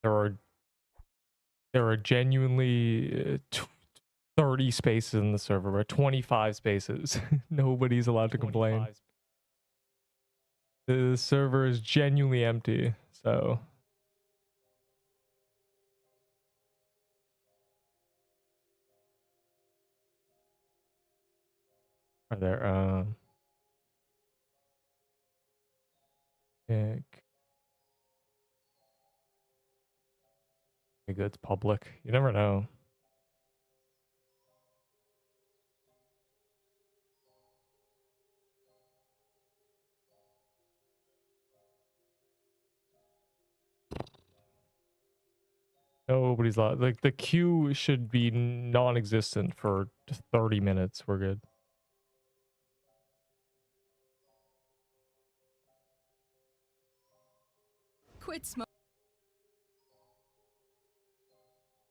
There are genuinely 30 spaces in the server, or 25 spaces. Nobody's allowed to complain. The server is genuinely empty, so are there pick. Okay, good, it's public. You never know. Nobody's allowed. Like, the queue should be non-existent for 30 minutes. We're good. Quit smoking.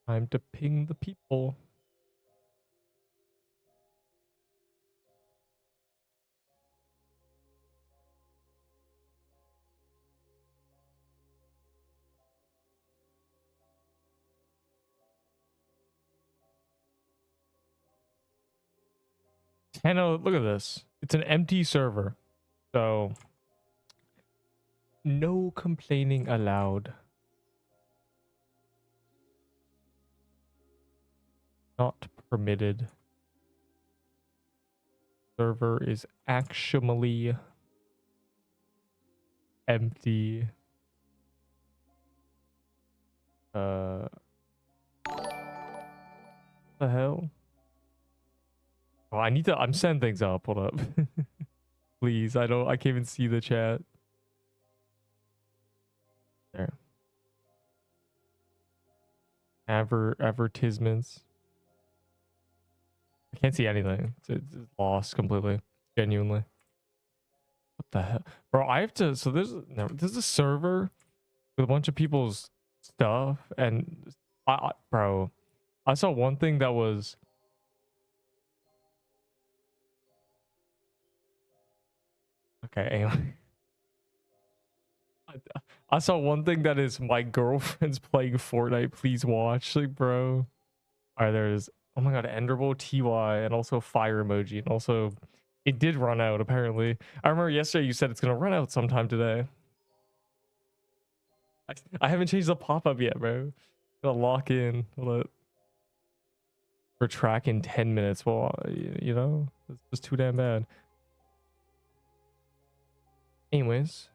Time to ping the people. Hannah, look at this. It's an empty server. So no complaining allowed. Not permitted. Server is actually empty. What the hell? Oh, I'm sending things up. Hold up. Please, I can't even see the chat. There. Advertisements. I can't see anything. It's lost completely. Genuinely. What the hell? Bro, I have to... So there's a server with a bunch of people's stuff. And... bro, I saw one thing that was... Okay, anyway. I saw one thing that is my girlfriend's playing Fortnite. Please watch. Like, bro. Alright, there's... Oh my god, Enderable, TY, and also fire emoji. And also, it did run out, apparently. I remember yesterday you said it's going to run out sometime today. I haven't changed the pop-up yet, bro. Gonna lock in. Hold up. For track in 10 minutes. Well, you know, it's just too damn bad. Anyways.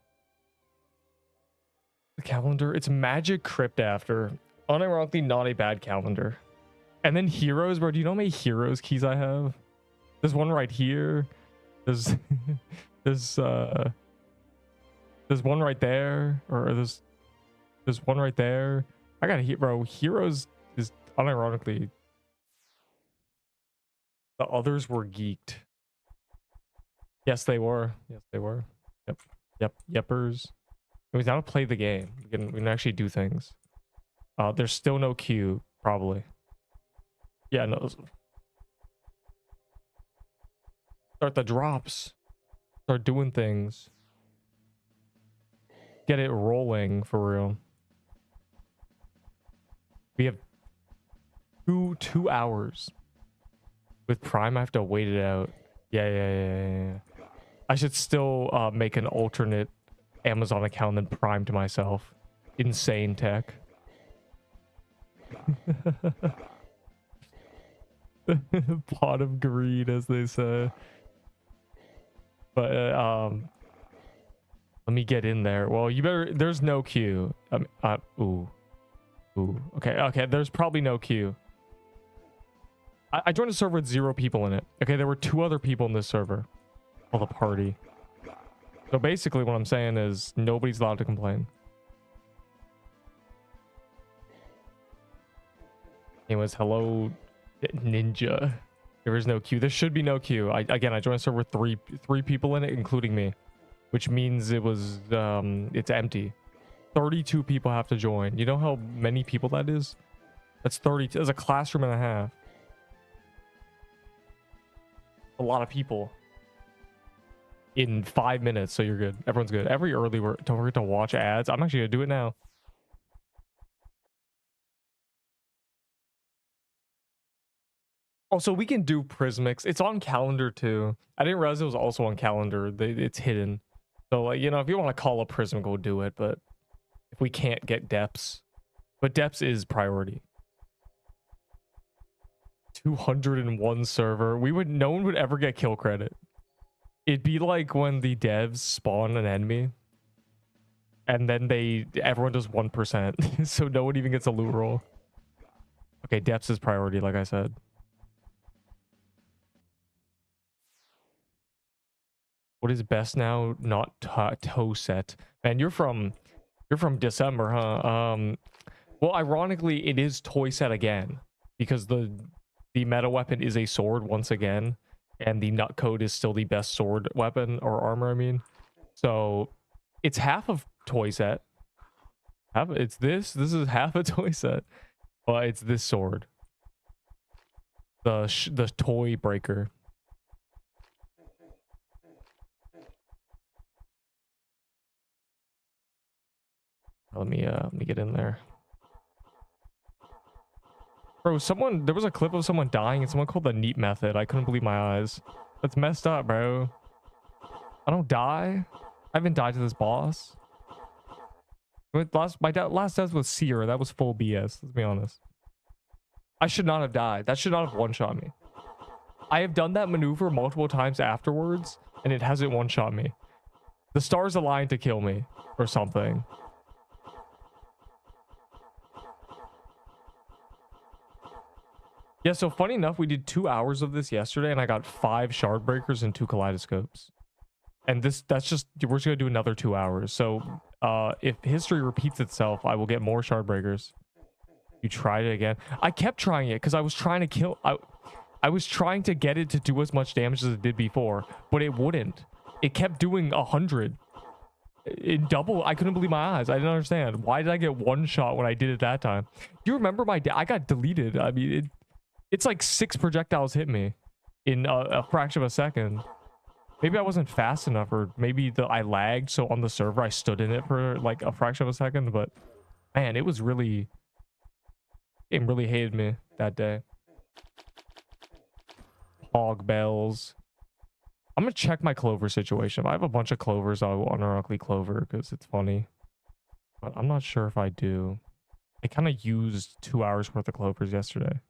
The calendar. It's Magic Crypt after. Unironically not a bad calendar. And then heroes, bro. Do you know how many heroes keys I have? There's one right here. There's there's one right there. Or there's one right there. I got a bro. Heroes is unironically. The others were geeked. Yes, they were. Yes, they were. Yep. Yeppers. It was now to play the game. We can actually do things. There's still no queue, probably. Yeah, no. Start the drops. Start doing things. Get it rolling for real. We have two hours. With Prime, I have to wait it out. Yeah. I should still make an alternate Amazon account and Prime to myself. Insane tech. Pot of greed, as they say. But let me get in there. Well, you better. There's no queue. Ooh. Okay. There's probably no queue. I joined a server with 0 people in it. Okay, there were 2 other people in this server. Well, the party. So basically, what I'm saying is nobody's allowed to complain. Anyways, hello, Ninja. There is no queue. There should be no queue. Again, I joined a server with three people in it, including me, which means it's empty. 32 people have to join. You know how many people that is? That's 30. That's a classroom and a half. A lot of people. In 5 minutes, so you're good. Everyone's good. Every early work. Don't forget to watch ads. I'm actually gonna do it now. Also, we can do Prismics. It's on calendar too. I didn't realize it was also on calendar. It's hidden. So, like, you know, if you want to call a Prismic, we'll do it. But if we can't get depths, but depths is priority. 201 server. No one would ever get kill credit. It'd be like when the devs spawn an enemy and then everyone does 1%. So no one even gets a loot roll. Okay, depths is priority, like I said. What is best now? Not toe set. Man, you're from December, huh? Well, ironically, it is toy set again because the meta weapon is a sword once again, and the nut code is still the best sword weapon or armor. I mean, so it's half of toy set. It's this. This is half a toy set, but it's this sword. The toy breaker. Let me get in there. Bro, there was a clip of someone dying and someone called the neat method. I couldn't believe my eyes. That's messed up, bro. I don't die. I haven't died to this boss. My last death was Seer. That was full BS. Let's be honest. I should not have died. That should not have one-shot me. I have done that maneuver multiple times afterwards, and it hasn't one-shot me. The stars aligned to kill me or something. Yeah, so funny enough, we did 2 hours of this yesterday, and I got 5 shard breakers and 2 kaleidoscopes. And we're just gonna do another 2 hours. So if history repeats itself, I will get more shard breakers. You tried it again. I kept trying it because I was trying to kill. I was trying to get it to do as much damage as it did before, but it wouldn't. It kept doing 100. In double. I couldn't believe my eyes. I didn't understand. Why did I get one shot when I did it that time? Do you remember I got deleted? I mean, it's like 6 projectiles hit me in a fraction of a second. Maybe I wasn't fast enough, or maybe I lagged, so on the server I stood in it for like a fraction of a second, but man, it really hated me that day. Hog bells. I'm gonna check my clover situation. If I have a bunch of clovers, I will unironically clover because it's funny, but I'm not sure if I do. I kind of used 2 hours worth of clovers yesterday.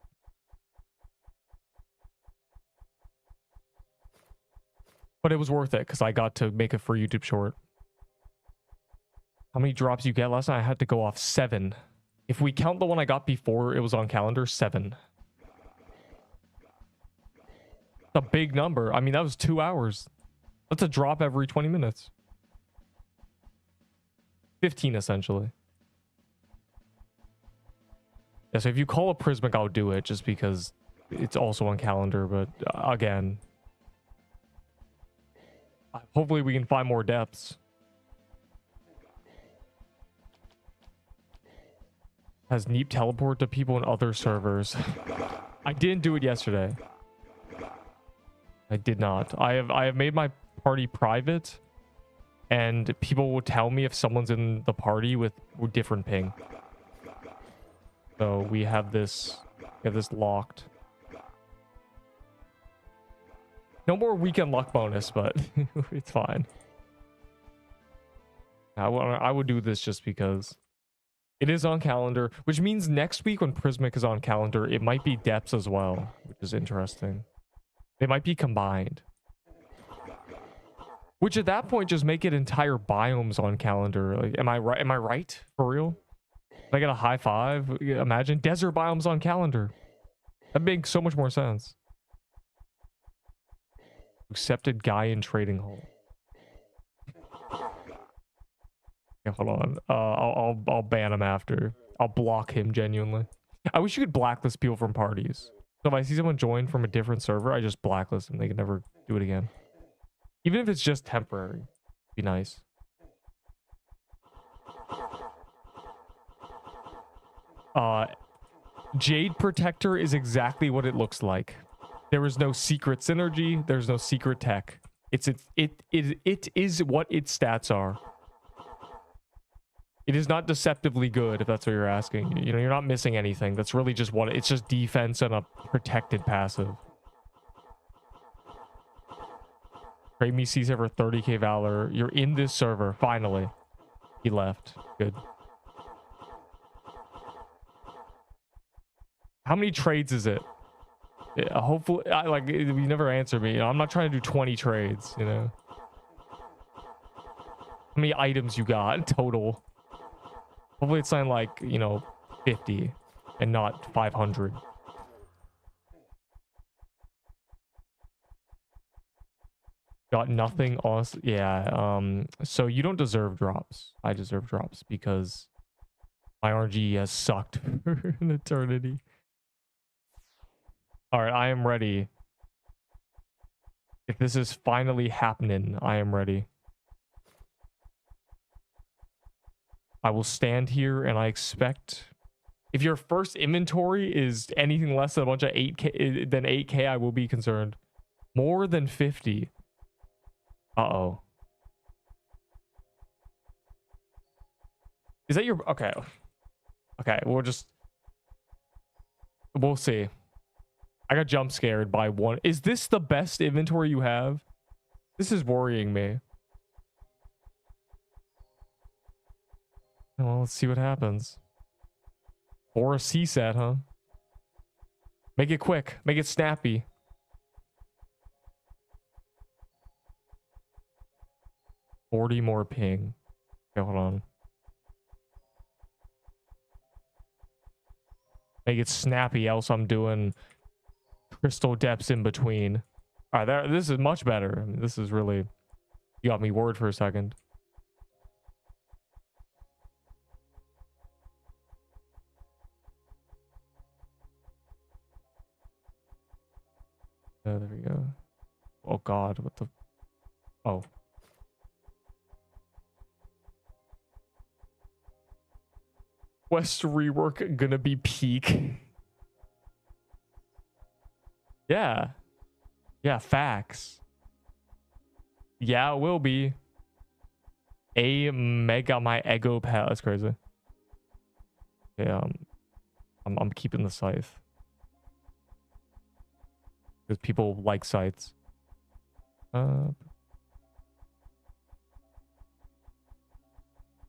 But it was worth it because I got to make it for YouTube short. How many drops you get last night? I had to go off 7. If we count the one I got before it was on calendar, 7. It's a big number. I mean, that was 2 hours. That's a drop every 20 minutes. 15 essentially. Yeah, so if you call a Prismic, I'll do it just because it's also on calendar, but again, hopefully we can find more depths. Has Neep teleport to people in other servers? I didn't do it yesterday. I did not. I have made my party private, and people will tell me if someone's in the party with different ping. So we have this locked. No more weekend luck bonus, but it's fine. I would do this just because it is on calendar, which means next week when Prismic is on calendar, it might be depths as well, which is interesting. They might be combined. Which at that point just make it entire biomes on calendar. Like, am I right? Am I right? For real? If I get a high five, imagine desert biomes on calendar. That makes so much more sense. Accepted guy in trading hall. Yeah, hold on. I'll ban him after. I'll block him genuinely. I wish you could blacklist people from parties. So if I see someone join from a different server, I just blacklist them. They can never do it again. Even if it's just temporary. Be nice. Jade Protector is exactly what it looks like. There is no secret synergy. There's no secret tech. It is what its stats are. It is not deceptively good, if that's what you're asking. You know, you're not missing anything. That's really just what it's just defense and a protected passive. Trade me C server 30k Valor. You're in this server, finally. He left. Good. How many trades is it? Hopefully, you never answer me. You know, I'm not trying to do 20 trades, you know. How many items you got total? Hopefully it's something like, you know, 50 and not 500. Got nothing else. Yeah, so you don't deserve drops. I deserve drops because my RNG has sucked for an eternity. All right, I am ready. If this is finally happening, I am ready. I will stand here and I expect if your first inventory is anything less than a bunch of 8k, then 8k, I will be concerned. More than 50. Uh-oh. Is that your... Okay. Okay, we'll see. I got jump scared by one. Is this the best inventory you have? This is worrying me. Well, let's see what happens. Or a C set, huh? Make it quick. Make it snappy. $40 more ping. Okay, hold on. Make it snappy, else I'm doing crystal depths in between. All right, there. This is much better. I mean, this is really... You got me worried for a second. There we go. Oh God, what the... Oh. West rework gonna be peak. Yeah. Yeah, facts. Yeah, it will be. A mega my ego pet. That's crazy. Yeah, I'm keeping the scythe. Because people like scythes. How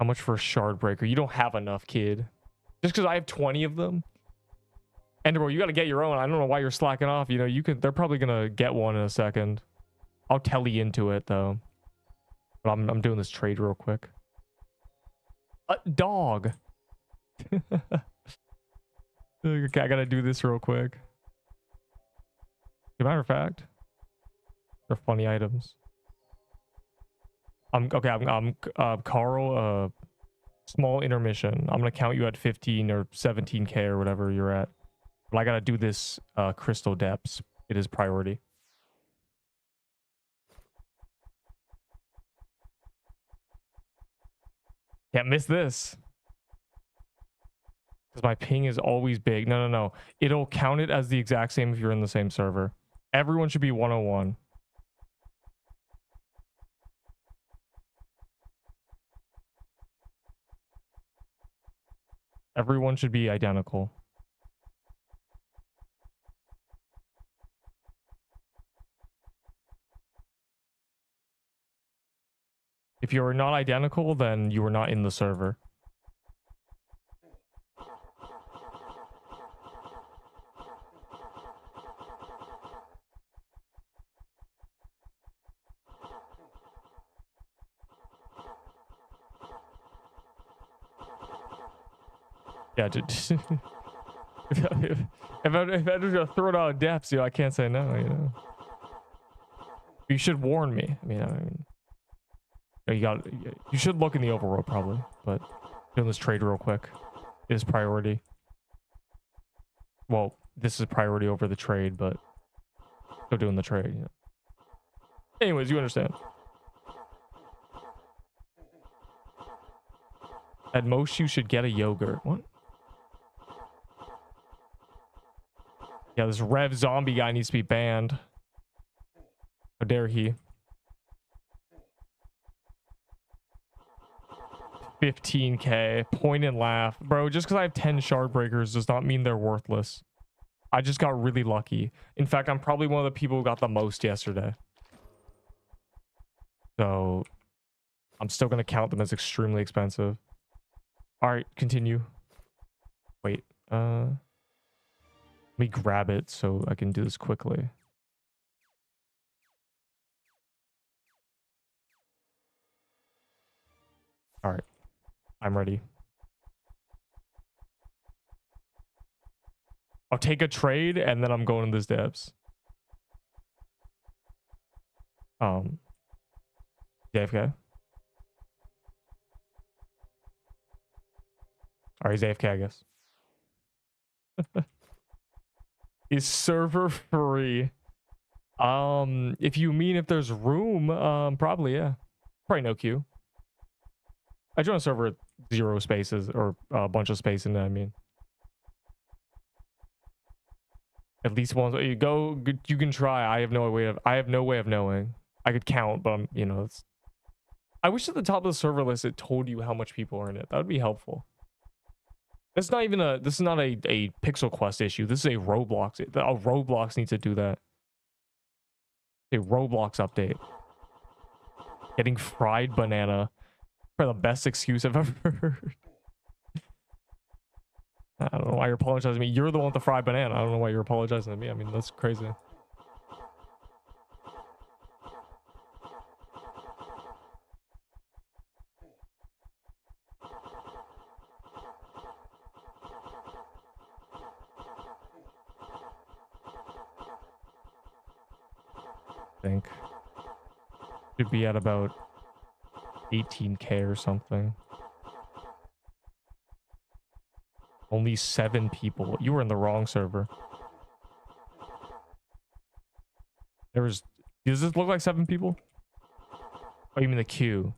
much for a shard breaker? You don't have enough, kid. Just because I have 20 of them. And bro, you got to get your own. I don't know why you're slacking off. You know, you could. They're probably gonna get one in a second. I'll telly into it though. But I'm doing this trade real quick. Dog. Okay, I gotta do this real quick. As a matter of fact, they're funny items. I'm Carl. Small intermission. I'm gonna count you at 15 or 17k or whatever you're at. But I gotta do this crystal depths. It is priority. Can't miss this. Because my ping is always big. No. It'll count it as the exact same if you're in the same server. Everyone should be 101. Everyone should be identical. If you are not identical, then you are not in the server. Yeah, if I just throw it out of depths, you know, I can't say no, you know. You should warn me. I mean, you should look in the overworld probably, but doing this trade real quick is priority. Well, this is priority over the trade, but still doing the trade. You know. Anyways, you understand. At most, you should get a yogurt. What? Yeah, this Rev zombie guy needs to be banned. How dare he? 15k. Point and laugh. Bro, just because I have 10 shard breakers does not mean they're worthless. I just got really lucky. In fact, I'm probably one of the people who got the most yesterday. So I'm still going to count them as extremely expensive. All right, continue. Wait, let me grab it so I can do this quickly. All right, I'm ready. I'll take a trade and then I'm going to this depths. AFK. Or he's AFK, I guess. Is server free? If you mean if there's room, probably, yeah. Probably no queue. I joined a server with 0 spaces or a bunch of space in it, I mean. At least once you go, you can try. I have no way of knowing. I could count, but you know, it's. I wish at the top of the server list it told you how much people are in it. That would be helpful. It's not even a. This is not a Pixel Quest issue. This is a Roblox. Roblox needs to do that. A Roblox update. Getting fried banana. Probably the best excuse I've ever heard. I don't know why you're apologizing to me. You're the one with the fried banana. I don't know why you're apologizing to me. I mean, that's crazy. I think should be at about 18k or something. Only 7 people. You were in the wrong server. There was. Does this look like 7 people? Oh, you mean the queue?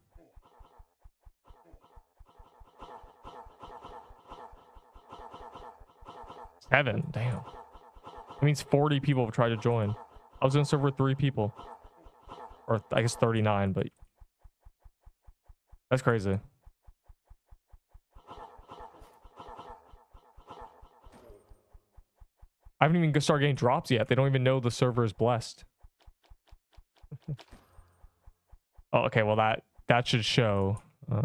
Seven. Damn. That means 40 people have tried to join. I was in a server with 3 people. Or I guess 39, but that's crazy. I haven't even started getting drops yet. They don't even know the server is blessed. Oh, okay. Well, that should show. All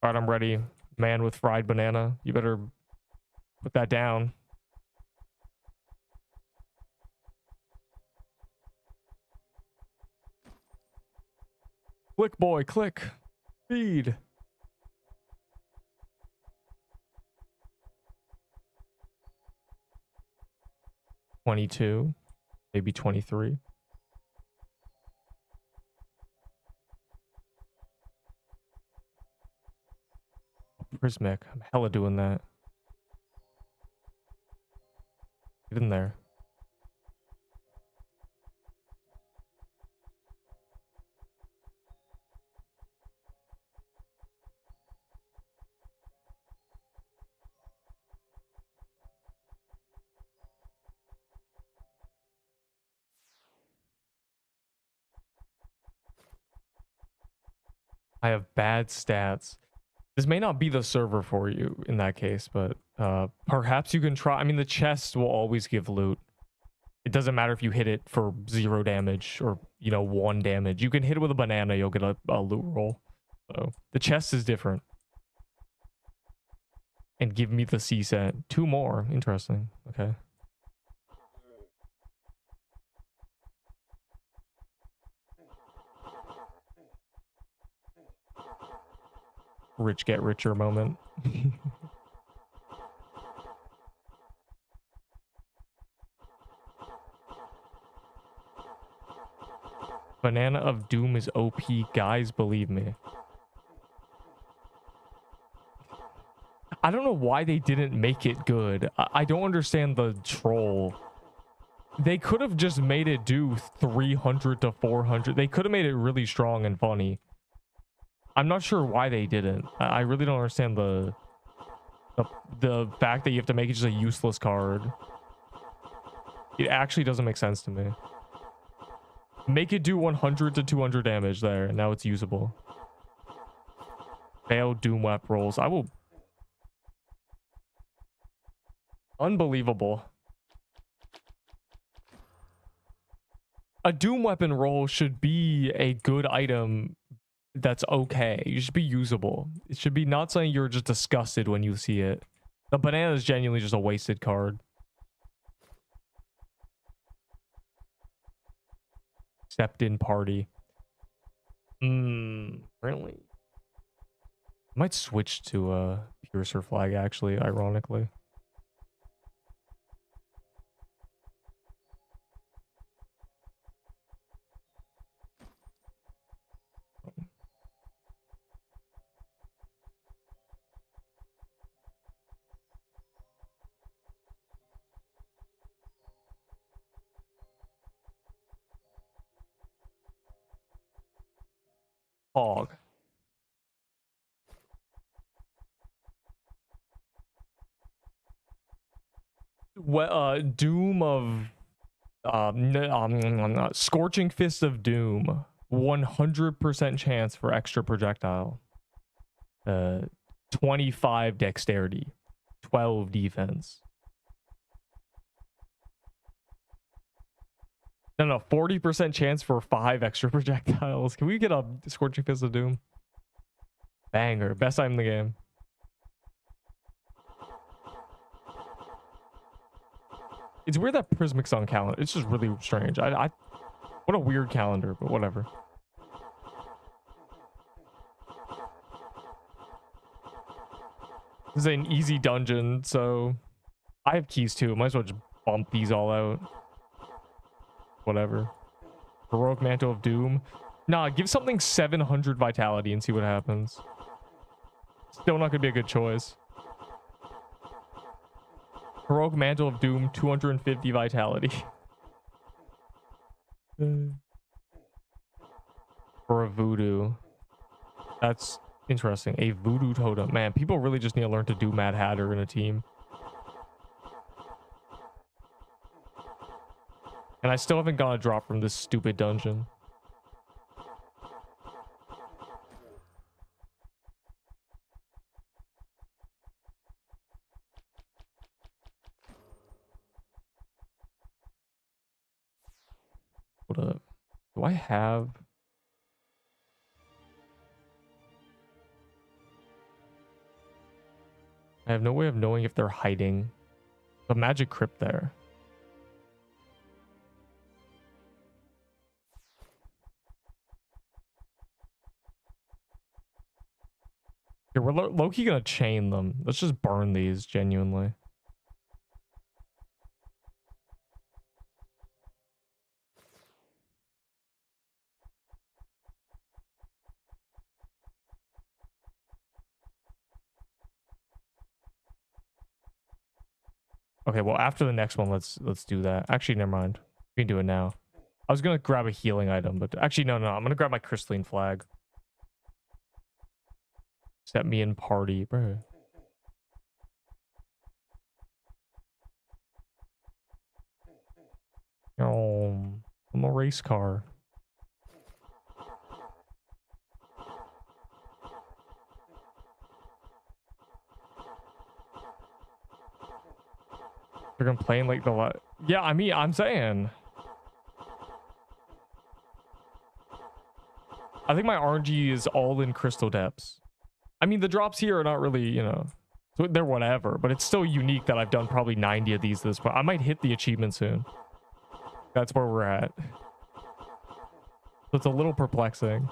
right, I'm ready. Man with fried banana. You better put that down. Click, boy, click. Feed. $22, maybe 23. Prismic. I'm hella doing that. Get in there. I have bad stats. This may not be the server for you in that case, but perhaps you can try. I mean, the chest will always give loot. It doesn't matter if you hit it for 0 damage or, you know, 1 damage. You can hit it with a banana, you'll get a loot roll. So the chest is different. And give me the C set. 2 more. Interesting. Okay. Rich get richer moment. Banana of Doom is OP, guys, believe me. I don't know why they didn't make it good. I don't understand the troll. They could have just made it do 300 to 400. They could have made it really strong and funny. I'm not sure why they didn't. I really don't understand the fact that you have to make it just a useless card. It actually doesn't make sense to me. Make it do 100 to 200 damage there. Now it's usable. Fail Doom Wep rolls. I will... Unbelievable. A Doom Weapon roll should be a good item that's okay. It should be usable. It should be not something you're just disgusted when you see it. The banana is genuinely just a wasted card. Except in party. Really? I might switch to a Piercer Flag, actually, ironically. Hog. Doom of Scorching Fist of Doom. 100% chance for extra projectile. 25 dexterity. 12 defense. No, 40% chance for 5 extra projectiles. Can we get a Scorching Fist of Doom? Banger. Best item in the game. It's weird that Prismic's on calendar. It's just really strange. What a weird calendar, but whatever. This is an easy dungeon, so I have keys too. Might as well just bump these all out. Whatever. Heroic Mantle of Doom. Nah, give something 700 vitality and see what happens. Still not gonna be a good choice. Heroic Mantle of Doom, 250 vitality. For a voodoo. That's interesting. A voodoo totem. Man, people really just need to learn to do Mad Hatter in a team. And I still haven't got a drop from this stupid dungeon. Hold up. Do I have... I have no way of knowing if they're hiding. The magic crypt there. Here, we're low-key gonna chain them. Let's just burn these, genuinely. Okay, well, after the next one, let's do that. Actually, never mind. We can do it now. I was gonna grab a healing item, but actually, no. I'm gonna grab my crystalline flag. Set me in party, bro. Oh, I'm a race car. They're complaining like the lot. Yeah, I mean, I'm saying. I think my RNG is all in crystal depths. I mean, the drops here are not really, you know, so they're whatever, but it's still unique that I've done probably 90 of these at this point. I might hit the achievement soon. That's where we're at. So it's a little perplexing.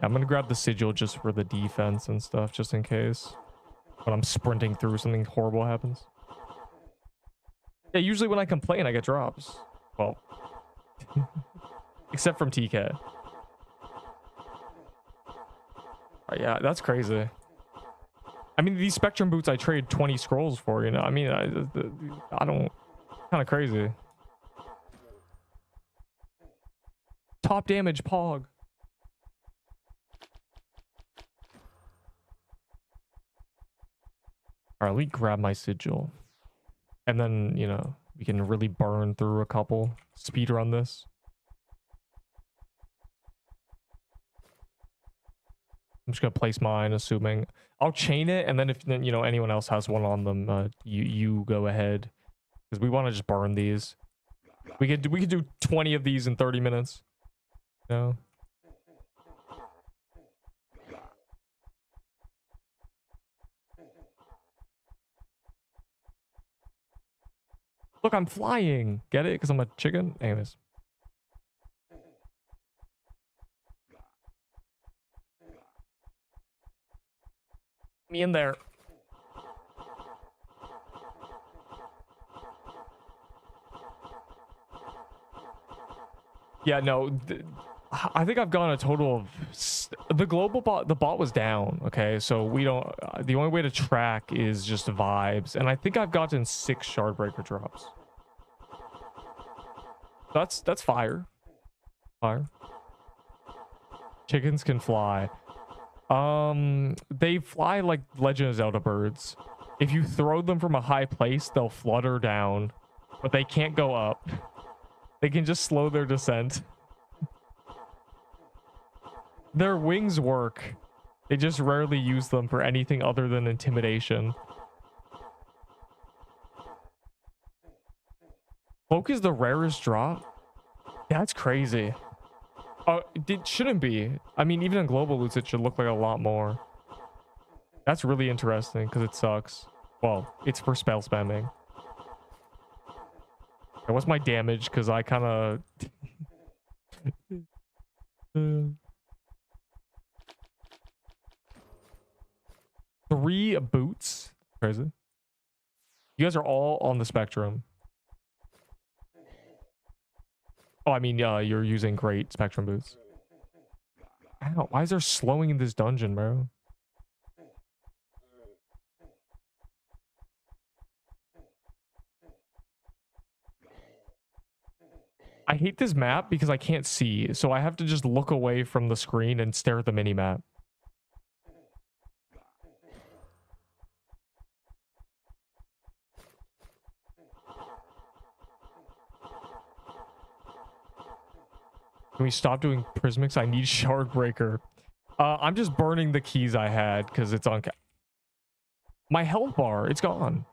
I'm gonna grab the sigil just for the defense and stuff, just in case. When I'm sprinting through, something horrible happens. Yeah, usually when I complain, I get drops. Well, except from TK. Yeah, that's crazy. I mean, these Spectrum boots I trade 20 scrolls for, you know? I mean, I don't... Kind of crazy. Top damage, Pog. Alright, let me grab my sigil. And then, you know, we can really burn through a couple. Speed run this. I'm just gonna place mine, assuming I'll chain it, and then if you know anyone else has one on them, you go ahead, because we want to just burn these. We could do 20 of these in 30 minutes. No. Look, I'm flying. Get it? Because I'm a chicken. Anyways. Me in there. Yeah, no. I think I've gone a total of the global bot. The bot was down. Okay, so we don't. The only way to track is just vibes, and I think I've gotten 6 shardbreaker drops. That's fire. Fire. Chickens can fly. They fly like Legend of Zelda birds. If you throw them from a high place, they'll flutter down, but they can't go up. They can just slow their descent. Their wings work. They just rarely use them for anything other than intimidation. Cloak is the rarest drop? That's crazy. Oh, it shouldn't be. I mean, even in global loots, it should look like a lot more. That's really interesting, because it sucks. Well, it's for spell spamming. Okay, what's my damage? Because I kind of... 3 boots? Crazy. You guys are all on the spectrum. Oh, I mean, you're using great spectrum boots. Ow, why is there slowing in this dungeon, bro? I hate this map because I can't see, so I have to just look away from the screen and stare at the mini-map. Can we stop doing prismics? I need shardbreaker. I'm just burning the keys I had because it's on. My health bar, it's gone.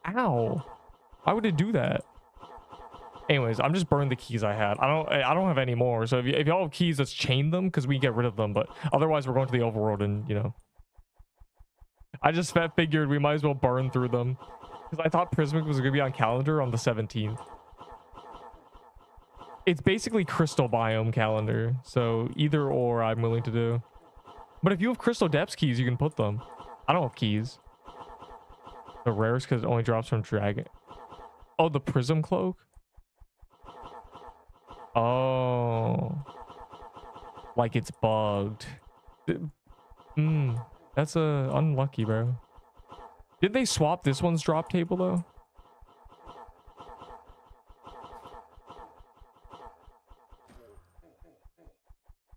Ow! Why would it do that? Anyways, I'm just burning the keys I had. I don't have any more. So if y'all have keys, let's chain them because we can get rid of them. But otherwise, we're going to the overworld and I just figured we might as well burn through them because I thought prismic was gonna be on calendar on the 17th. It's basically crystal biome calendar, so either or I'm willing to do. But if you have crystal depths keys, you can put them. I don't have keys. The rarest because it only drops from dragon. Oh, the prism cloak? Oh. Like it's bugged. That's unlucky, bro. Did they swap this one's drop table, though?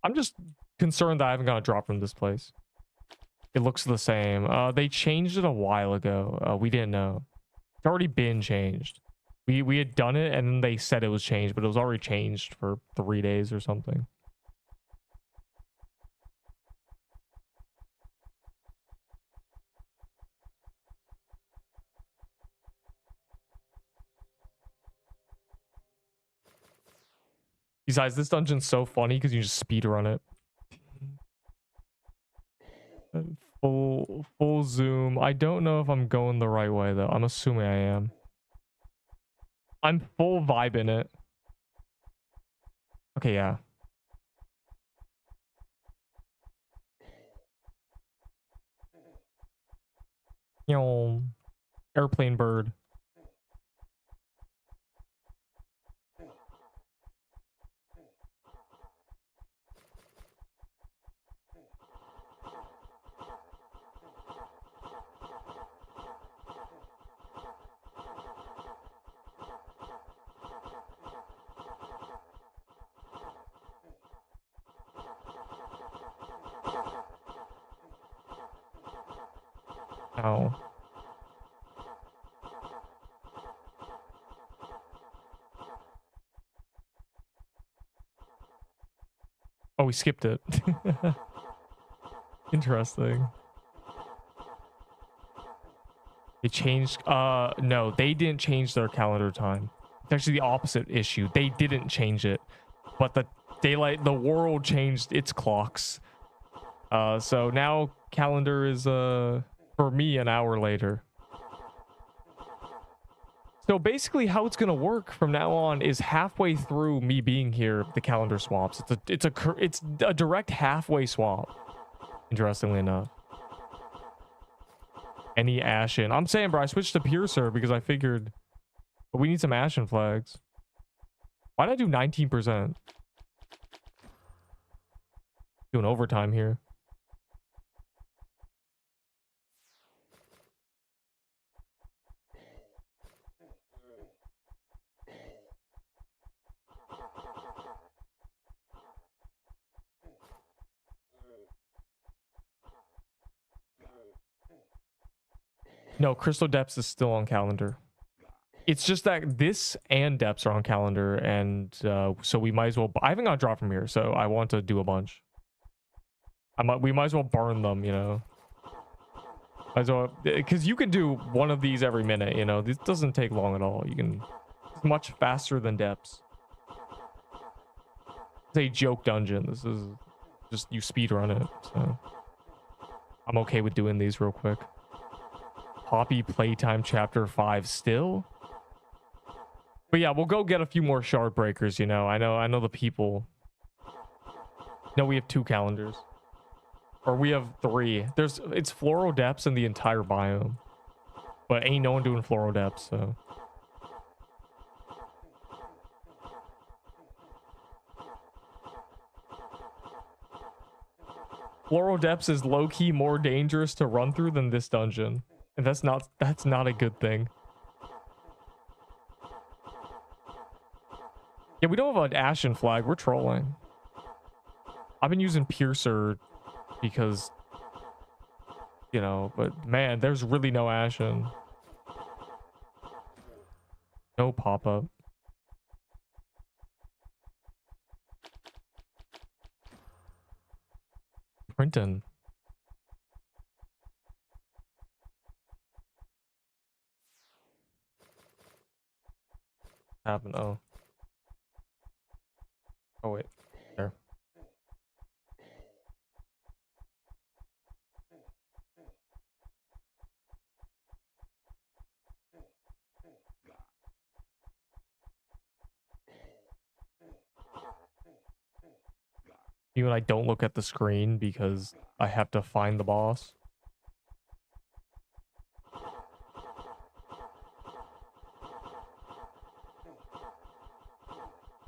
I'm just concerned that I haven't got a drop from this place. It looks the same. They changed it a while ago. We didn't know. It's already been changed. We had done it and then they said it was changed, but it was already changed for 3 days or something. Besides, this dungeon's so funny because you just speed run it. Full zoom. I don't know if I'm going the right way though. I'm assuming I am. I'm full vibe in it. Okay, yeah. Airplane bird. Ow. Oh, we skipped it. Interesting. They changed. No, they didn't change their calendar time. It's actually the opposite issue. They didn't change it, but the world changed its clocks. So now calendar is for me an hour later. So basically how it's going to work from now on is halfway through me being here, the calendar swaps. It's a direct halfway swap, interestingly enough. Any Ashen. I'm saying, bro, I switched to Piercer because I figured, but we need some Ashen flags. Why did I do 19%? Doing overtime here. No, Crystal Depths is still on calendar. It's just that this and Depths are on calendar, and so we might as well. I haven't got a drop from here, so I want to do a bunch. We might as well burn them, you know. Might as well, because you can do one of these every minute, you know. This doesn't take long at all. You can, it's much faster than Depths. It's a joke dungeon. This is just you speed run it, so I'm okay with doing these real quick. Poppy Playtime Chapter 5 still? But yeah, we'll go get a few more shard breakers, you know. I know the people. No, we have 2 calendars. Or we have 3. It's Floral Depths in the entire biome. But ain't no one doing Floral Depths, so. Floral Depths is low-key more dangerous to run through than this dungeon. And that's not a good thing. Yeah, we don't have an Ashen flag. We're trolling. I've been using Piercer because, you know, but man, there's really no Ashen. No pop-up. Printin'. Happen. Oh. Oh wait. There. You and I don't look at the screen because I have to find the boss.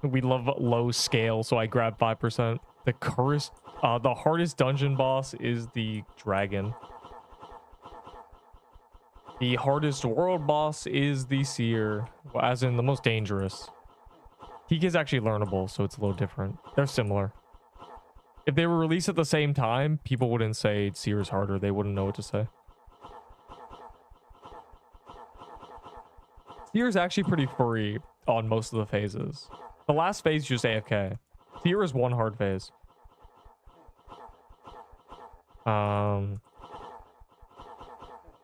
We love low scale, so I grab 5%. The hardest dungeon boss is the dragon. The hardest world boss is the seer, as in the most dangerous. He is actually learnable, so it's a little different. They're similar. If they were released at the same time, people wouldn't say seer is harder. They wouldn't know what to say. Seer is actually pretty free on most of the phases. The last phase, just AFK. Seer is one hard phase.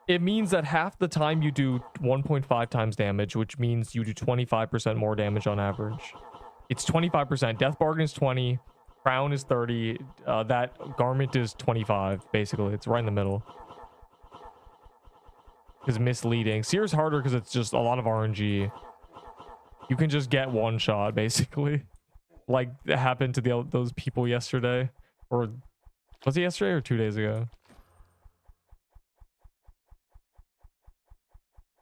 It means that half the time you do 1.5 times damage, which means you do 25% more damage on average. It's 25%. Death Bargain is 20. Crown is 30. That Garment is 25, basically. It's right in the middle. It's misleading. Seer is harder because it's just a lot of RNG. You can just get one shot, basically. Like it happened to those people yesterday. Or was it yesterday or 2 days ago?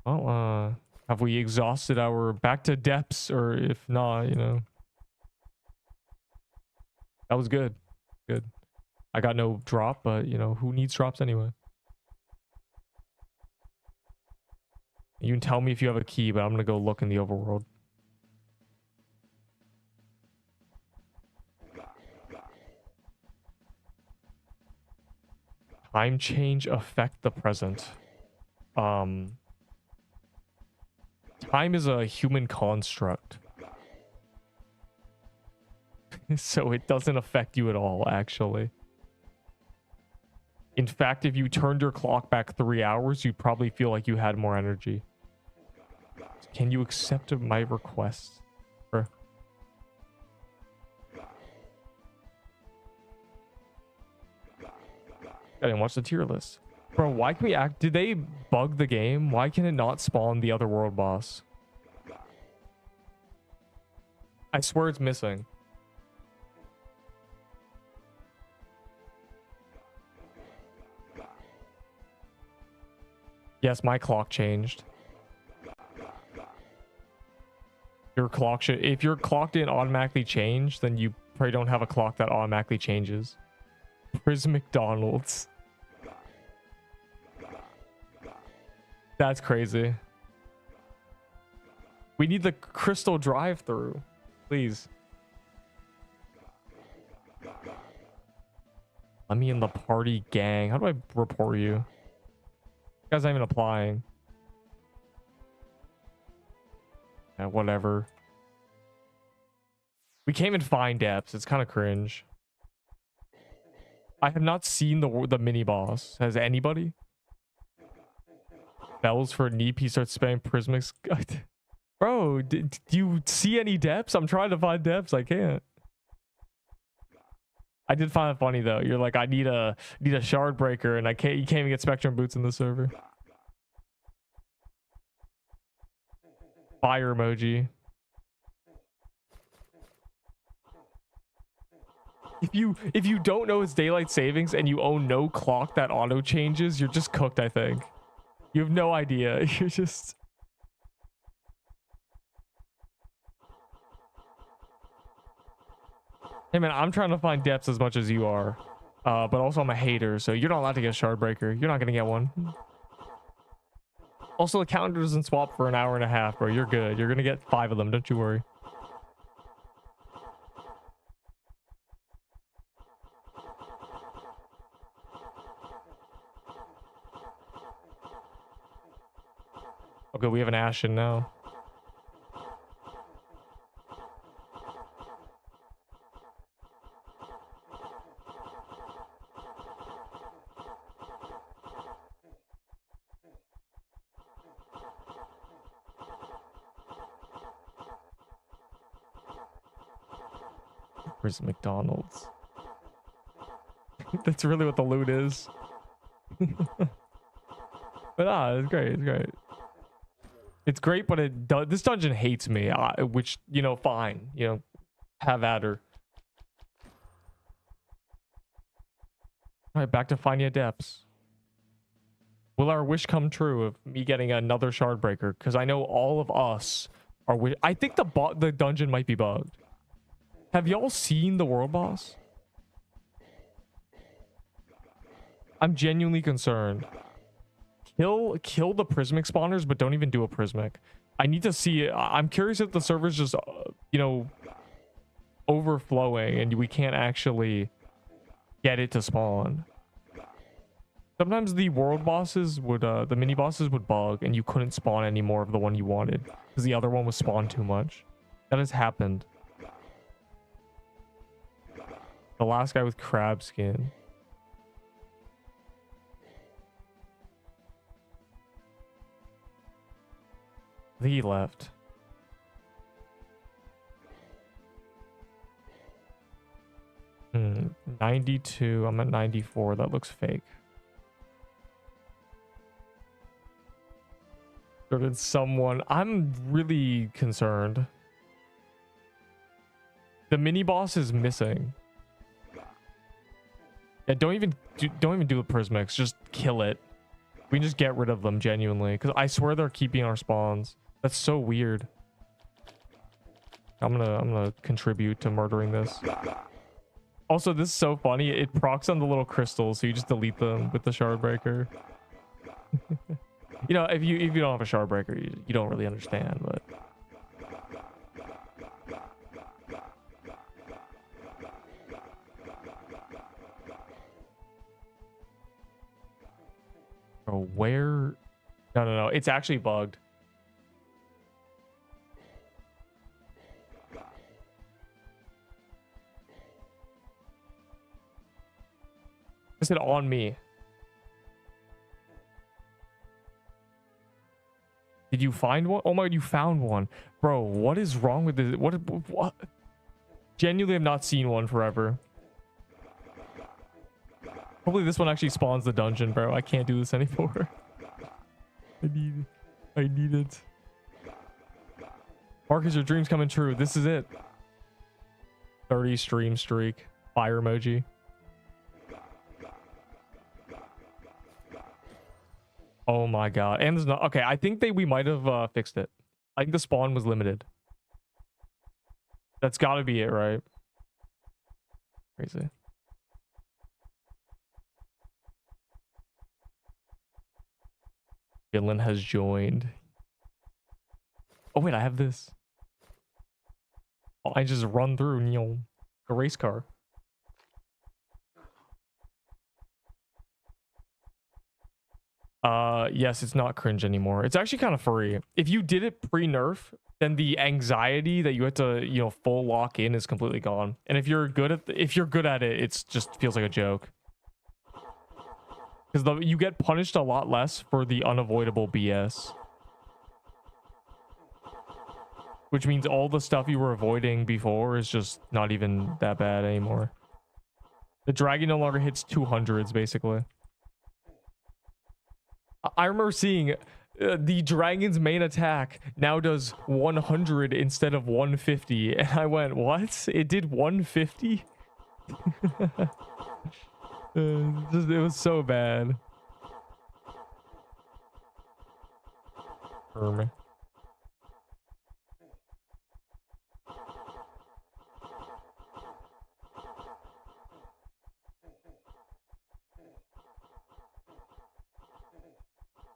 Well, have we exhausted our back to depths? Or if not, you know. That was good. Good. I got no drop, but, you know, who needs drops anyway? You can tell me if you have a key, but I'm going to go look in the overworld. Time change affect the present. Time is a human construct. So it doesn't affect you at all, actually. In fact, if you turned your clock back 3 hours, you'd probably feel like you had more energy. Can you accept my request? Or... I didn't watch the tier list. Bro, why can we act... Did they bug the game? Why can it not spawn the other world boss? I swear it's missing. Yes, my clock changed. Your clock should... If your clock didn't automatically change, then you probably don't have a clock that automatically changes. McDonald's. That's crazy. We need the crystal drive-through. Please. Let me in the party, gang. How do I report you? You guys not even applying. Yeah, whatever. We can't even find depths. It's kind of cringe. I have not seen the mini boss. Has anybody? Bells for Neep. He starts spamming Prismics. Bro, do you see any depths? I'm trying to find depths. I can't. I did find it funny though. You're like, I need a shard breaker, and I can't. You can't even get Spectrum boots in the server. Fire emoji. If you don't know it's daylight savings and you own no clock that auto changes, you're just cooked. I think you have no idea. You're just. Hey man, I'm trying to find depths as much as you are, but also I'm a hater, so you're not allowed to get a shard breaker. You're not gonna get one. Also, the calendar doesn't swap for an hour and a half, bro. You're good. You're gonna get 5 of them. Don't you worry. Okay, we have an Ashen now. Where's McDonald's? That's really what the loot is. But it's great. It's great. It's great, but this dungeon hates me, which, you know, fine. You know, have at her. All right, back to finding depths. Will our wish come true of me getting another shard breaker? Because I know all of us are. I think the dungeon might be bugged. Have y'all seen the world boss? I'm genuinely concerned. Kill the prismic spawners, but don't even do a prismic. I need to see it. I'm curious if the server's just, you know, overflowing and we can't actually get it to spawn. Sometimes the world bosses would, the mini bosses would bug and you couldn't spawn any more of the one you wanted because the other one was spawned too much. That has happened. The last guy with crab skin. I think he left. 92. I'm at 94. That looks fake. Or did someone... I'm really concerned. The mini boss is missing. Yeah, don't even do the prismics. Just kill it. We can just get rid of them genuinely, because I swear they're keeping our spawns. That's so weird. I'm gonna contribute to murdering this. Also, this is so funny. It procs on the little crystals, so you just delete them with the shard breaker. You know, if you don't have a shard breaker, you don't really understand, but. Bro, where? No. It's actually bugged. I said on me. Did you find one? Oh my god, you found one. Bro, what is wrong with this? What? Genuinely have not seen one forever. Hopefully this one actually spawns the dungeon, bro. I can't do this anymore. I need it. Marcus, your dream's coming true. This is it. 30 stream streak. Fire emoji. Oh my god. And there's not okay, I think we might have fixed it. I think the spawn was limited. That's gotta be it, right? Crazy. Villain has joined. Oh wait, I have this. Oh, I just run through, you know, a race car. Yes, it's not cringe anymore. It's actually kind of free. If you did it pre-nerf, then the anxiety that you had to, you know, full lock in is completely gone. And if you're good at it, it's just feels like a joke. Because you get punished a lot less for the unavoidable BS. Which means all the stuff you were avoiding before is just not even that bad anymore. The dragon no longer hits 200s, basically. I remember seeing the dragon's main attack now does 100 instead of 150. And I went, what? It did 150? It was so bad.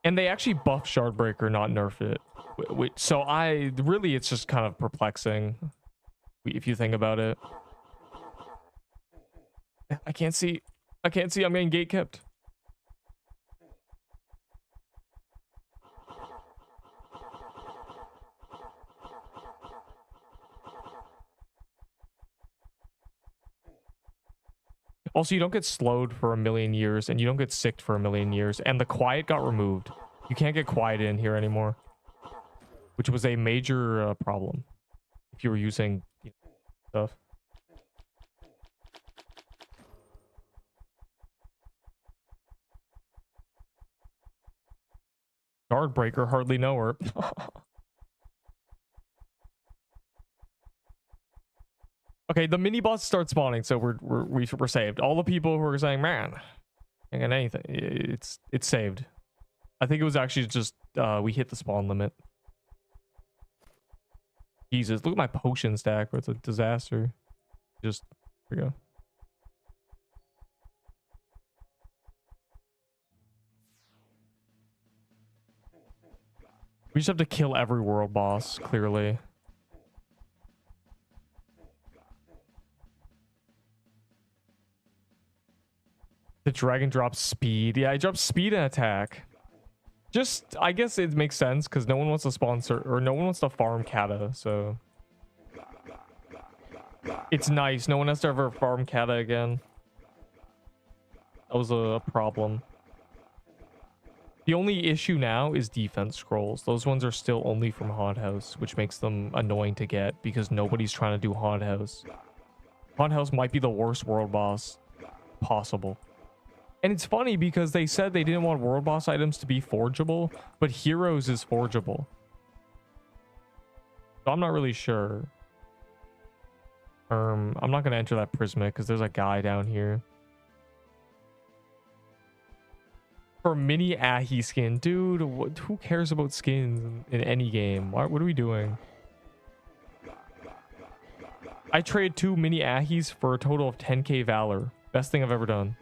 And they actually buff Shardbreaker, not nerf it. So really, it's just kind of perplexing if you think about it. I can't see. I'm getting gate kept. Also, you don't get slowed for 1,000,000 years, and you don't get sicked for 1,000,000 years, and the quiet got removed. You can't get quiet in here anymore, which was a major problem if you were using stuff. Guardbreaker, hardly know her. Okay, the mini boss starts spawning, so we're saved. All the people who are saying, "Man, can't get anything," it's saved. I think it was actually just we hit the spawn limit. Jesus, look at my potion stack, bro. It's a disaster. Just here we go. We just have to kill every world boss, clearly. The dragon drops speed. Yeah, it drops speed and attack. Just, I guess it makes sense because no one wants to sponsor or no one wants to farm Kata, so it's nice. No one has to ever farm Kata again. That was a problem. The only issue now is defense scrolls. Those ones are still only from Haunt House, which makes them annoying to get because nobody's trying to do Haunt House. Haunt House might be the worst world boss possible. And it's funny because they said they didn't want world boss items to be forgeable, but heroes is forgeable. So I'm not really sure. I'm not going to enter that Prismic because there's a guy down here. For mini Ahi skin. Dude, who cares about skins in any game? What are we doing? I trade 2 mini Ahis for a total of 10k Valor. Best thing I've ever done.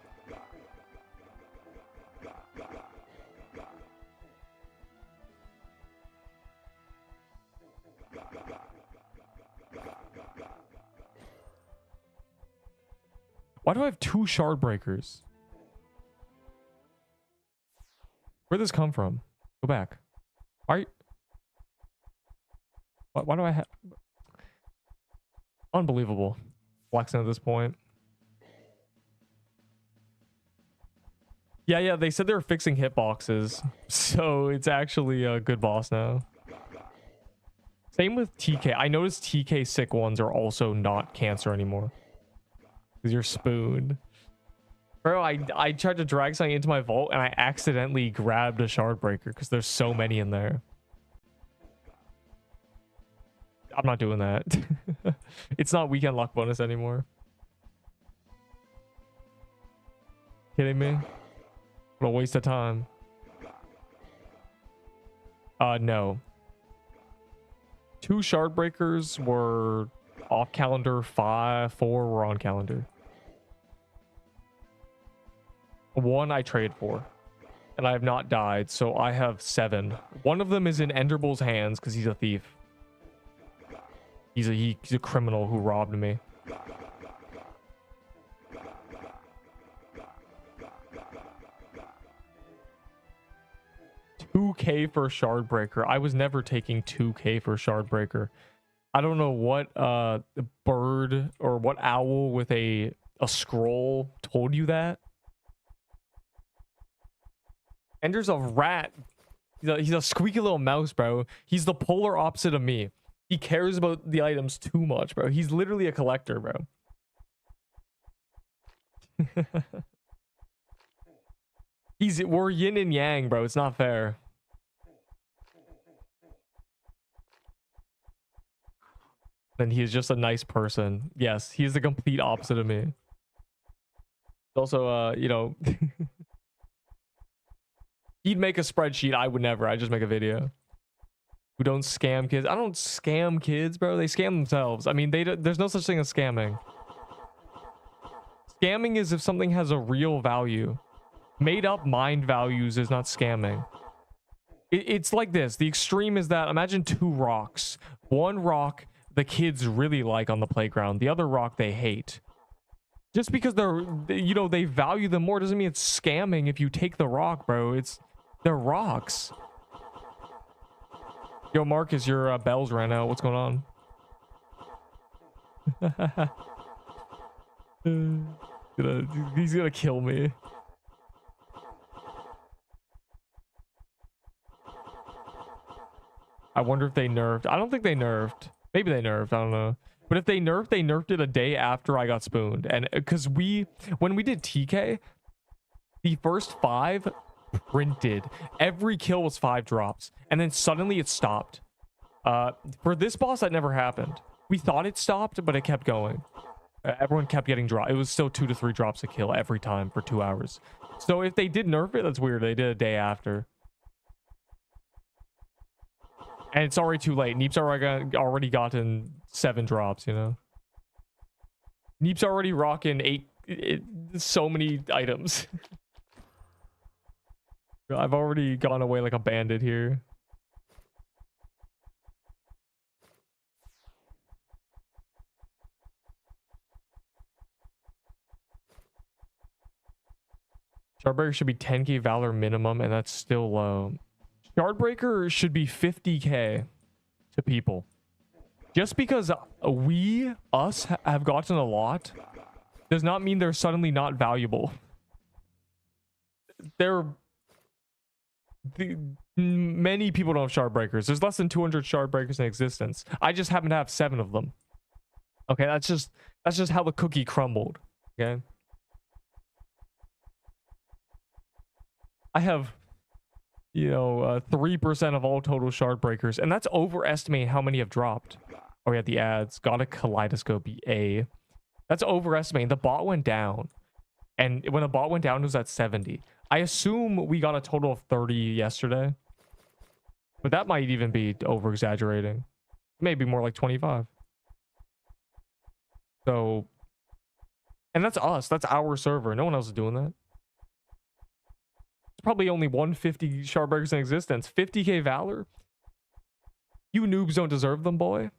Why do I have 2 shard breakers? Where'd this come from? Go back. Why do I have... Unbelievable. Flexing at this point. Yeah, they said they were fixing hitboxes, so it's actually a good boss now. Same with TK. I noticed TK sick ones are also not cancer anymore. Because you're spooned. Bro, I tried to drag something into my vault and I accidentally grabbed a shard breaker because there's so many in there. I'm not doing that. It's not weekend luck bonus anymore. Kidding me? What a waste of time. No. 2 shard breakers were off calendar, 4 were on calendar. 1 I trade for. And I have not died, so I have 7. One of them is in Enderbull's hands because he's a thief. He's a criminal who robbed me. $2K for Shardbreaker. I was never taking $2K for Shardbreaker. I don't know what bird or what owl with a scroll told you that. Ender's a rat. He's a squeaky little mouse, bro. He's the polar opposite of me. He cares about the items too much, bro. He's literally a collector, bro. We're yin and yang, bro. It's not fair. Then he is just a nice person. Yes, he is the complete opposite of me. Also, you know, he'd make a spreadsheet. I would never. I just make a video. Who don't scam kids. I don't scam kids, bro. They scam themselves. I mean, there's no such thing as scamming. Scamming is if something has a real value. Made up mind values is not scamming. It's like this. The extreme is that imagine 2 rocks. One rock the kids really like on the playground. The other rock they hate. Just because they value them more doesn't mean it's scamming if you take the rock, bro. They're rocks. Yo, Marcus, your bells ran out. What's going on? He's gonna kill me. I wonder if they nerfed. I don't think they nerfed. Maybe they nerfed. I don't know. But if they nerfed it a day after I got spooned. And because when we did TK, the first 5 printed. Every kill was 5 drops. And then suddenly it stopped. For this boss, that never happened. We thought it stopped, but it kept going. Everyone kept getting dropped. It was still 2 to 3 drops a kill every time for 2 hours. So if they did nerf it, that's weird. They did a day after. And it's already too late. Neep's already gotten 7 drops, you know? Neep's already rocking so many items. I've already gone away like a bandit here. Shardbreaker should be 10k Valor minimum, and that's still low. Shardbreaker should be 50k to people. Just because us have gotten a lot does not mean they're suddenly not valuable. Many people don't have Shardbreakers. There's less than 200 Shardbreakers in existence. I just happen to have 7 of them. Okay, that's just how the cookie crumbled. Okay. I have, 3% of all total Shardbreakers, and that's overestimating how many have dropped. Oh, yeah, the ads. Got a kaleidoscope A. That's overestimating. The bot went down. And when the bot went down, it was at 70. I assume we got a total of 30 yesterday. But that might even be over-exaggerating. Maybe more like 25. So, and that's us. That's our server. No one else is doing that. There's probably only 150 Shardbreakers in existence. 50k Valor? You noobs don't deserve them, boy.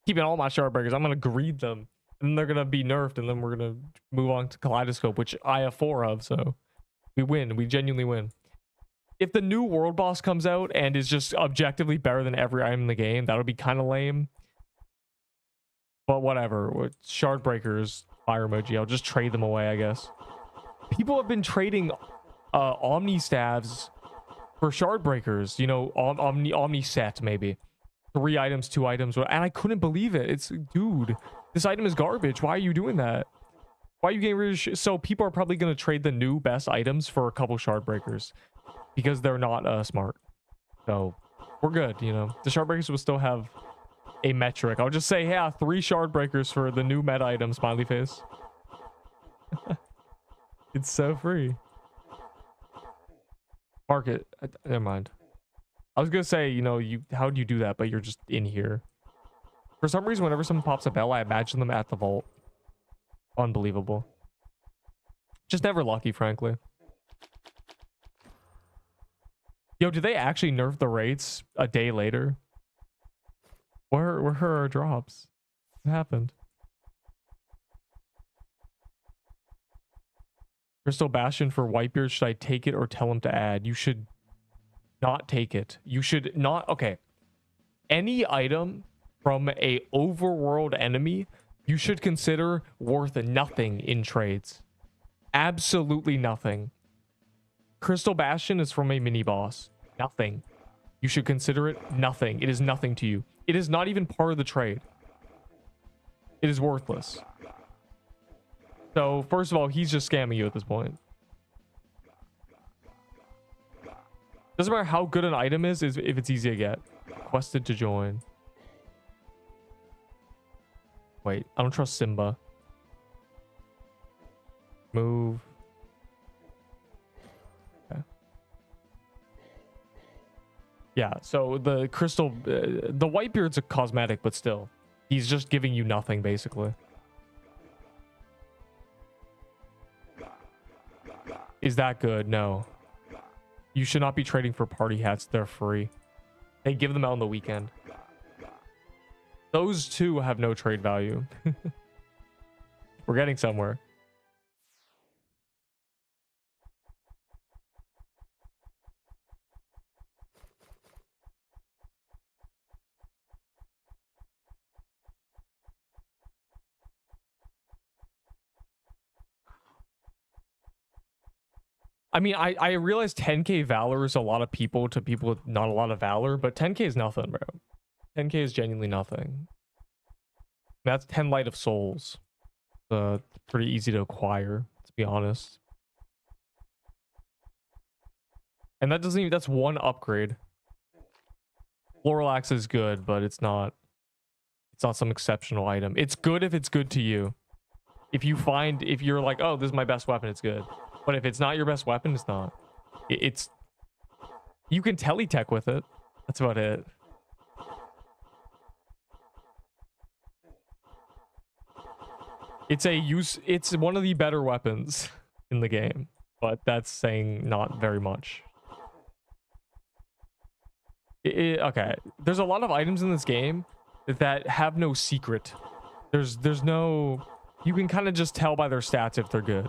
Keeping all my Shardbreakers. I'm going to greed them. And they're going to be nerfed. And then we're going to move on to Kaleidoscope, which I have 4 of. So we win. We genuinely win. If the new world boss comes out and is just objectively better than every item in the game, that would be kind of lame. But whatever. With Shardbreakers, fire emoji. I'll just trade them away, I guess. People have been trading Omni staves for shard breakers, you know, Omni set maybe. 3 items, 2 items, and I couldn't believe it. It's, dude, this item is garbage. Why are you doing that? Why are you getting rid of so people are probably going to trade the new best items for a couple shard breakers because they're not smart. So we're good, you know. The shard breakers will still have a metric. I'll just say, yeah, 3 shard breakers for the new meta item, smiley face. It's so free. Market. Never mind. I was gonna say, you know, how do you do that? But you're just in here. For some reason, whenever someone pops a bell, I imagine them at the vault. Unbelievable. Just never lucky, frankly. Yo, did they actually nerf the rates a day later? Where are our drops? What happened? Crystal Bastion for Whitebeard. Should I take it or tell him to add? You should not take it. You should not. Okay. Any item from a overworld enemy, you should consider worth nothing in trades. Absolutely nothing. Crystal Bastion is from a mini boss. Nothing. You should consider it nothing. It is nothing to you. It is not even part of the trade. It is worthless. So, first of all, he's just scamming you at this point. Doesn't matter how good an item is if it's easy to get. Requested to join. Wait, I don't trust Simba. Move. Okay. Yeah, so the crystal... the Whitebeard's a cosmetic, but still. He's just giving you nothing, basically. Is that good? No. You should not be trading for party hats. They're free. They give them out on the weekend. Those two have no trade value. We're getting somewhere. I mean, I realize 10k Valor is a lot of people to people with not a lot of Valor, but 10k is nothing, bro. 10k is genuinely nothing. That's 10 Light of Souls. Pretty easy to acquire, to be honest. And that doesn't even, that's one upgrade. Floral Axe is good, but it's not some exceptional item. It's good if it's good to you. If you're like, oh, this is my best weapon, it's good. But if it's not your best weapon, it's not. You can teletech with it. That's about it. It's one of the better weapons in the game, but that's saying not very much. Okay, there's a lot of items in this game that have no secret. There's no, you can kind of just tell by their stats if they're good.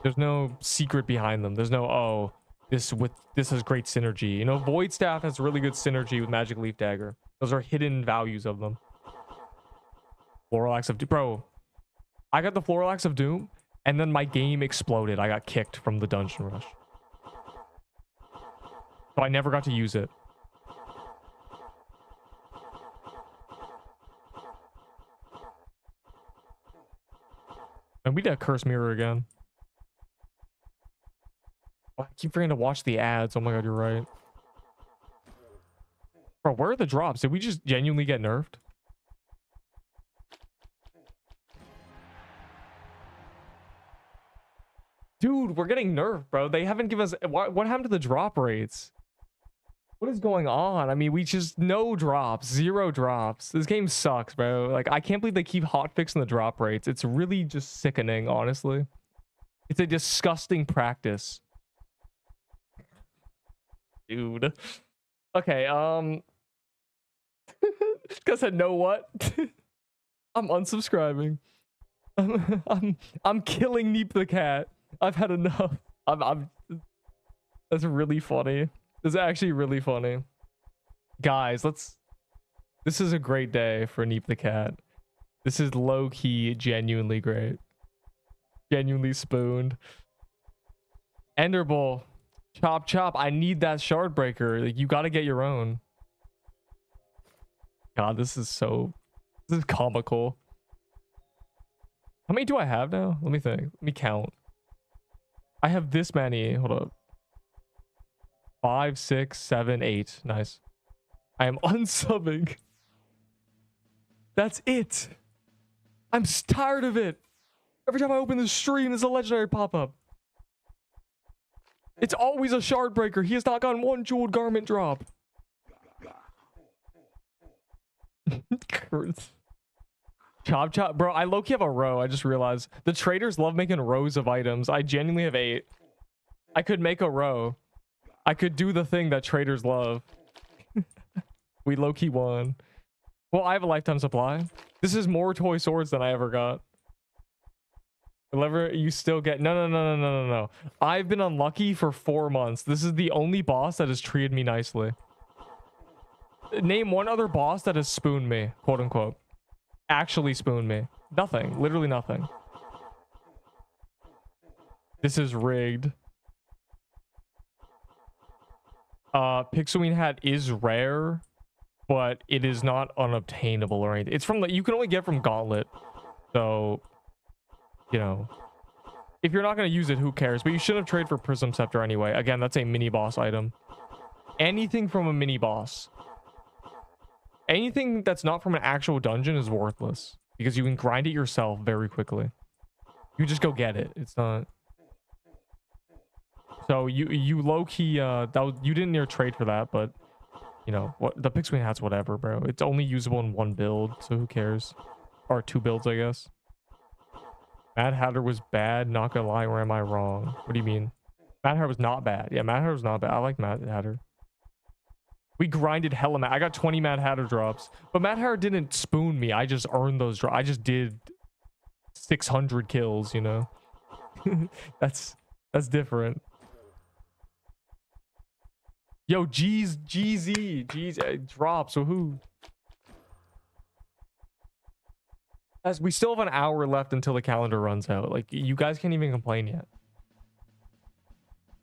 There's no secret behind them. There's no, oh, this has great synergy. You know, Void Staff has really good synergy with Magic Leaf Dagger. Those are hidden values of them. Floral Axe of Doom. Bro, I got the Floral Axe of Doom, and then my game exploded. I got kicked from the Dungeon Rush. So I never got to use it. And we did a Curse Mirror again. I keep forgetting to watch the ads. Oh my god, you're right. Bro, where are the drops? Did we just genuinely get nerfed? Dude, we're getting nerfed, bro. They haven't given us... What happened to the drop rates? What is going on? I mean, we just... No drops. 0 drops. This game sucks, bro. Like, I can't believe they keep hotfixing the drop rates. It's really just sickening, honestly. It's a disgusting practice. Dude. Okay, Guess I know what? I'm unsubscribing. I'm killing Neep the cat. I've had enough. That's really funny. That's actually really funny. Guys, this is a great day for Neep the cat. This is low-key genuinely great. Genuinely spooned. Enderbull. Chop chop. I need that shard breaker. Like, you gotta get your own. God, this is comical. How many do I have now? Let me think. Let me count. I have this many. Hold up. 5, 6, 7, 8. Nice. I am unsubbing. That's it. I'm tired of it. Every time I open the stream, there's a legendary pop-up. It's always a shard breaker. He has not gotten one jeweled garment drop. Chop chop. Bro, I low-key have a row. I just realized. The traders love making rows of items. I genuinely have 8. I could make a row. I could do the thing that traders love. We low-key won. Well, I have a lifetime supply. This is more toy swords than I ever got. Whatever you still get. No. I've been unlucky for 4 months. This is the only boss that has treated me nicely. Name one other boss that has spooned me, quote unquote. Actually spooned me. Nothing. Literally nothing. This is rigged. Pixelween hat is rare, but it is not unobtainable or anything. It's from the, you can only get from Gauntlet. So, you know, if you're not going to use it, who cares? But you should have traded for Prism Scepter anyway. Again, that's a mini boss item. Anything from a mini boss. Anything that's not from an actual dungeon is worthless because you can grind it yourself very quickly. You just go get it. It's not. So you low key that was, you didn't near trade for that, but you know what, the Pixwing hat's whatever, bro. It's only usable in one build, so who cares? Or 2 builds, I guess. Mad Hatter was bad, not gonna lie, or am I wrong? What do you mean? Mad Hatter was not bad. Yeah, Mad Hatter was not bad. I like Mad Hatter. We grinded hella Mad. I got 20 Mad Hatter drops, but Mad Hatter didn't spoon me. I just earned those drops. I just did 600 kills, you know. that's different. Yo, GZ drops. So who? As we still have an hour left until the calendar runs out. Like, you guys can't even complain yet.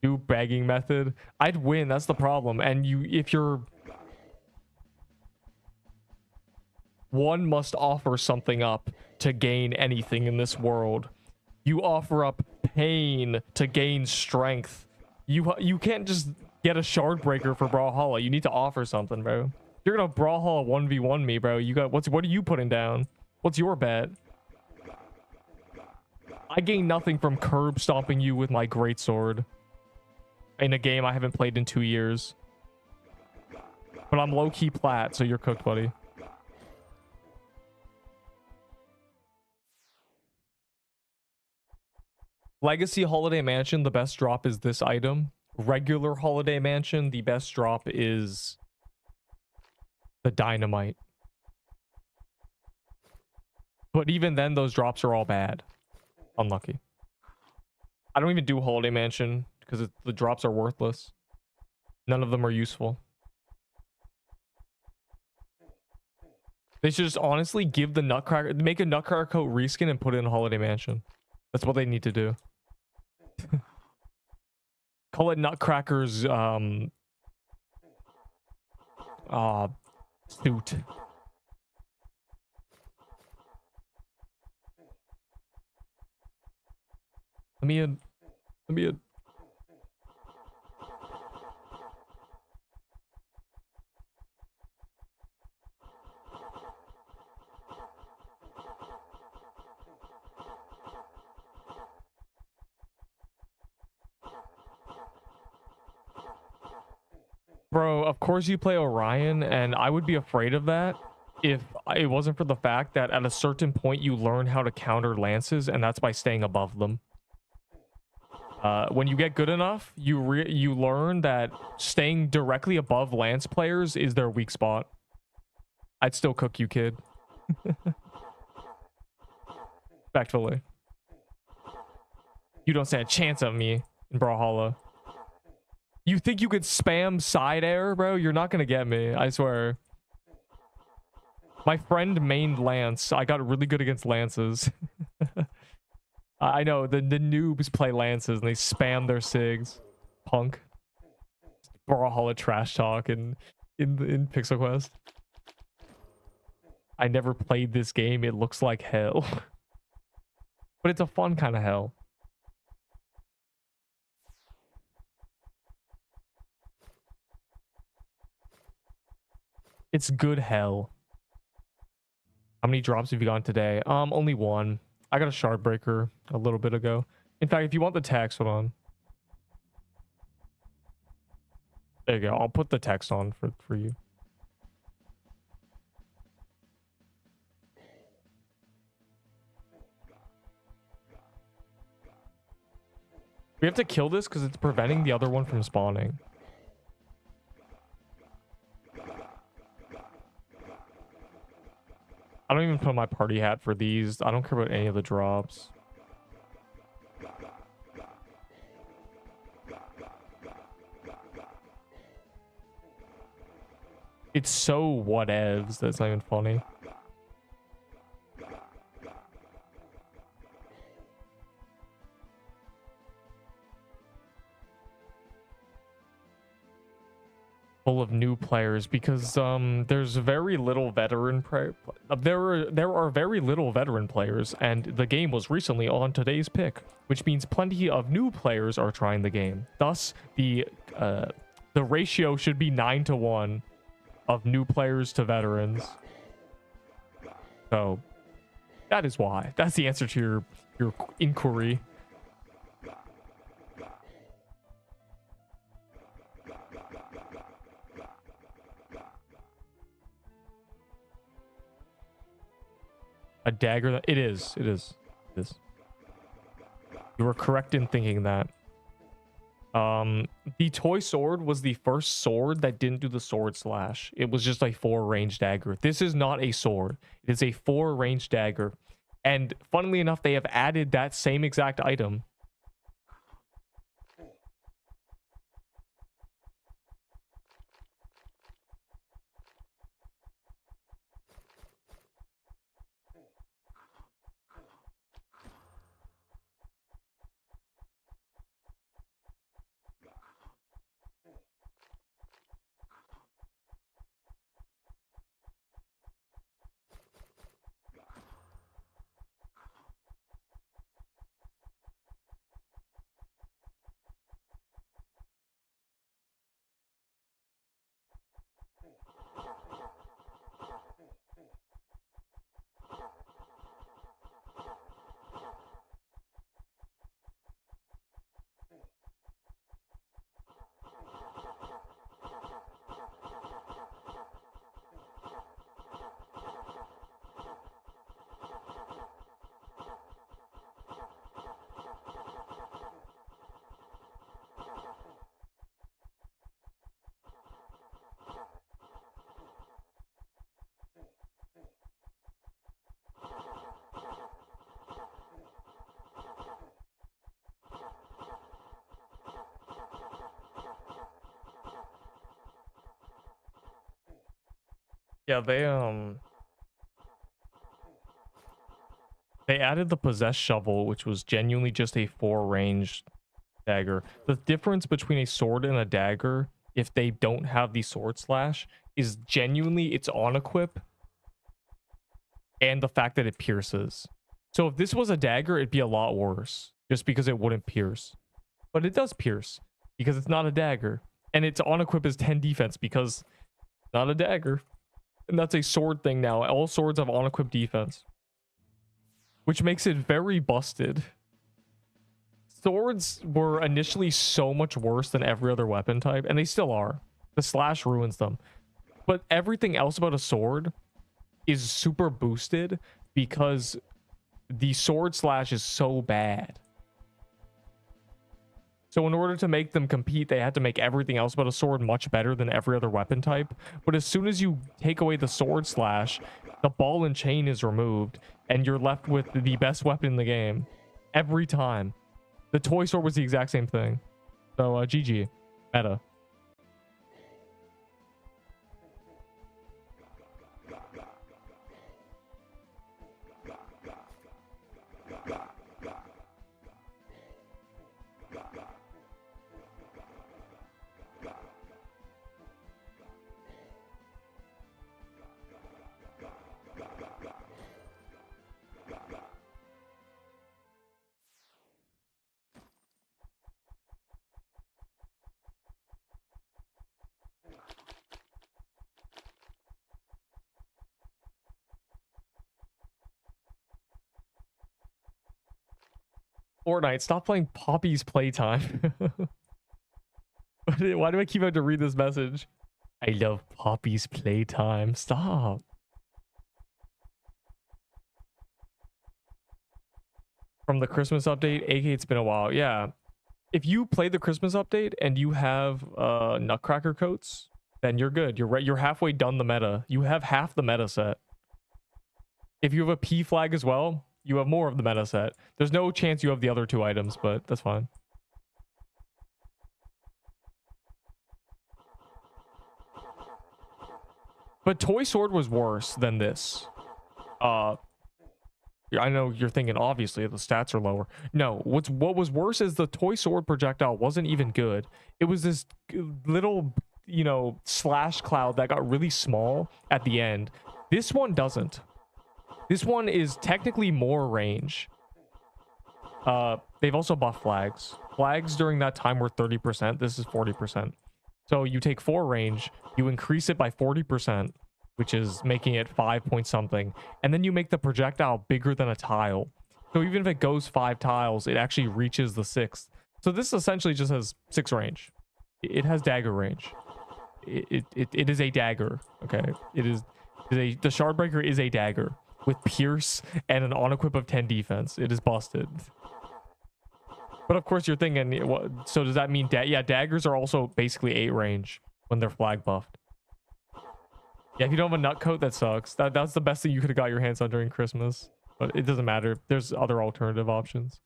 Do begging method. I'd win. That's the problem. And if you're, one must offer something up to gain anything in this world. You offer up pain to gain strength. You can't just get a shard breaker for Brawlhalla. You need to offer something, bro. You're gonna Brawlhalla 1v1 me, bro. You got what are you putting down? What's your bet? I gain nothing from curb stomping you with my greatsword in a game I haven't played in 2 years. But I'm low-key plat, so you're cooked, buddy. Legacy Holiday Mansion, the best drop is this item. Regular Holiday Mansion, the best drop is the dynamite. But even then, those drops are all bad. Unlucky. I don't even do Holiday Mansion because the drops are worthless. None of them are useful. They should just honestly give the Nutcracker, make a Nutcracker coat reskin and put it in Holiday Mansion. That's what they need to do. Call it Nutcracker's suit. Let me in. Bro, of course you play Orion, and I would be afraid of that if it wasn't for the fact that at a certain point you learn how to counter lances, and that's by staying above them. When you get good enough, you learn that staying directly above lance players is their weak spot. I'd still cook you, kid. Respectfully. You don't stand a chance of me in Brawlhalla. You think you could spam side air, bro? You're not gonna get me, I swear. My friend mained Lance. I got really good against Lances. I know the noobs play lances and they spam their sigs. Punk. Brawlhalla trash talk in Pixel Quest. I never played this game. It looks like hell. But it's a fun kind of hell. It's good hell. How many drops have you gotten today? Only one. I got a shard breaker a little bit ago. In fact, if you want the text, hold on. There you go. I'll put the text on for you. We have to kill this because it's preventing the other one from spawning. I don't even put on my party hat for these. I don't care about any of the drops. It's so whatevs that's not even funny. Full of new players because there's very little veteran there are very little veteran players, and the game was recently on today's pick, which means plenty of new players are trying the game. Thus the ratio should be 9-to-1 of new players to veterans. So that is why. That's the answer to your inquiry. A dagger? It is. You were correct in thinking that. The toy sword was the first sword that didn't do the sword slash. It was just a 4-range dagger. This is not a sword. It is a 4-range dagger. And funnily enough, they have added that same exact item. Yeah, they added the possessed shovel, which was genuinely just a 4-range dagger. The difference between a sword and a dagger, if they don't have the sword slash, is genuinely its on equip and the fact that it pierces. So if this was a dagger, it'd be a lot worse just because it wouldn't pierce. But it does pierce because it's not a dagger, and its on equip is 10 defense because it's not a dagger. And that's a sword thing now. All swords have on equip defense, which makes it very busted. Swords were initially so much worse than every other weapon type, and they still are. The slash ruins them. But everything else about a sword is super boosted because the sword slash is so bad. So in order to make them compete, they had to make everything else about a sword much better than every other weapon type. But as soon as you take away the sword slash, the ball and chain is removed, and you're left with the best weapon in the game. Every time. The toy sword was the exact same thing. So, GG. Meta. Fortnite, stop playing Poppy's Playtime. Why do I keep having to read this message? I love Poppy's Playtime. Stop. From the Christmas update, AK, it's been a while. Yeah. If you play the Christmas update and you have Nutcracker coats, then you're good. You're right. You're halfway done the meta. You have half the meta set. If you have a P flag as well, you have more of the meta set. There's no chance you have the other two items, but that's fine. But Toy Sword was worse than this. I know you're thinking, obviously, the stats are lower. No, what was worse is the Toy Sword projectile wasn't even good. It was this little, you know, slash cloud that got really small at the end. This one doesn't. This one is technically more range. They've also buffed flags. Flags during that time were 30%. This is 40%. So you take 4 range, you increase it by 40%, which is making it 5 point something, and then you make the projectile bigger than a tile. So even if it goes 5 tiles, it actually reaches the 6th. So this essentially just has 6 range. It has dagger range. It is a dagger. Okay, the Shardbreaker is a dagger with pierce and an on equip of 10 defense. It is busted. But of course you're thinking, so does that mean yeah, daggers are also basically 8 range when they're flag buffed. Yeah, if you don't have a nut coat, that sucks. That's the best thing you could have got your hands on during Christmas. But it doesn't matter. There's other alternative options.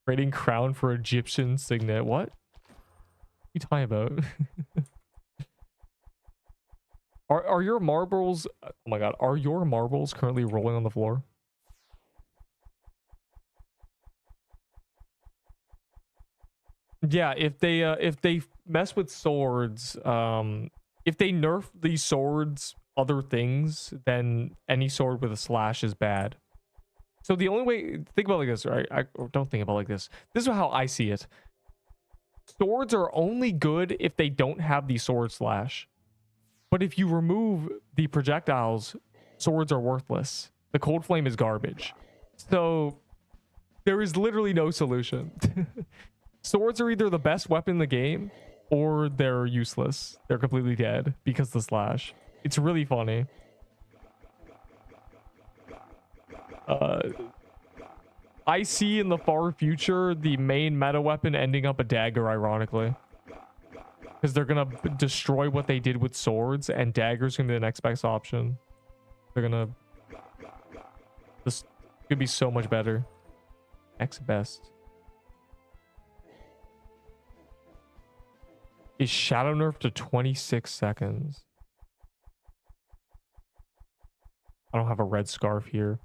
Trading crown for Egyptian signet. What? What are you talking about? Are your marbles... Oh my god. Are your marbles currently rolling on the floor? Yeah, if they mess with swords, if they nerf these swords other things, then any sword with a slash is bad. So the only way, think about it like this, right? Don't think about it like this. This is how I see it. Swords are only good if they don't have the sword slash. But if you remove the projectiles, swords are worthless. The cold flame is garbage. So there is literally no solution. Swords are either the best weapon in the game or they're useless. They're completely dead because of the slash. It's really funny. I see in the far future the main meta weapon ending up a dagger, ironically. Because they're going to destroy what they did with swords, and dagger's going to be the next best option. They're going to... This could be so much better. Next best. Is Shadow Nerf to 26 seconds? I don't have a red scarf here.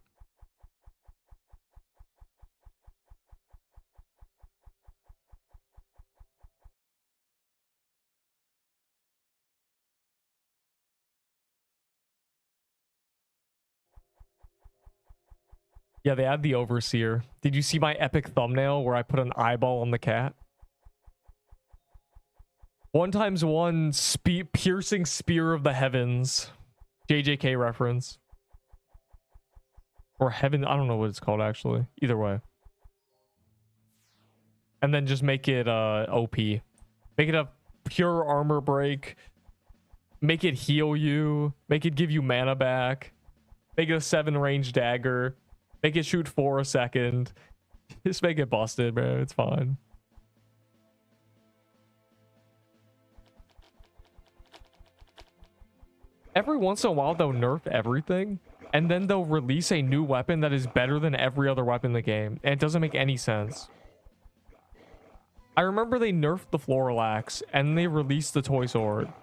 Yeah, they add the Overseer. Did you see my epic thumbnail where I put an eyeball on the cat? 1x1 piercing spear of the heavens. JJK reference. Or heaven, I don't know what it's called actually. Either way. And then just make it OP. Make it a pure armor break. Make it heal you. Make it give you mana back. Make it a 7 range dagger. Make it shoot 4 a second. Just make it busted, bro. It's fine. Every once in a while, they'll nerf everything, and then they'll release a new weapon that is better than every other weapon in the game, and it doesn't make any sense. I remember they nerfed the Florilax, and they released the Toy Sword.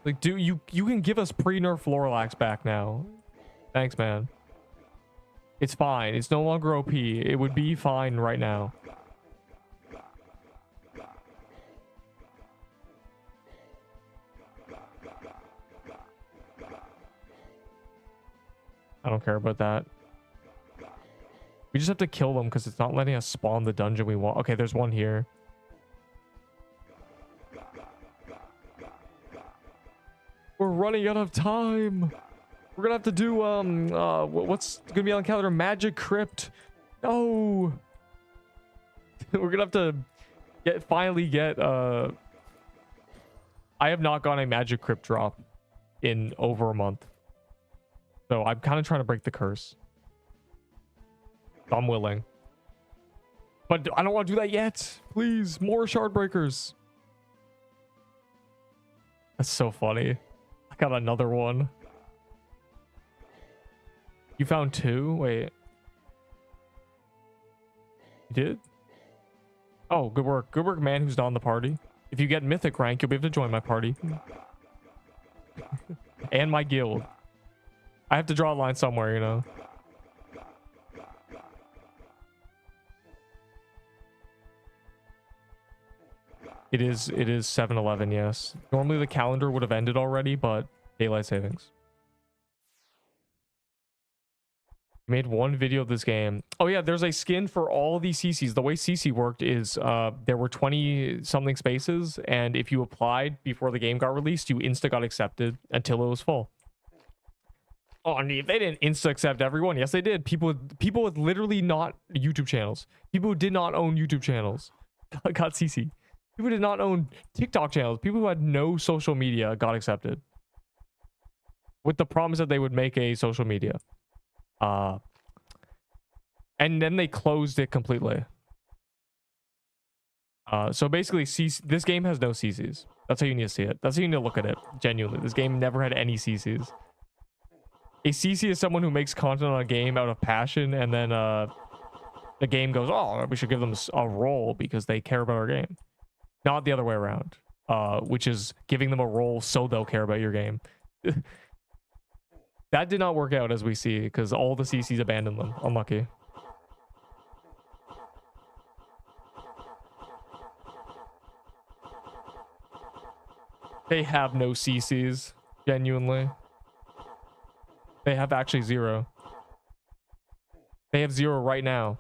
Like, dude, you can give us pre-nerf Florilax back now. Thanks, man. It's fine. It's no longer OP. It would be fine right now. I don't care about that. We just have to kill them because it's not letting us spawn the dungeon we want. Okay, there's one here. We're running out of time. We're gonna have to do what's gonna be on the calendar? Magic Crypt No. We're gonna have to finally get I have not gotten a magic crypt drop in over a month. So I'm kind of trying to break the curse. I'm willing. But I don't want to do that yet. Please, more shard breakers. That's so funny. I got another one. You found 2? Wait. You did? Oh, good work. Good work, man who's not in the party. If you get mythic rank, you'll be able to join my party. And my guild. I have to draw a line somewhere, you know. It is 7-11, yes. Normally the calendar would have ended already, but daylight savings. Made one video of this game. Oh yeah, there's a skin for all of these CCs. The way CC worked is there were 20 something spaces, and if you applied before the game got released, you insta got accepted until it was full. Oh, they didn't insta accept everyone. Yes, they did. People with literally not YouTube channels. People who did not own YouTube channels got CC. People who did not own TikTok channels. People who had no social media got accepted. With the promise that they would make a social media. And then they closed it completely. So basically, this game has no CCs. That's how you need to see it. That's how you need to look at it. Genuinely, this game never had any CCs. A CC is someone who makes content on a game out of passion, and then the game goes, oh, we should give them a role because they care about our game. Not the other way around, which is giving them a role so they'll care about your game. That did not work out, as we see, because all the CCs abandoned them. Unlucky. They have no CCs, genuinely. They have actually 0. They have 0 right now.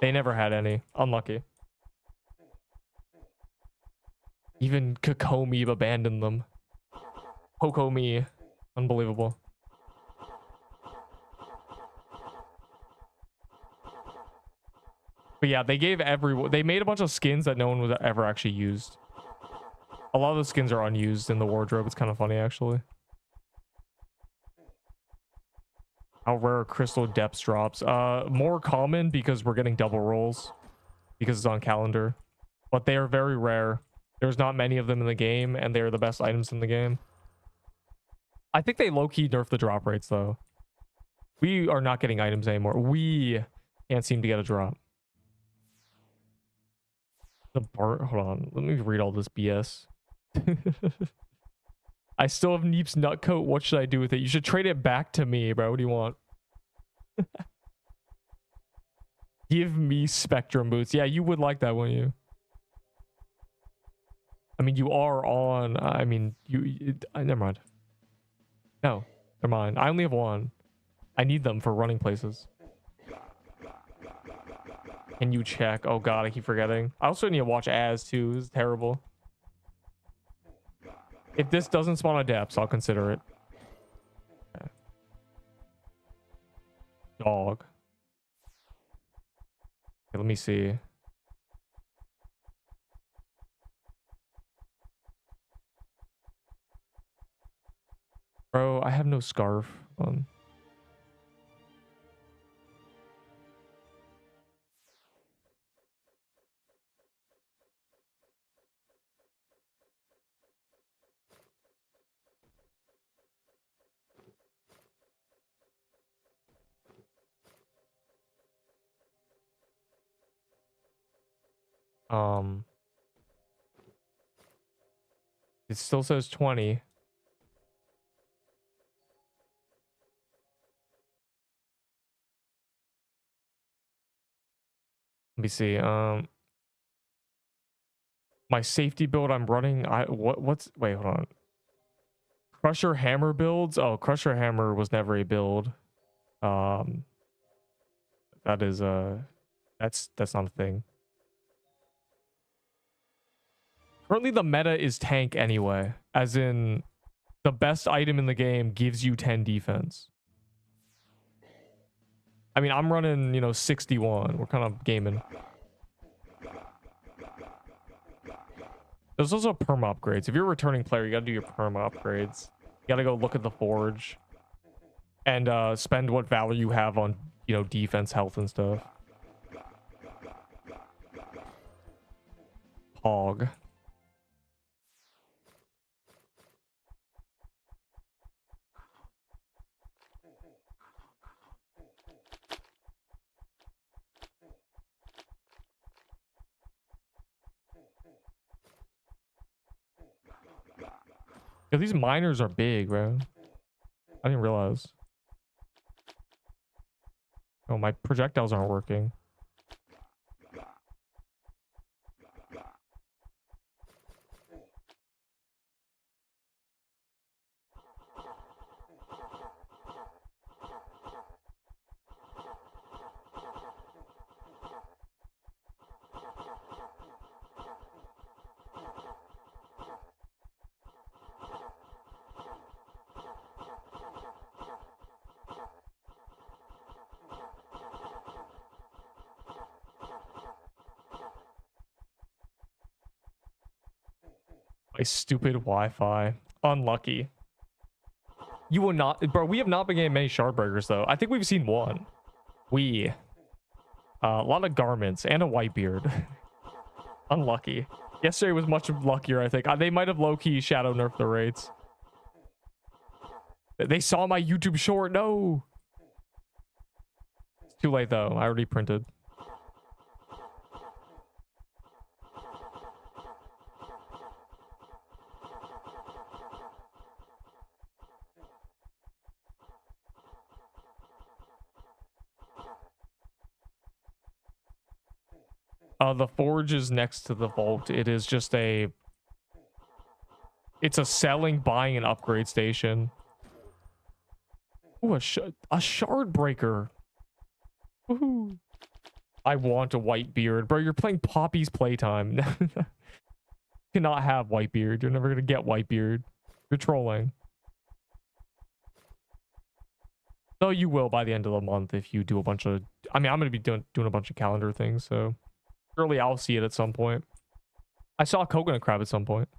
They never had any. Unlucky. Even Kokomi abandoned them. Kokomi. Unbelievable. But yeah, they gave everyone... They made a bunch of skins that no one was ever actually used. A lot of the skins are unused in the wardrobe. It's kind of funny, actually. How rare are crystal depths drops? More common because we're getting double rolls. Because it's on calendar. But they are very rare. There's not many of them in the game, and they're the best items in the game. I think they low-key nerfed the drop rates, though. We are not getting items anymore. We can't seem to get a drop. Hold on. Let me read all this BS. I still have Neep's nutcoat. What should I do with it? You should trade it back to me, bro. What do you want? Give me Spectrum boots. Yeah, you would like that, wouldn't you? I mean, you are on... I mean, never mind. No, they're mine. I only have one. I need them for running places. Can you check? Oh god, I keep forgetting. I also need to watch As too. This is terrible. If this doesn't spawn a depths, I'll consider it. Okay. Dog. Okay, let me see. Bro, I have no scarf on. It still says 20. Let me see. My safety build I'm running. Wait, hold on. Crusher hammer builds. Oh, Crusher hammer was never a build. That is that's not a thing. Currently the meta is tank anyway, as in the best item in the game gives you 10 defense. I mean, I'm running, you know, 61. We're kind of gaming. There's also perma upgrades. If you're a returning player, you gotta do your perma upgrades. You gotta go look at the forge and spend what valor you have on, you know, defense, health, and stuff. Pog. Yeah, these miners are big, bro. I didn't realize. Oh, my projectiles aren't working. My stupid Wi-Fi. Unlucky. You will not, bro. We have not been getting many shard breakers though. I think we've seen one. A lot of garments and a white beard. Unlucky. Yesterday was much luckier, I think. They might have low-key shadow nerfed the rates. They saw my YouTube short. No. It's too late though. I already printed. The forge is next to the vault. It is just it's a selling, buying, and upgrade station. Ooh, a shard breaker. Woohoo. I want a white beard. Bro, you're playing Poppy's Playtime. You cannot have white beard. You're never gonna get white beard. You're trolling. Though you will by the end of the month if you do a bunch of... I mean, I'm gonna be doing a bunch of calendar things, so... Surely I'll see it at some point. I saw a coconut crab at some point.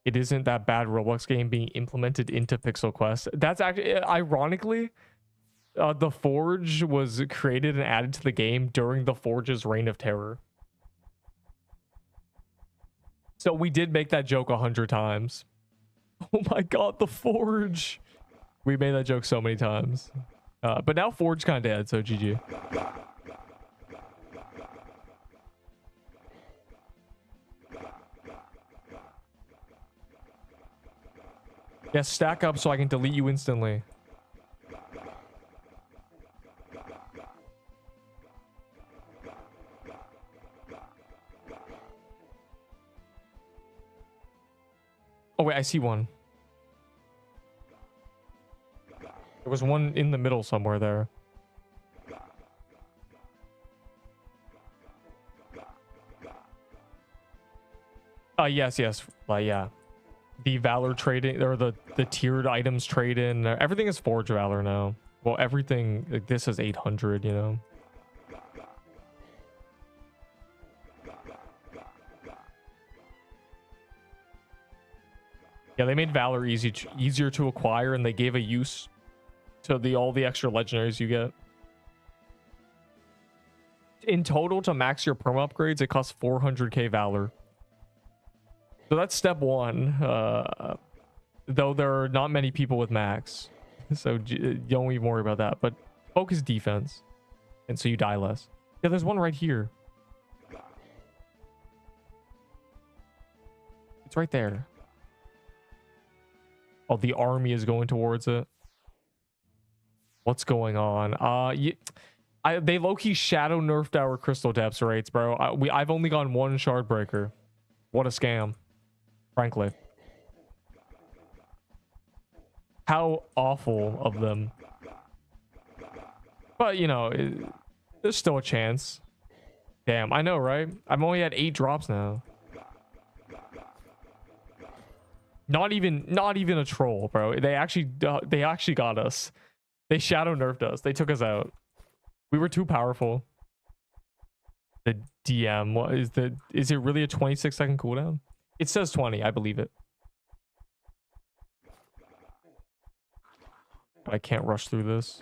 It isn't that bad Roblox game being implemented into Pixel Quest. That's actually, ironically, the Forge was created and added to the game during the Forge's reign of terror. So we did make that joke 100 times. Oh my god, the Forge. We made that joke so many times. But now Forge kind of dead, so GG. Yeah, stack up so I can delete you instantly. Oh wait, I see one. There was one in the middle somewhere there. Yes. Yeah. The Valor trading, or the tiered items trade in. Everything is Forge Valor now. Well, everything, like, this is 800, you know. Yeah, they made Valor easier to acquire, and they gave a use to all the extra legendaries you get. In total, to max your perma upgrades, it costs 400k Valor. So that's step one. Though there are not many people with max, so don't even worry about that. But focus defense, and so you die less. Yeah, there's one right here. It's right there. Oh, the army is going towards it. What's going on? They low-key shadow nerfed our crystal depths rates, bro. I've only gotten one shard breaker. What a scam, frankly. How awful of them. But, you know, there's still a chance. Damn, I know, right? I've only had 8 drops now. Not even a troll, bro. They actually got us. They shadow nerfed us. They took us out. We were too powerful. The DM, what is the, is it really a 26-second cooldown? It says 20, I believe it. I can't rush through this.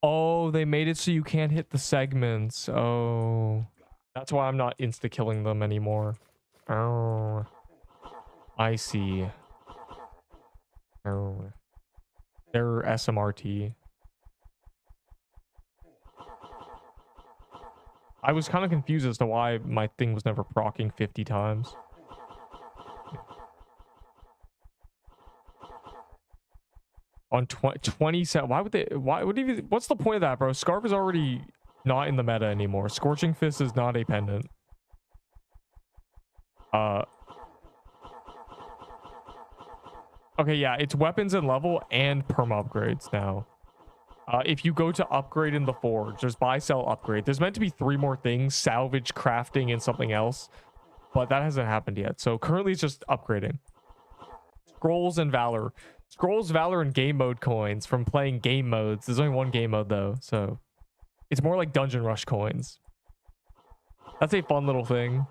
Oh, they made it so you can't hit the segments. Oh, that's why I'm not insta-killing them anymore. Oh, I see. Oh, they're SMRT. I was kind of confused as to why my thing was never proccing 50 times. On 27, why would they, why would even, what's the point of that, bro? Scarf is already not in the meta anymore. Scorching Fist is not a pendant. Okay, yeah, it's weapons and level and perm upgrades now. If you go to upgrade in the forge, there's buy, sell, upgrade. There's meant to be 3 more things, salvage, crafting, and something else, but that hasn't happened yet. So currently it's just upgrading. Scrolls and Valor. Scrolls, Valor, and game mode coins from playing game modes. There's only one game mode though, so it's more like Dungeon Rush coins. That's a fun little thing.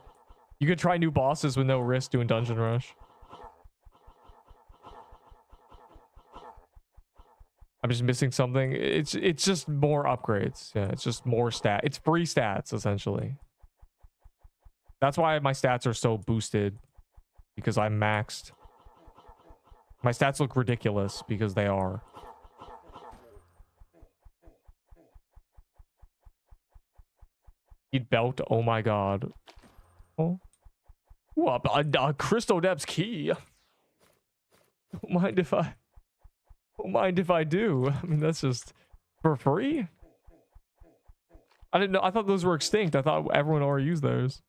You could try new bosses with no risk doing Dungeon Rush. I'm just missing something. It's just more upgrades. Yeah, it's just more stat. It's free stats essentially. That's why my stats are so boosted, because I'm maxed. My stats look ridiculous because they are. Need belt. Oh my god. Oh. Ooh, a Crystal Depths key. Don't mind if I. Don't mind if I do. I mean, that's just for free. I didn't know. I thought those were extinct. I thought everyone already used those.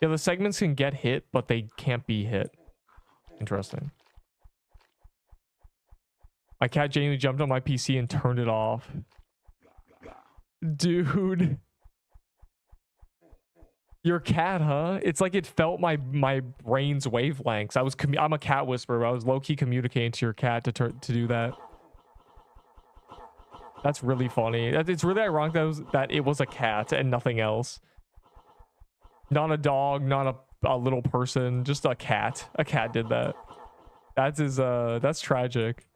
Yeah, the segments can get hit, but they can't be hit. Interesting. My cat genuinely jumped on my PC and turned it off. Dude. Your cat, huh? It's like it felt my brain's wavelengths. I'm a cat whisperer, but I was low-key communicating to your cat to do that. That's really funny. It's really ironic that it was a cat and nothing else. Not a dog, not a little person, just a cat. A cat did that. That's tragic.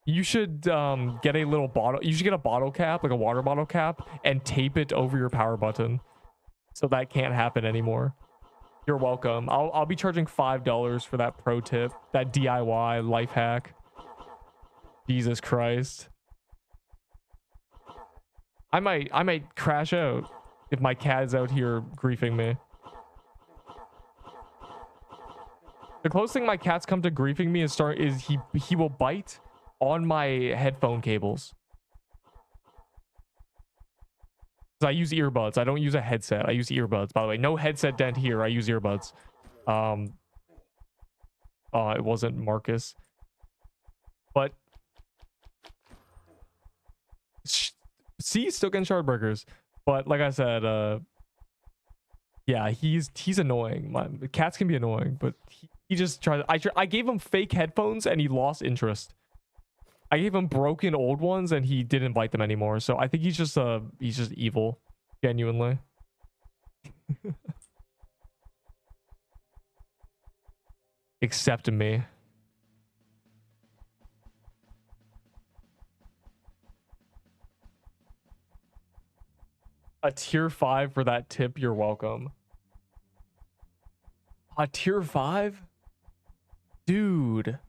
You should get a little bottle. You should get a bottle cap, like a water bottle cap, and tape it over your power button, so that can't happen anymore. You're welcome. I'll be charging $5 for that pro tip, that DIY life hack. Jesus Christ. I might crash out if my cat is out here griefing me. The closest thing my cats come to griefing me is he will bite on my headphone cables. I use earbuds. I don't use a headset. I use earbuds. By the way, no headset dent here. I use earbuds. It wasn't Marcus. But see, still getting shardbreakers. But like I said, yeah, he's annoying. The cats can be annoying, but he just tries. I gave him fake headphones and he lost interest. I gave him broken old ones and he didn't bite them anymore. So I think he's just evil, genuinely. Except me. A tier 5 for that tip. You're welcome. A tier 5? Dude.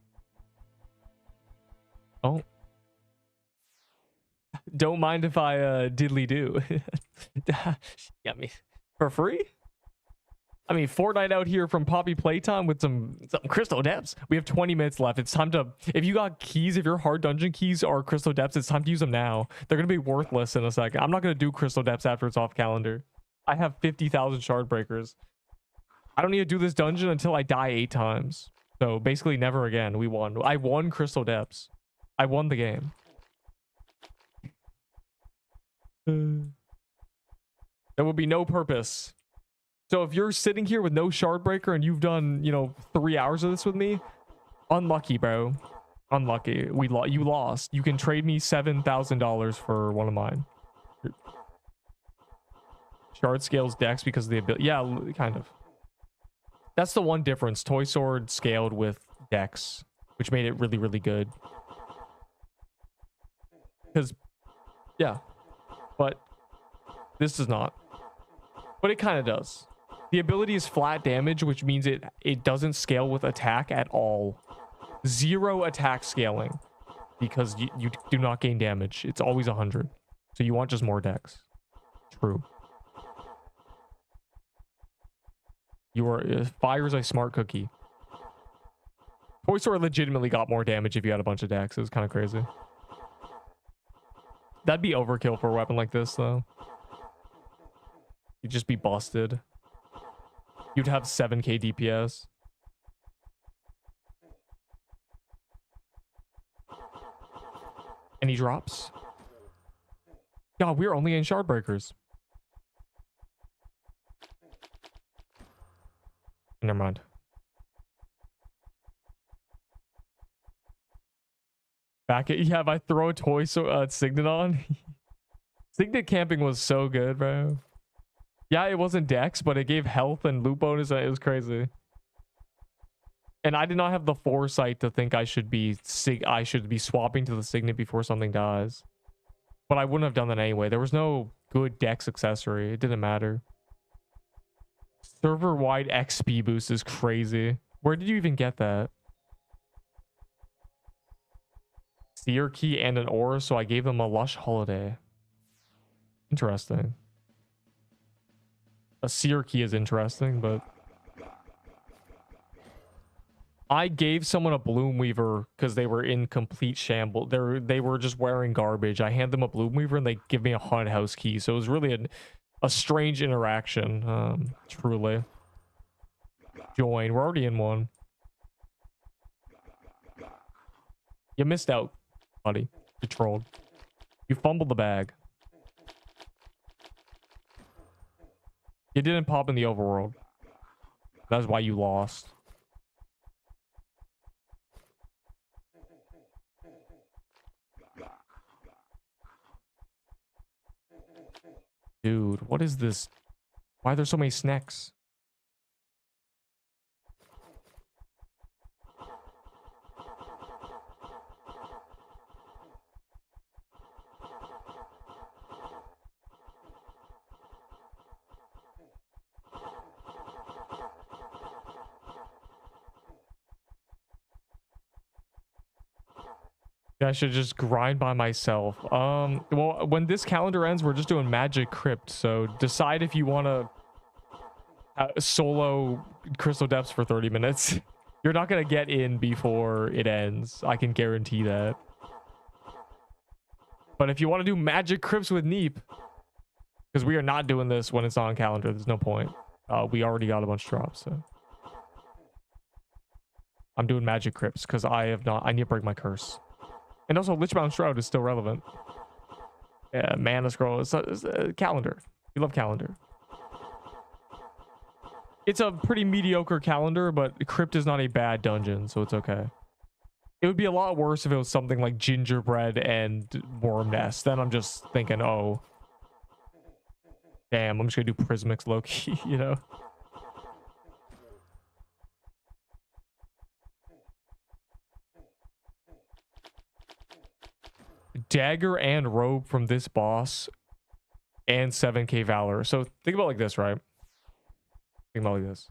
Oh. Don't mind if I diddly do. Yeah, me for free? I mean, Fortnite out here from Poppy Playtime with some Crystal Depths. We have 20 minutes left. It's time to, if you got keys, if your hard dungeon keys are Crystal Depths, it's time to use them now. They're going to be worthless in a second. I'm not going to do Crystal Depths after it's off calendar. I have 50,000 shard breakers. I don't need to do this dungeon until I die 8 times. So basically never again. We won. I won Crystal Depths. I won the game. There will be no purpose. So if you're sitting here with no shard breaker and you've done, you know, 3 hours of this with me, unlucky, bro. Unlucky. You lost. You can trade me $7,000 for one of mine. Shard scales dex because of the ability. Yeah, kind of. That's the one difference. Toy Sword scaled with dex, which made it really, really good. Because, yeah. But this does not. But it kind of does. The ability is flat damage, which means it doesn't scale with attack at all. 0 attack scaling. Because you do not gain damage. It's always 100. So you want just more dex. True. Fire is a smart cookie. Toy Sword legitimately got more damage if you had a bunch of dex. It was kind of crazy. That'd be overkill for a weapon like this, though. You'd just be busted. You'd have 7k DPS. And he drops. God, we're only in shard breakers. Never mind. Back at, yeah, if I throw a toy Signet on. Signet camping was so good, bro. Yeah, it wasn't dex, but it gave health and loot bonus. It was crazy. And I did not have the foresight to think I should be swapping to the Signet before something dies. But I wouldn't have done that anyway. There was no good dex accessory. It didn't matter. Server-wide XP boost is crazy. Where did you even get that? Seer key and an aura, so I gave them a lush holiday. Interesting. A seer key is interesting, but I gave someone a bloom weaver because they were in complete shambles. They were just wearing garbage. I hand them a bloom weaver and they give me a haunted house key. So it was really a strange interaction. Truly. Join. We're already in one. You missed out, buddy. You trolled. You fumbled the bag. You didn't pop in the overworld. That's why you lost. Dude, what is this? Why are there so many snacks? I should just grind by myself. Well, when this calendar ends, we're just doing Magic Crypt. So decide if you want to solo Crystal Depths for 30 minutes. You're not going to get in before it ends. I can guarantee that. But if you want to do Magic Crypts with Neep, because we are not doing this when it's on calendar, there's no point. We already got a bunch of drops, so. I'm doing Magic Crypts because I need to break my curse. And also, Lichbound Shroud is still relevant. Yeah, Mana Scroll. It's a calendar. We love calendar. It's a pretty mediocre calendar, but Crypt is not a bad dungeon, so it's okay. It would be a lot worse if it was something like Gingerbread and Worm Nest. Then I'm just thinking, oh. Damn, I'm just going to do Prismix low-key, you know? Dagger and robe from this boss and 7k valor. So think about it like this, right? Think about it like this.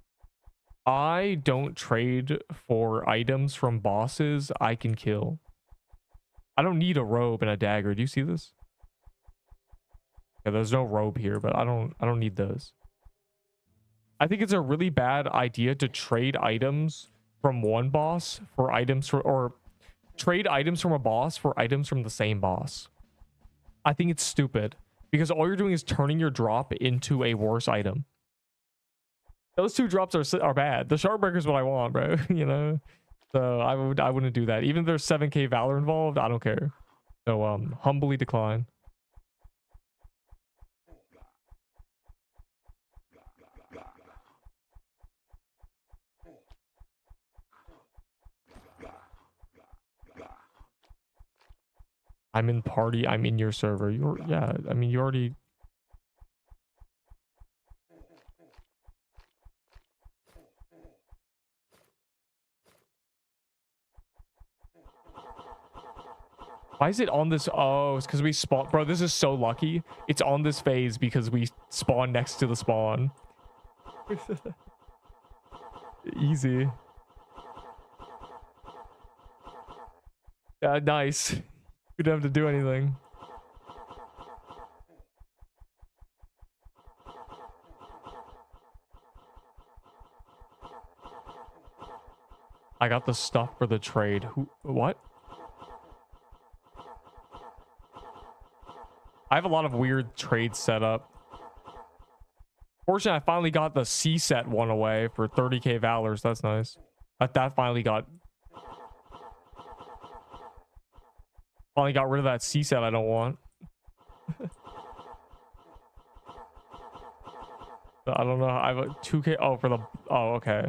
I don't trade for items from bosses I can kill. I don't need a robe and a dagger. Do you see this? Yeah, there's no robe here, but I don't need those. I think it's a really bad idea to trade items from one boss for items for, or trade items from a boss for items from the same boss. I think it's stupid because all you're doing is turning your drop into a worse item. Those two drops are bad. The Shardbreaker is what I want, bro. You know, so I wouldn't do that. Even if there's 7k Valor involved, I don't care. So humbly decline. I'm in party. I'm in your server. Yeah. I mean, you already. Why is it on this? Oh, it's because we spawn. Bro, this is so lucky. It's on this phase because we spawn next to the spawn. Easy. Nice. We don't have to do anything. I got the stuff for the trade. What? I have a lot of weird trades set up. Fortunately, I finally got the C set one away for 30k Valors. That's nice. That finally got rid of that C set I don't want. I don't know. I have a 2k. Oh, for the. Oh, okay.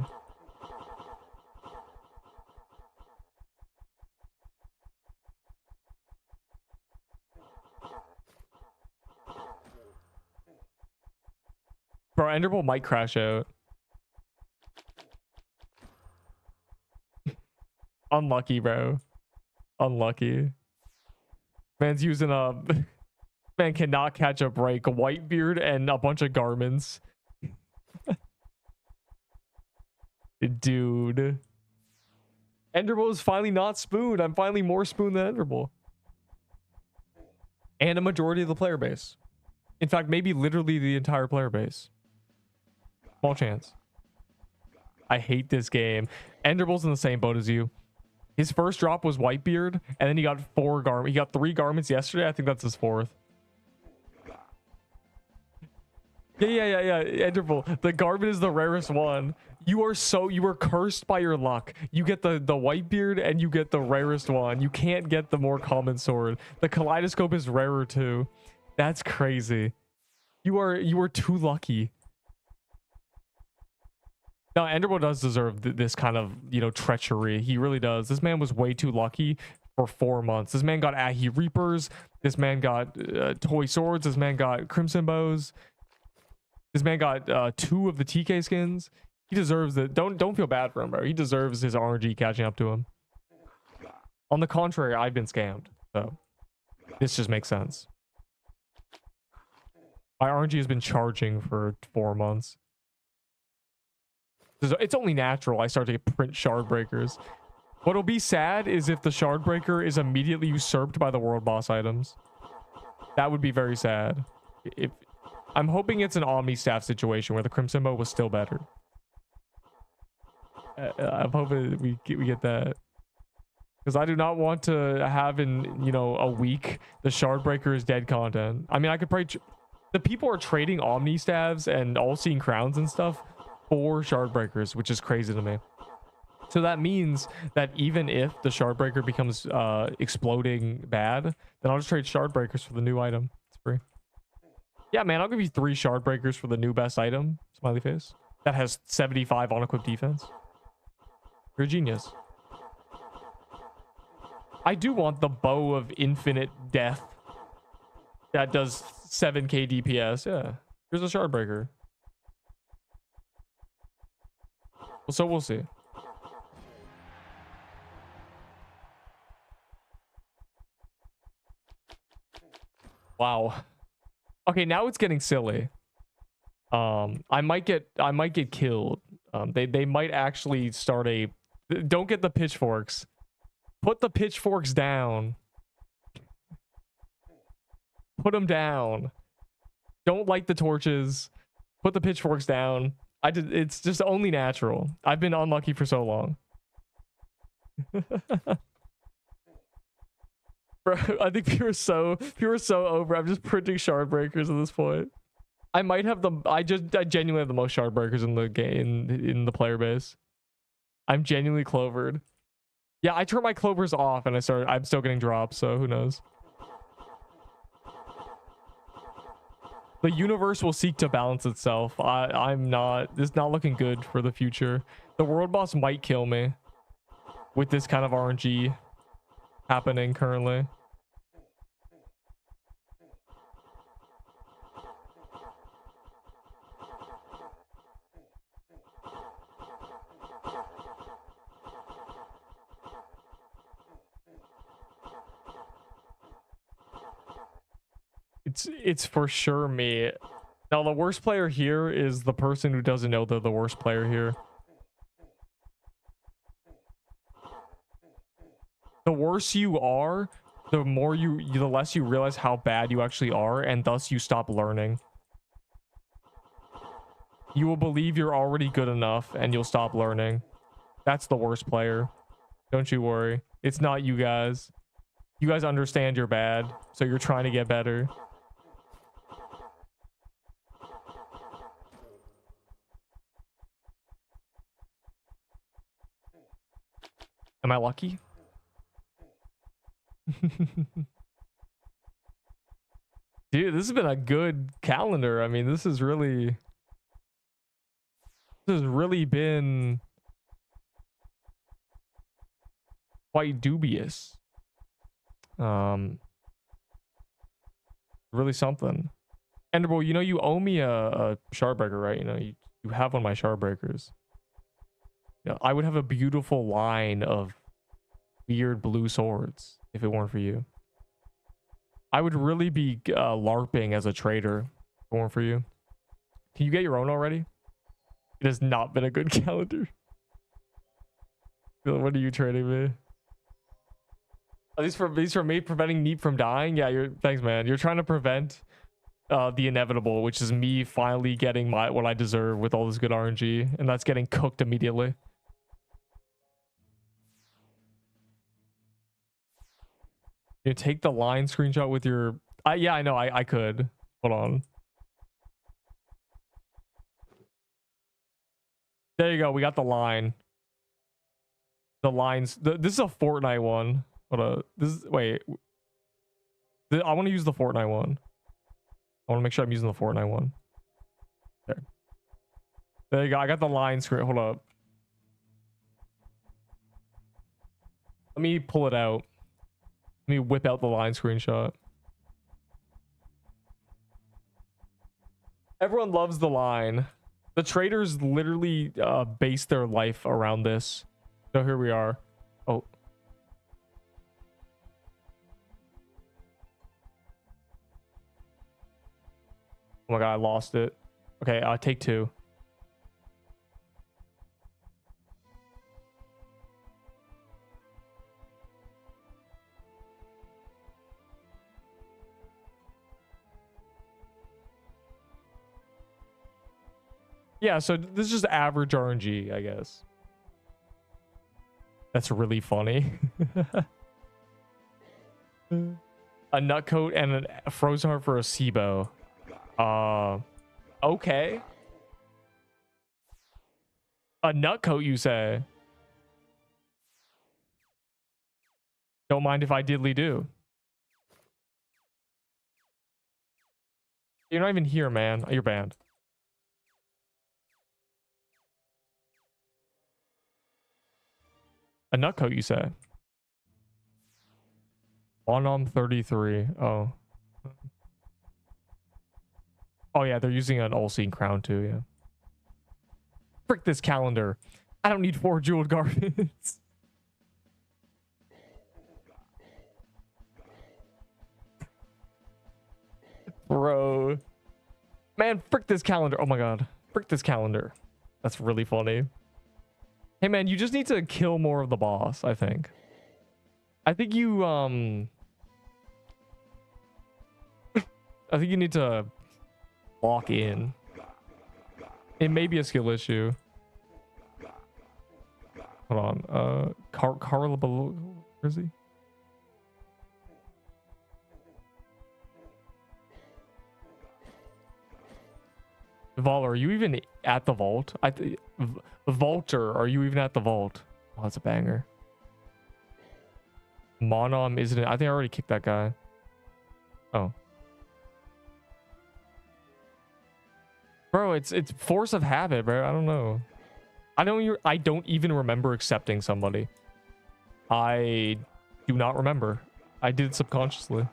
Bro, Enderbolt might crash out. Unlucky, bro. Unlucky. Man's using a... Man cannot catch a break. A Whitebeard and a bunch of garments. Dude. Enderbolt is finally not spooned. I'm finally more spooned than Enderbolt. And a majority of the player base. In fact, maybe literally the entire player base. Small chance. I hate this game. Enderbolt's in the same boat as you. His first drop was Whitebeard, and then he got 4 garments. He got 3 garments yesterday. I think that's his 4th. Yeah. Enderbolt. The garment is the rarest one. You are cursed by your luck. You get the Whitebeard, and you get the rarest one. You can't get the more common sword. The Kaleidoscope is rarer too. That's crazy. You are too lucky. Now, Enderbolt does deserve this kind of, you know, treachery. He really does. This man was way too lucky for 4 months. This man got Ahi Reapers. This man got toy swords. This man got Crimson Bows. This man got 2 of the TK skins. He deserves it. Don't feel bad for him, bro. He deserves his RNG catching up to him. On the contrary, I've been scammed. So this just makes sense. My RNG has been charging for 4 months. It's only natural I start to print Shardbreakers. What'll be sad is if the Shardbreaker is immediately usurped by the world boss items. That would be very sad. I'm hoping it's an Omni Staff situation where the Crimson Bow was still better. I'm hoping we get that. Because I do not want to have in, you know, a week the Shardbreaker is dead content. I mean, I could probably... The people are trading Omni Staves and All-Seeing Crowns and stuff for Shardbreakers, which is crazy to me. So that means that even if the Shardbreaker becomes exploding bad, then I'll just trade Shardbreakers for the new item. It's free. Yeah, man, I'll give you 3 Shardbreakers for the new best item. Smiley face. That has 75 on-equip defense. You're a genius. I do want the Bow of Infinite Death. That does 7k DPS. Yeah. Here's a Shardbreaker. Well, so we'll see. Wow. Okay, now it's getting silly. I might get killed. They might actually start a... Don't get the pitchforks. Put the pitchforks down. Put them down. Don't light the torches. Put the pitchforks down. It's just only natural. I've been unlucky for so long. Bro, I think people are so over. I'm just printing shard breakers at this point. I might have I genuinely have the most shard breakers in the game in the player base. I'm genuinely clovered. Yeah, I turned my clovers off and I'm still getting drops, so who knows. The universe will seek to balance itself. This is not looking good for the future. The world boss might kill me with this kind of RNG happening currently. It's for sure me. Now the worst player here is the person who doesn't know they're the worst player here. The worse you are, the less you realize how bad you actually are, and thus you stop learning. You will believe you're already good enough and you'll stop learning. That's the worst player. Don't you worry. It's not you guys. You guys understand you're bad, so you're trying to get better. Am I lucky? Dude, this has been a good calendar. I mean, this has really been quite dubious. Really something. Enderboy, you know you owe me a shard breaker, right? You know, you have one of my shard breakers. Yeah, I would have a beautiful line of weird blue swords if it weren't for you. I would really be LARPing as a trader if it weren't for you. Can you get your own already? It has not been a good calendar. What are you trading me? Are these for me preventing Neep from dying? Yeah, thanks, man. You're trying to prevent the inevitable, which is me finally getting what I deserve with all this good RNG, and that's getting cooked immediately. You take the line screenshot with your... yeah, I know. I could. Hold on. There you go. We got the line. The lines. This is a Fortnite one. Wait. I want to use the Fortnite one. I want to make sure I'm using the Fortnite one. There you go. I got the line screen. Hold up. Let me pull it out. Let me whip out the line screenshot. Everyone loves the line. The traders literally base their life around this. So here we are. Oh. Oh my god, I lost it. Okay, take two. Yeah, so this is just average RNG, I guess. That's really funny. A nutcoat and a frozen heart for a SIBO. Okay. A nutcoat, you say? Don't mind if I diddly do. You're not even here, man. You're banned. A nutcoat, you say? On 33. Oh. Oh yeah, they're using an all-seeing crown too, yeah. Frick this calendar. I don't need 4 jeweled garments. Bro. Man, frick this calendar. Oh my god. Frick this calendar. That's really funny. Hey man, you just need to kill more of the boss, I think. I think you I think you need to lock in. It may be a skill issue. Hold on. Carla below. Where is he? Vol, are you even at the vault? Vaulter, are you even at the vault? Oh, that's a banger. Monom, isn't it? I think I already kicked that guy. Oh. Bro, it's force of habit, bro. I don't know. I don't even remember accepting somebody. I do not remember. I did it subconsciously.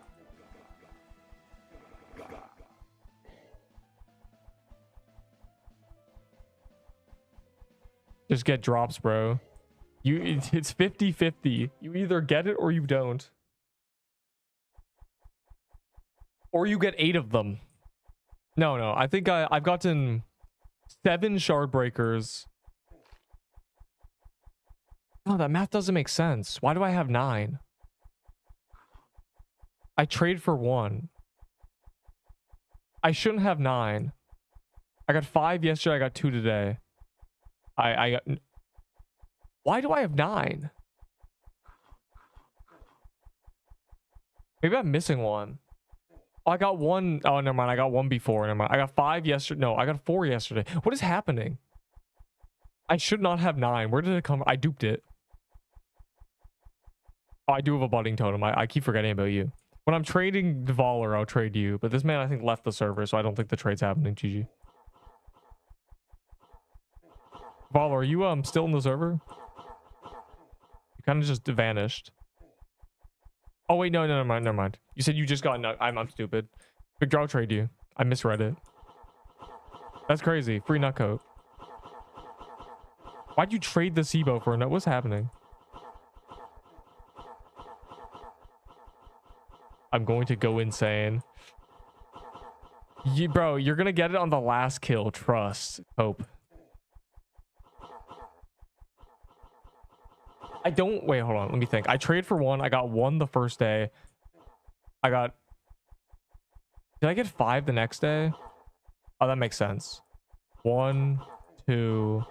Just get drops, bro. It's 50-50. You either get it or you don't. Or you get 8 of them. No. I think I've gotten 7 shard breakers. Oh, that math doesn't make sense. Why do I have 9? I trade for 1. I shouldn't have 9. I got 5 yesterday. I got 2 today. I got... Why do I have 9? Maybe I'm missing one. Oh, I got 1. Oh, never mind. I got 1 before. Never mind. I got 5 yesterday. No, I got 4 yesterday. What is happening? I should not have 9. Where did it come from? I duped it. Oh, I do have a budding totem. I keep forgetting about you. When I'm trading Devaler, I'll trade you. But this man, I think, left the server, so I don't think the trade's happening. GG. Devaler, are you still in the server? You kind of just vanished. Oh, wait, no, never mind. You said you just got... No, I'm stupid. Big draw trade you. I misread it. That's crazy. Free nutcoat. Why'd you trade the SIBO for a nut? What's happening? I'm going to go insane. Bro, you're gonna get it on the last kill. Trust. Hope. I don't... Wait, hold on. Let me think. I trade for 1. I got 1 the first day. I got... Did I get 5 the next day? Oh, that makes sense. 1, 2,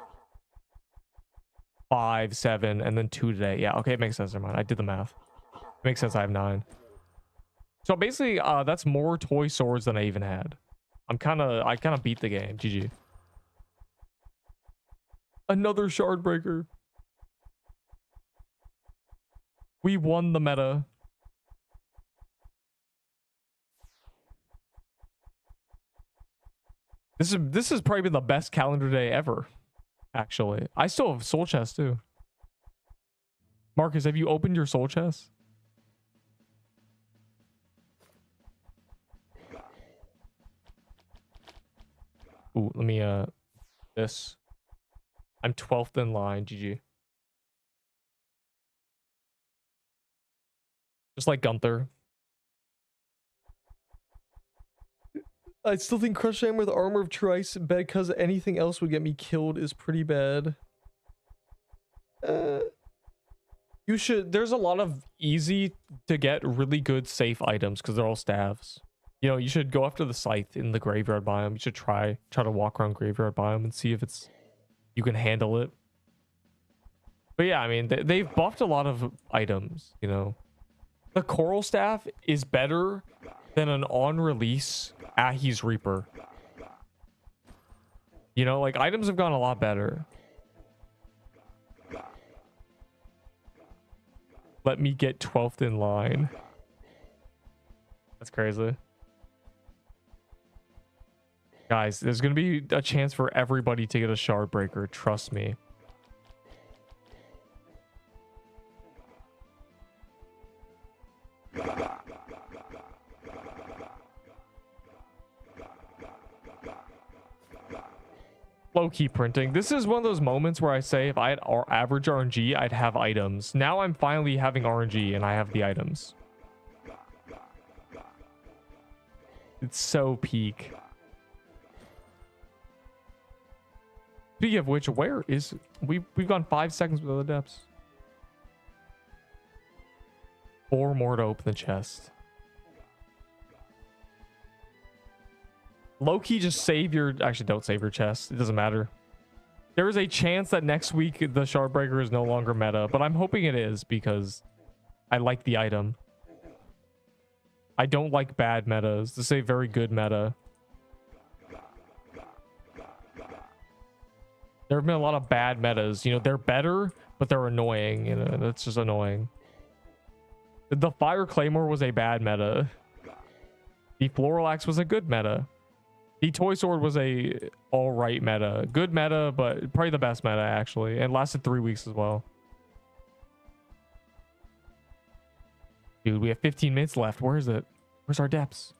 5, 7, and then 2 today. Yeah, okay, it makes sense. Never mind. I did the math. It makes sense. I have 9. So basically, that's more toy swords than I even had. I kind of beat the game. GG. Another shard breaker. We won the meta. This has probably been the best calendar day ever. Actually, I still have soul chest too. Marcus, have you opened your soul chest? Ooh, let me this. I'm 12th in line. GG. Just like Gunther. I still think Crush Hammer with Armor of True Ice bad because anything else would get me killed is pretty bad. You should... There's a lot of easy to get really good safe items because they're all staves. You know, you should go after the scythe in the graveyard biome. You should try to walk around graveyard biome and see if it's... You can handle it. But yeah, I mean, they've buffed a lot of items, you know. The Coral Staff is better than an on-release Ahi's Reaper. You know, like, items have gone a lot better. Let me get 12th in line. That's crazy. Guys, there's going to be a chance for everybody to get a shard breaker. Trust me. Low-key printing. This is one of those moments where I say if I had average RNG, I'd have items. Now I'm finally having RNG and I have the items. It's so peak. Speaking of which, where is... We've gone 5 seconds with the depths. 4 more to open the chest. Low-key, just save your... Actually, don't save your chest. It doesn't matter. There is a chance that next week the Shardbreaker is no longer meta, but I'm hoping it is because I like the item. I don't like bad metas. This is a very good meta. There have been a lot of bad metas. You know, they're better, but they're annoying. You know, that's just annoying. The Fire Claymore was a bad meta. The Floral Axe was a good meta. The Toy Sword was a alright meta. Good meta, but probably the best meta, actually. And lasted 3 weeks as well. Dude, we have 15 minutes left. Where is it? Where's our depths?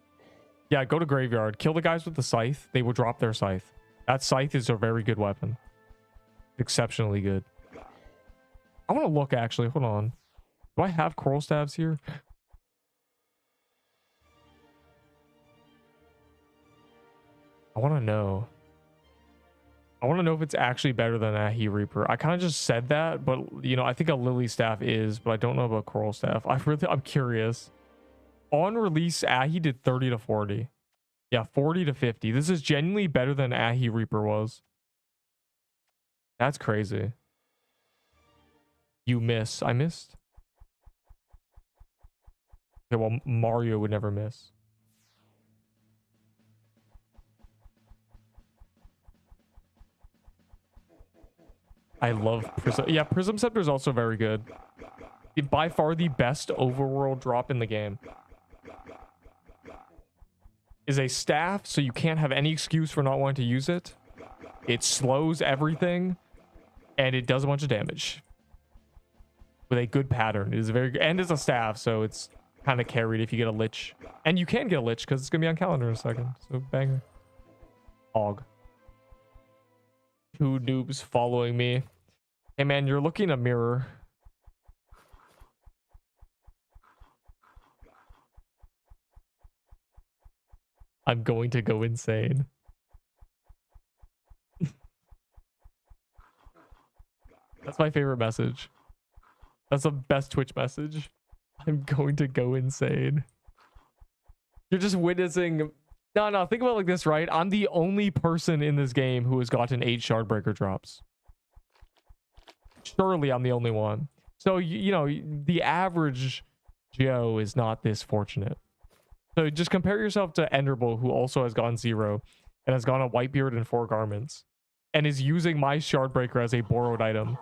Yeah, go to Graveyard. Kill the guys with the Scythe. They will drop their Scythe. That Scythe is a very good weapon. Exceptionally good. I want to look, actually. Hold on. Do I have Coral Staves here? I want to know. I want to know if it's actually better than Ahi Reaper. I kind of just said that, but you know, I think a Lily Staff is, but I don't know about Coral Staff. I'm curious. On release, Ahi did 30 to 40. Yeah, 40 to 50. This is genuinely better than Ahi Reaper was. That's crazy. You miss. I missed. Okay, well, Mario would never miss. I love Prism. Yeah, Prism Scepter is also very good. By far the best overworld drop in the game. Is a staff, so you can't have any excuse for not wanting to use it. It slows everything, and it does a bunch of damage. With a good pattern. It is very good. And it's a staff, so it's kind of carried if you get a Lich. And you can get a Lich, because it's going to be on calendar in a second. So, banger. Hog. 2 noobs following me. Hey man, you're looking in a mirror. I'm going to go insane. That's my favorite message. That's the best Twitch message. I'm going to go insane. You're just witnessing... No, think about it like this, right? I'm the only person in this game who has gotten 8 Shardbreaker drops. Surely I'm the only one. So, you know, the average Joe is not this fortunate. So just compare yourself to Enderbull, who also has gone 0 and has gone a Whitebeard and 4 garments and is using my Shardbreaker as a borrowed item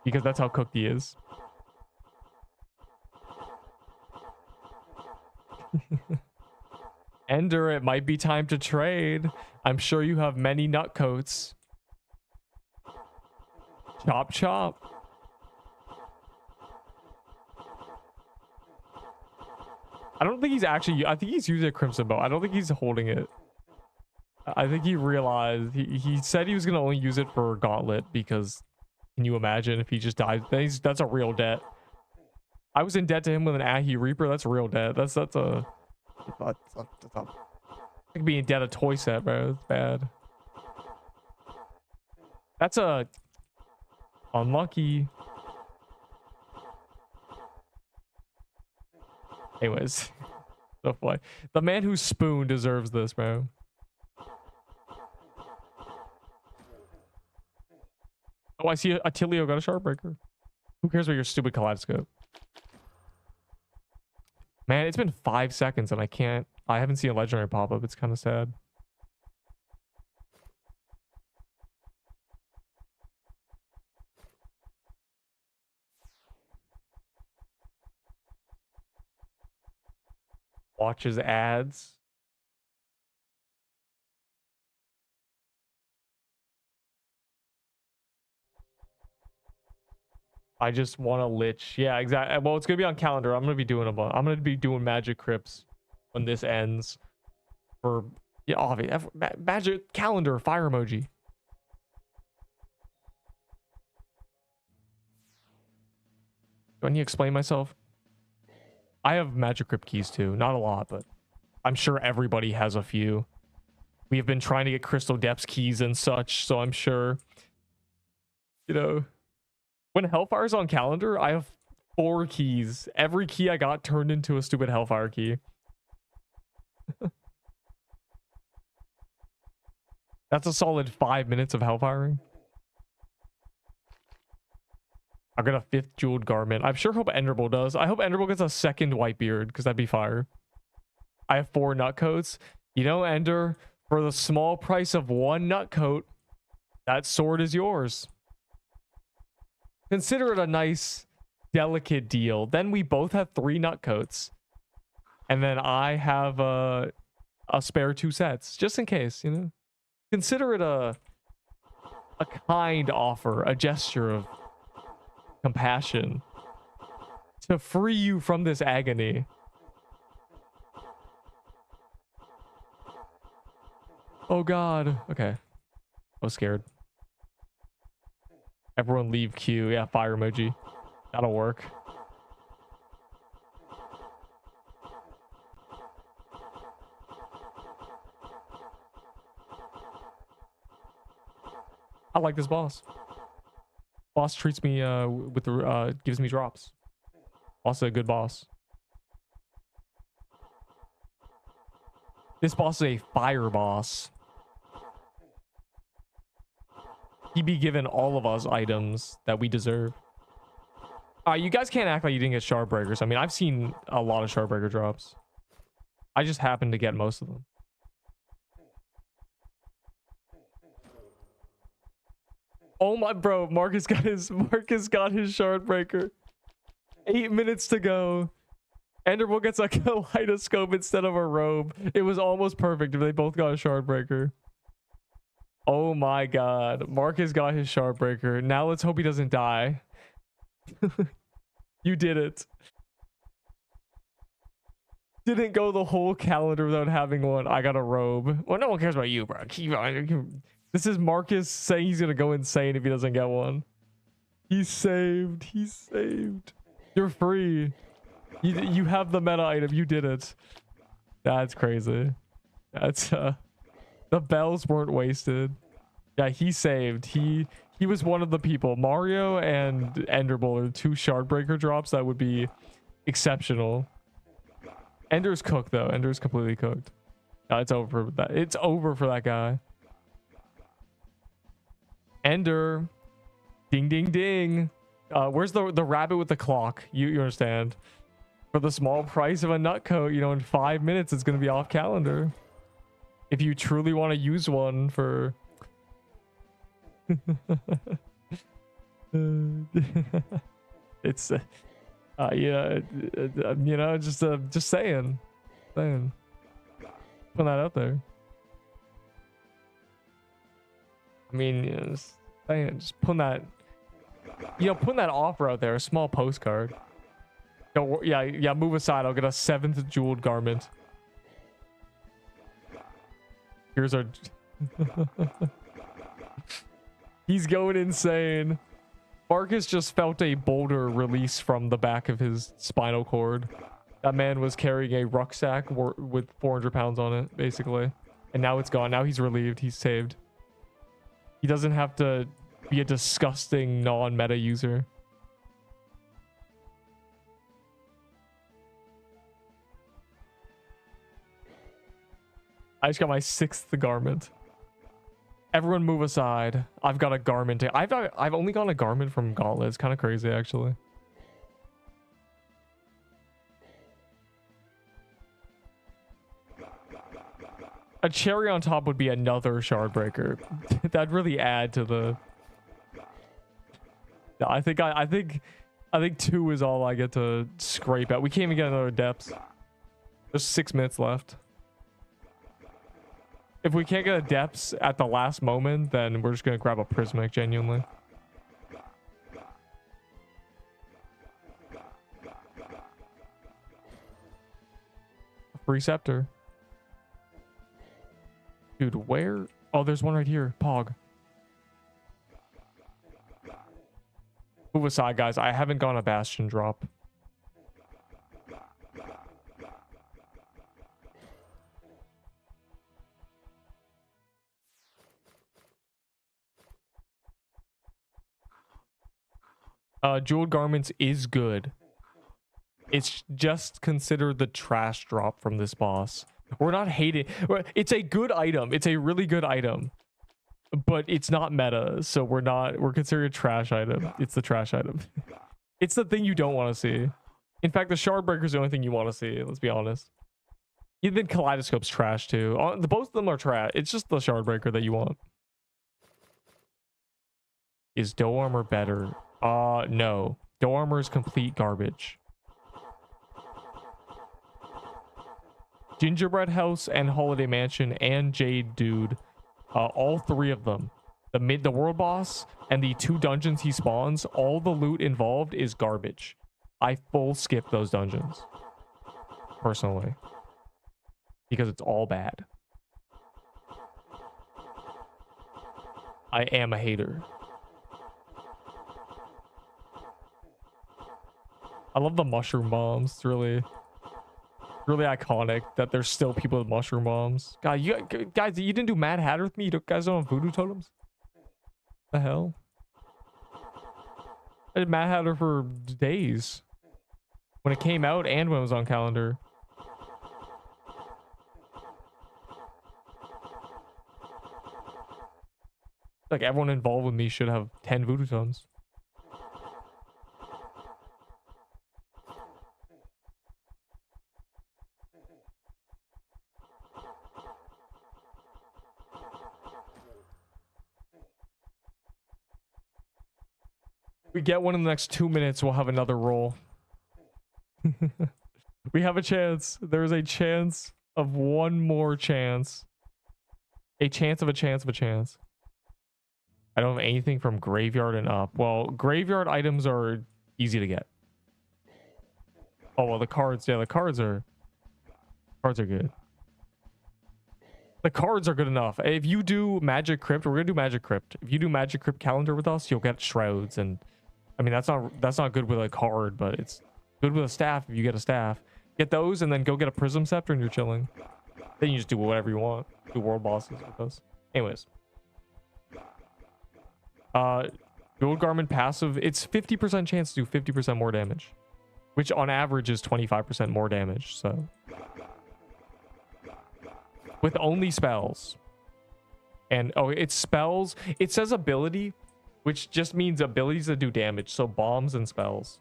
because that's how cooked he is. Ender, it might be time to trade. I'm sure you have many nutcoats. Chop chop. I don't think he's actually... I think he's using a Crimson Bow. I don't think he's holding it. I think he realized... He said he was going to only use it for Gauntlet because... Can you imagine if he just died? That's a real debt. I was in debt to him with an Ahi Reaper. That's real debt. That's a... I could be in debt a toy set, bro. It's bad. That's a... Unlucky. Anyways. So funny. The man who spoon deserves this, bro. Oh, I see Attilio got a Shardbreaker. Who cares about your stupid Kaleidoscope? Man, it's been 5 seconds and I haven't seen a legendary pop up. It's kind of sad. Watches ads. I just want a Lich. Yeah, exactly. Well, it's gonna be on calendar. I'm gonna be doing I'm gonna be doing Magic Crypts when this ends. For yeah, obviously, Magic calendar fire emoji. Do I need to explain myself? I have Magic Crypt keys too. Not a lot, but I'm sure everybody has a few. We have been trying to get Crystal Depths keys and such, so I'm sure, you know, when Hellfire's on calendar, I have 4 keys. Every key I got turned into a stupid Hellfire key. That's a solid 5 minutes of hellfiring. I got a 5th jeweled garment. I sure hope Enderbull does. I hope Enderbull gets a 2nd white beard, because that'd be fire. I have 4 nut coats. You know, Ender, for the small price of 1 nut coat, that sword is yours. Consider it a nice, delicate deal. Then we both have 3 nut coats. And then I have a spare 2 sets, just in case, you know. Consider it a kind offer, a gesture of compassion to free you from this agony. Oh god. Okay. I was scared. Everyone leave queue. Yeah, fire emoji. That'll work. I like this boss. Boss treats me with the gives me drops. Also a good boss. This boss is a fire boss. He be given all of us items that we deserve. You guys can't act like you didn't get shard breakers. I mean, I've seen a lot of shard breaker drops. I just happened to get most of them. Oh my bro, Marcus got his shard breaker. 8 minutes to go. Enderbull gets a kaleidoscope instead of a robe. It was almost perfect if they both got a shard breaker. Oh my god. Marcus got his shard breaker. Now let's hope he doesn't die. You did it. Didn't go the whole calendar without having one. I got a robe. Well, no one cares about you, bro. This is Marcus saying he's gonna go insane if he doesn't get one. He's saved. He's saved. You're free. You have the meta item. You did it. That's crazy. That's the bells weren't wasted. Yeah, he saved. He was one of the people. Mario and Enderbull are 2 shard breaker drops that would be exceptional. Ender's cooked though. Ender's completely cooked. It's over for that. It's over for that guy. Ender. Ding ding ding. Where's the rabbit with the clock? You understand. For the small price of a nut coat, you know, in 5 minutes it's gonna be off calendar. If you truly want to use one for it's yeah, you know, just saying putting that out there. I mean, you know, just saying, just putting that, you know, putting that offer out there, a small postcard. Go, yeah, move aside. I'll get a 7th jeweled garment. Here's our he's going insane. Marcus just felt a boulder release from the back of his spinal cord. That man was carrying a rucksack with 400 pounds on it, basically. And now it's gone. Now he's relieved. He's saved. He doesn't have to be a disgusting non-meta user. I just got my 6th garment. Everyone move aside. I've got a garment. I've only gotten a garment from Gauntlet. It's kind of crazy, actually. A cherry on top would be another shard breaker. That'd really add to the. I think 2 is all I get to scrape at. We can't even get another depth. There's 6 minutes left. If we can't get a depths at the last moment, then we're just gonna grab a prismatic, genuinely. Free scepter. Dude, where? Oh, there's one right here. Pog. Move aside, guys. I haven't gone a bastion drop. Jeweled garments is good. It's just consider the trash drop from this boss. We're not hating. It's a good item. It's a really good item. but it's not meta, so we're considered a trash item. It's the trash item. It's the thing you don't want to see. In fact, the shard breaker is the only thing you want to see. Let's be honest. Even kaleidoscope's trash too. Both of them are trash. It's just the shard breaker that you want. Is dough armor better? No. Dough armor is complete garbage. Gingerbread House and Holiday Mansion and Jade Dude, all three of them, the world boss and the 2 dungeons he spawns, all the loot involved is garbage. I full skip those dungeons personally because it's all bad. I am a hater. I love the mushroom bombs. It's really iconic that there's still people with mushroom bombs. God, you guys, you didn't do Mad Hatter with me? You guys don't have voodoo totems? The hell? I did Mad Hatter for days. When it came out and when it was on calendar. Like, everyone involved with me should have 10 voodoo totems. We get one in the next 2 minutes, we'll have another roll. We have a chance. There's a chance of one more chance. A chance of a chance of a chance. I don't have anything from graveyard and up. Well, graveyard items are easy to get. Oh, well, the cards. Yeah, the cards are good. The cards are good enough. If you do Magic Crypt, we're gonna do Magic Crypt. If you do Magic Crypt calendar with us, you'll get shrouds, and I mean that's not good with a card, but it's good with a staff if you get a staff. Get those and then go get a Prism Scepter and you're chilling. Then you just do whatever you want. Do world bosses with us. Anyways. Gold Garment passive, it's 50% chance to do 50% more damage. Which on average is 25% more damage, so. With only spells. And, oh, it's spells. It says ability, which just means abilities that do damage. So bombs and spells.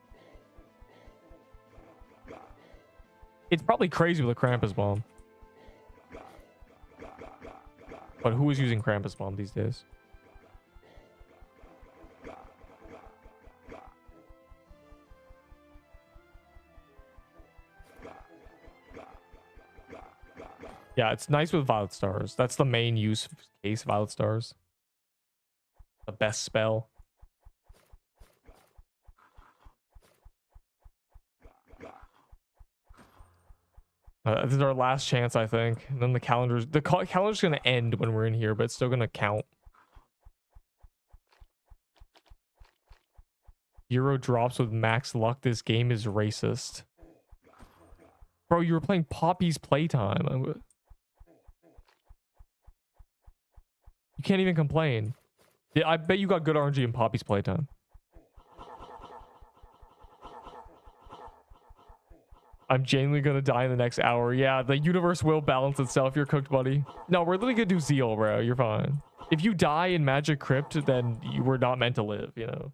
It's probably crazy with a Krampus bomb. But who is using Krampus bomb these days? Yeah, it's nice with Violet Stars. That's the main use case, Violet Stars. The best spell. This is our last chance, I think. And then the calendar's going to end when we're in here, but it's still going to count. Euro drops with max luck. This game is racist. Bro, you were playing Poppy's Playtime. You can't even complain. Yeah, I bet you got good RNG in Poppy's Playtime. I'm genuinely gonna die in the next hour. Yeah, the universe will balance itself. You're cooked, buddy. No, we're literally gonna do Zeal, bro. You're fine. If you die in Magic Crypt, then you were not meant to live, you know?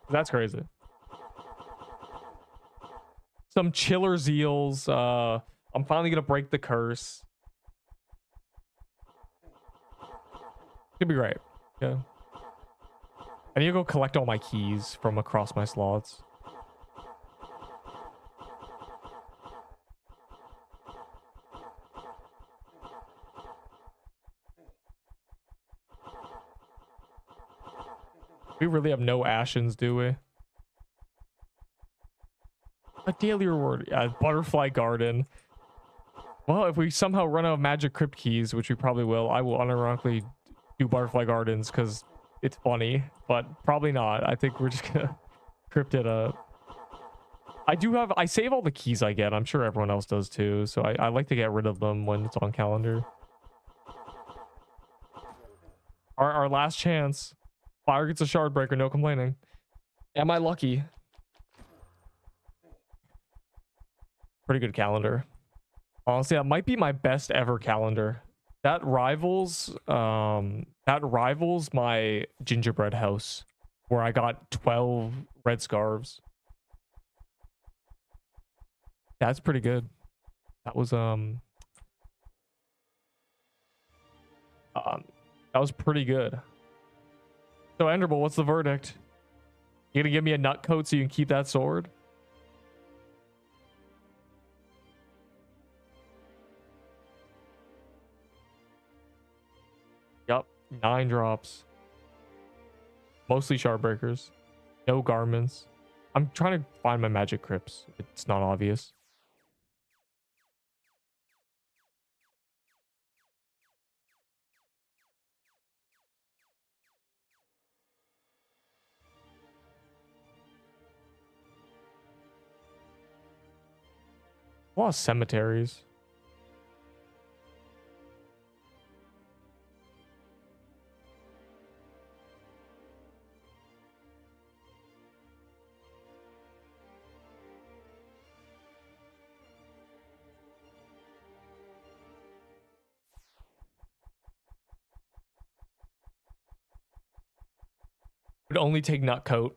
That's crazy. Some chiller Zeals. I'm finally gonna break the curse. Should be great. Yeah. I need to go collect all my keys from across my slots. We really have no Ashens, do we? A daily reward. Yeah, Butterfly Garden. Well, if we somehow run out of Magic Crypt keys, which we probably will, I will unironically do Butterfly Gardens because it's funny, but probably not. I think we're just gonna crypt it up. I save all the keys I get. I'm sure everyone else does too, so I like to get rid of them when it's on calendar. Our last chance. Fire gets a shard breaker, no complaining. Am I lucky? Pretty good calendar. Honestly, that might be my best ever calendar that rivals my gingerbread house where I got 12 red scarves. That's pretty good. That was that was pretty good. So Enderbull, what's the verdict? You gonna give me a nut coat so you can keep that sword? Yup, 9 drops. Mostly shard breakers. No garments. I'm trying to find my magic crypts. It's not obvious. A lot of cemeteries. Would only take nutcoat.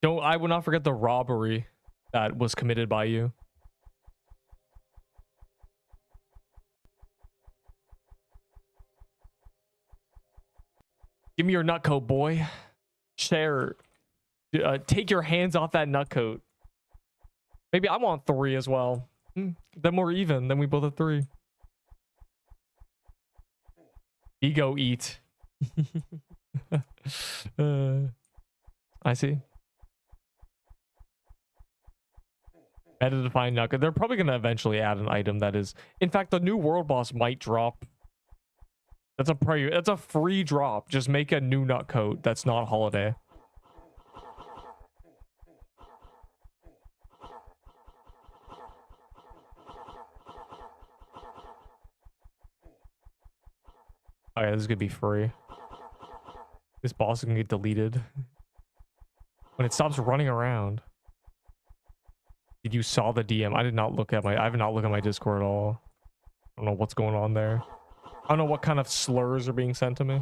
I will not forget the robbery that was committed by you. Give me your nutcoat, boy. Share. Take your hands off that nutcoat. Maybe I want 3 as well. Then we're even. Then we both have 3. Ego eat. I see. Better to find nutcoat. They're probably going to eventually add an item that is... In fact, the new world boss might drop. That's a free drop. Just make a new nutcoat that's not holiday. Oh yeah, this is gonna be free. This boss is gonna get deleted when it stops running around. Did you saw the DM? I did not look at I have not looked at my Discord at all. I don't know what's going on there. I don't know what kind of slurs are being sent to me.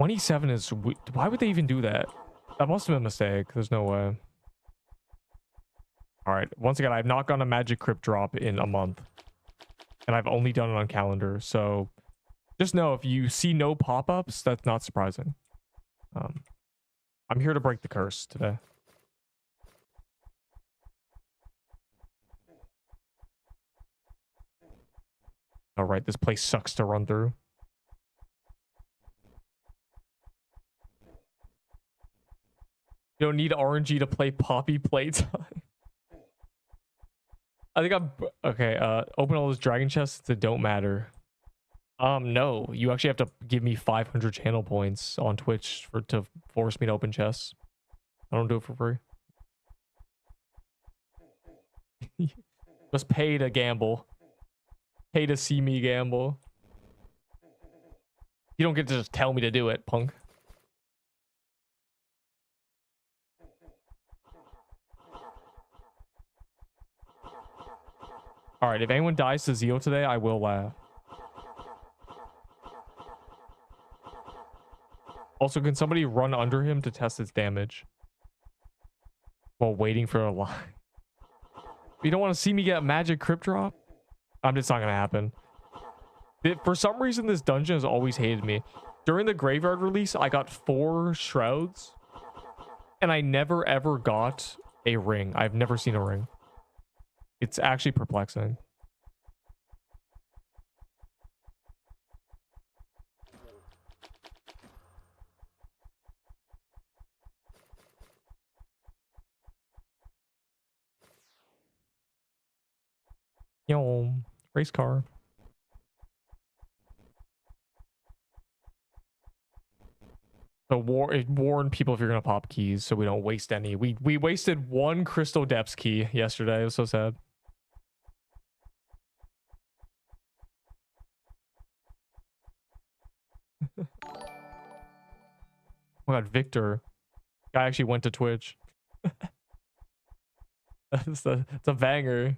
$27 is... Why would they even do that? That must have been a mistake. There's no way. Alright, once again, I've not gotten a magic crypt drop in a month. And I've only done it on calendar, so... Just know, if you see no pop-ups, that's not surprising. I'm here to break the curse today. Alright, this place sucks to run through. You don't need RNG to play Poppy playtime. I think I'm... Okay, open all those dragon chests that don't matter. No. You actually have to give me 500 channel points on Twitch to force me to open chests. I don't do it for free. Just pay to gamble. Pay to see me gamble. You don't get to just tell me to do it, punk. Alright, if anyone dies to Zeo today, I will laugh. Also, can somebody run under him to test its damage? While waiting for a line. You don't want to see me get a magic crypt drop? It's not going to happen. For some reason, this dungeon has always hated me. During the graveyard release, I got 4 shrouds. And I never ever got a ring. I've never seen a ring. It's actually perplexing. Yo, race car. So warn people if you're gonna pop keys so we don't waste any. We wasted 1 crystal depths key yesterday. It was so sad. Oh my god, Victor. Guy actually went to Twitch. It's a banger.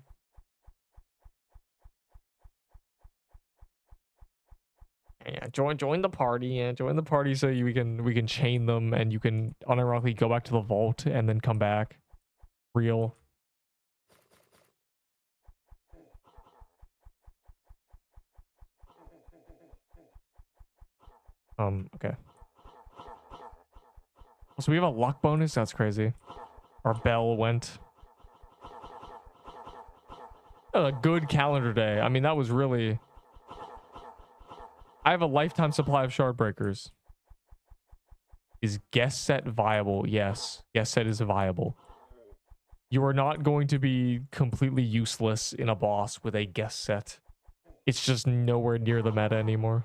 Yeah, join the party. Yeah, join the party so we can chain them and you can unironically go back to the vault and then come back. Real. Okay. So we have a luck bonus? That's crazy. Our bell went. A good calendar day. I mean, that was really... I have a lifetime supply of shard breakers. Is guest set viable? Yes. Guest set is viable. You are not going to be completely useless in a boss with a guest set. It's just nowhere near the meta anymore.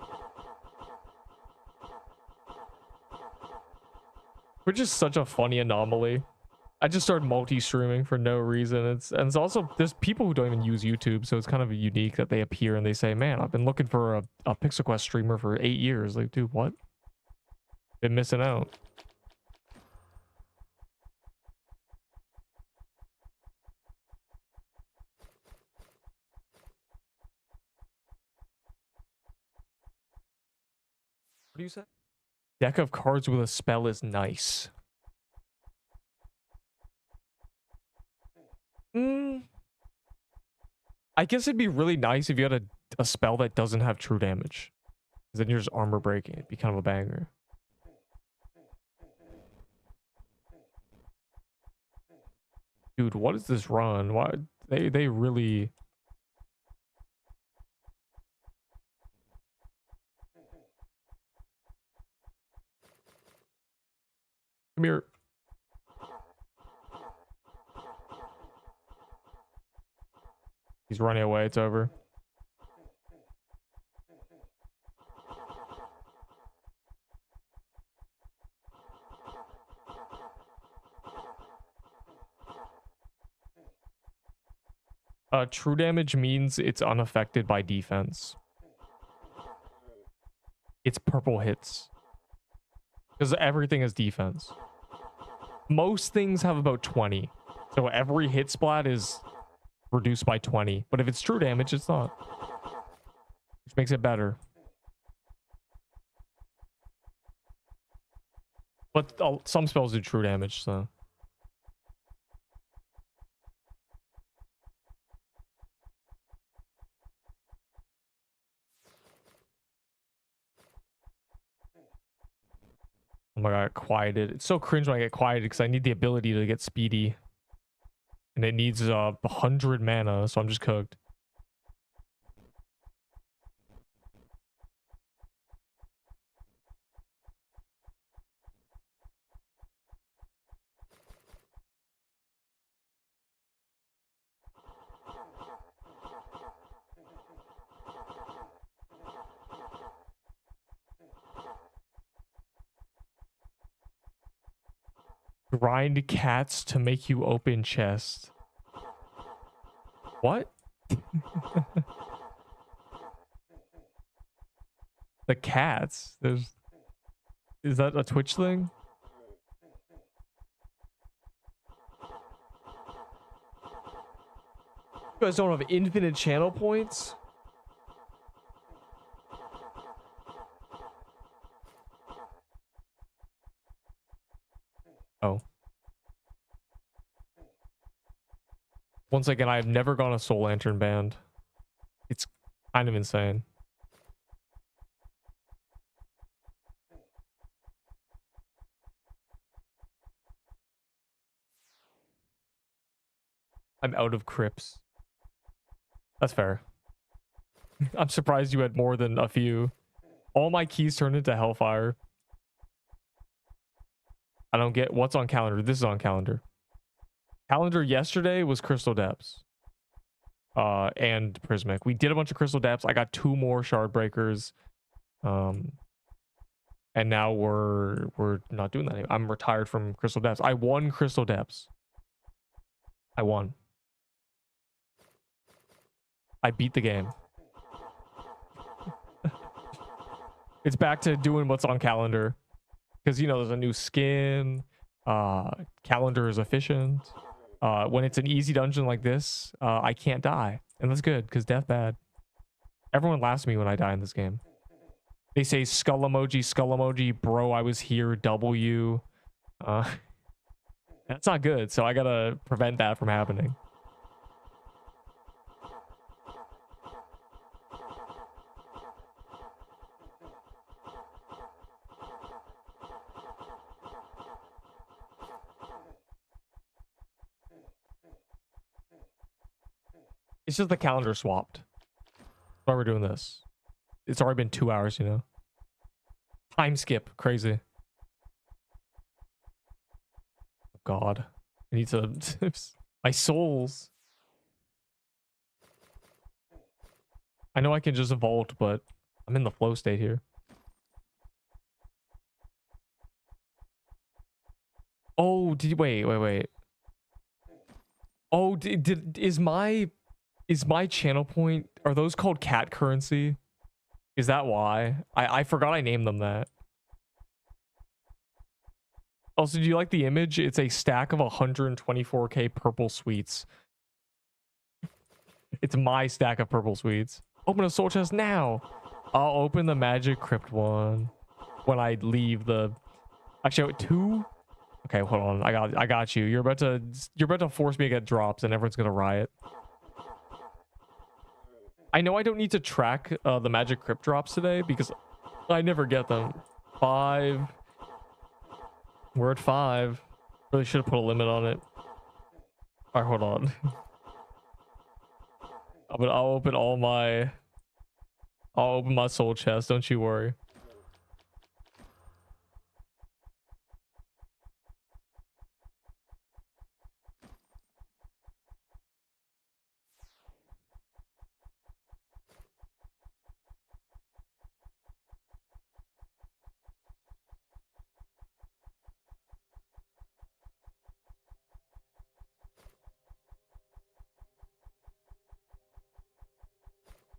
Which is such a funny anomaly. I just started multi-streaming for no reason. It's also, there's people who don't even use YouTube, so it's kind of unique that they appear and they say, man, I've been looking for a Pixel Quest streamer for 8 years. Like, dude, what? Been missing out. What do you say? Deck of cards with a spell is nice. I guess it'd be really nice if you had a spell that doesn't have true damage. Because then you're just armor breaking. It'd be kind of a banger. Dude, what is this run? Why they really... Come here. He's running away. It's over. True damage means it's unaffected by defense. It's purple hits. Because everything is defense. Most things have about 20. So every hit splat is reduced by 20. But if it's true damage, it's not. Which makes it better. But some spells do true damage, so... Oh my god, quieted. It's so cringe when I get quieted because I need the ability to get speedy. And it needs 100 mana, so I'm just cooked. Grind cats to make you open chest. What? The cats? There's... Is that a Twitch thing? You guys don't have infinite channel points? Oh. Once again, I've never gone a Soul Lantern band. It's kind of insane. I'm out of crypts. That's fair. I'm surprised you had more than a few. All my keys turned into Hellfire. I don't get what's on calendar. This is on calendar. Calendar yesterday was Crystal Depths. And Prismic. We did a bunch of Crystal Depths. I got 2 more Shard Breakers. And now we're not doing that anymore. I'm retired from Crystal Depths. I won Crystal Depths. I won. I beat the game. It's back to doing what's on calendar. Because, you know, there's a new skin. Calendar is efficient. when it's an easy dungeon like this, I can't die. And that's good, because death bad. Everyone laughs at me when I die in this game. They say skull emoji, bro, I was here, W. That's not good, so I gotta prevent that from happening. It's just the calendar swapped. That's why we're doing this. It's already been 2 hours, you know? Time skip. Crazy. God. I need to... My souls. I know I can just vault, but I'm in the flow state here. Oh, wait. Oh, is my channel point, are those called cat currency? Is that why? I forgot I named them that. Also, do you like the image? It's a stack of 124k purple sweets. It's my stack of purple sweets. Open a soul chest now. I'll open the magic crypt one when I leave the... Actually, 2? Okay, hold on. I got you. You're about to force me to get drops and everyone's gonna riot. I know I don't need to track the magic crypt drops today because I never get them. 5. We're at 5. Really should have put a limit on it. All right, hold on. I'll open all my... I'll open my soul chest. Don't you worry.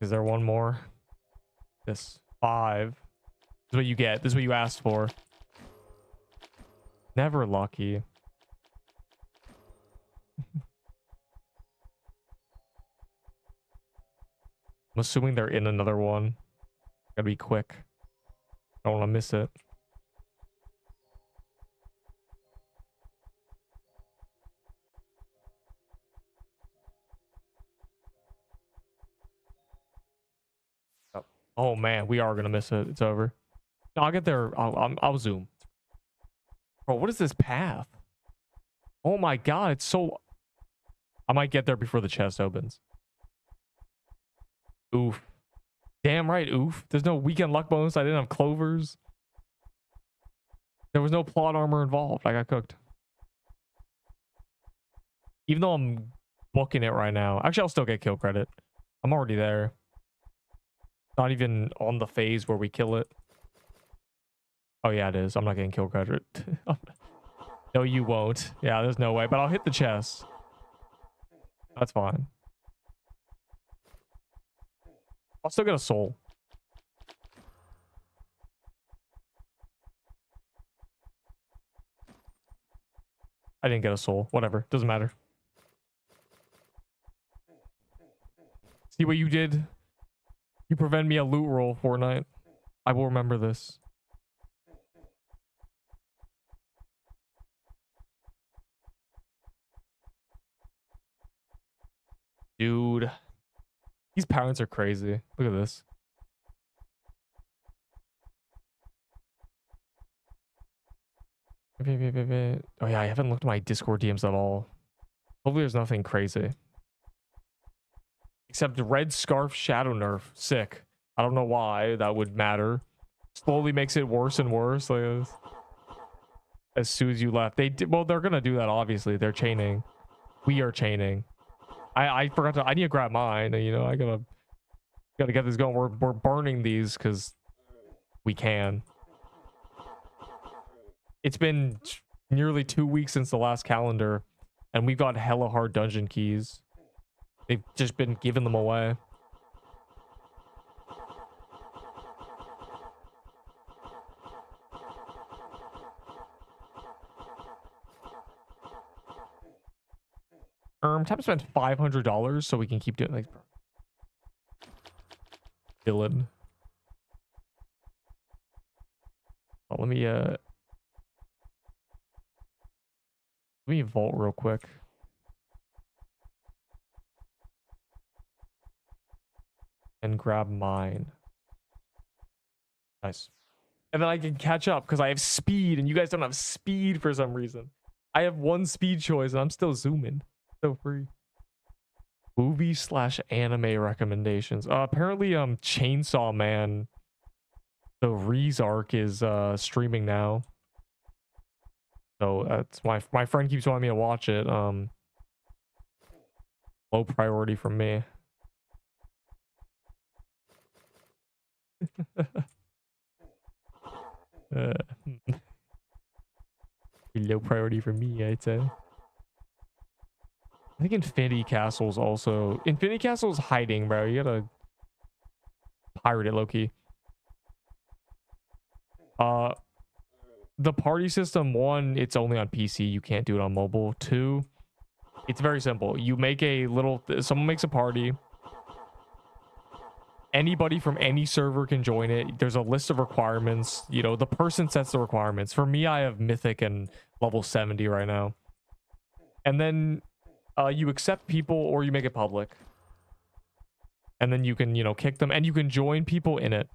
Is there one more? This 5. This is what you get. This is what you asked for. Never lucky. I'm assuming they're in another one. Gotta be quick. I don't want to miss it. Oh man, we are gonna miss it. It's over. No, I'll get there. I'll zoom. Bro, what is this path? Oh my god, it's so... I might get there before the chest opens. Oof. Damn right, oof. There's no weekend luck bonus. I didn't have clovers. There was no plot armor involved. I got cooked. Even though I'm booking it right now. Actually, I'll still get kill credit. I'm already there. Not even on the phase where we kill it. Oh yeah, it is. I'm not getting kill credit. No, you won't. Yeah, there's no way. But I'll hit the chest. That's fine. I'll still get a soul. I didn't get a soul. Whatever. Doesn't matter. See what you did? You prevent me a loot roll, Fortnite. I will remember this. Dude. These parents are crazy. Look at this. Oh yeah, I haven't looked at my Discord DMs at all. Hopefully there's nothing crazy. Except red scarf shadow nerf. Sick. I don't know why that would matter. Slowly makes it worse and worse. Like, as soon as you left. They did, well, they're gonna do that, obviously. They're chaining. We are chaining. I forgot to... I need to grab mine. You know, I gotta get this going. We're burning these because we can. It's been nearly 2 weeks since the last calendar, and we've got hella hard dungeon keys. They've just been giving them away. Time to spend $500 so we can keep doing like Dylan. Oh, let me vault real quick. And grab mine. Nice. And then I can catch up because I have speed and you guys don't have speed for some reason. I have one speed choice and I'm still zooming. So free. Movie/anime recommendations. Apparently Chainsaw Man, the Reese arc is streaming now. So that's my friend keeps wanting me to watch it. Low priority from me. Low priority for me, I'd say. I think Infinity Castle's also... Infinity Castle's hiding, bro. You gotta pirate it low-key. The party system, 1, it's only on PC. You can't do it on mobile. 2, it's very simple. You make a little... Someone makes a party. Anybody from any server can join it. There's a list of requirements. You know, the person sets the requirements. For me, I have Mythic and level 70 right now. And then you accept people or you make it public. And then you can, you know, kick them. And you can join people in it.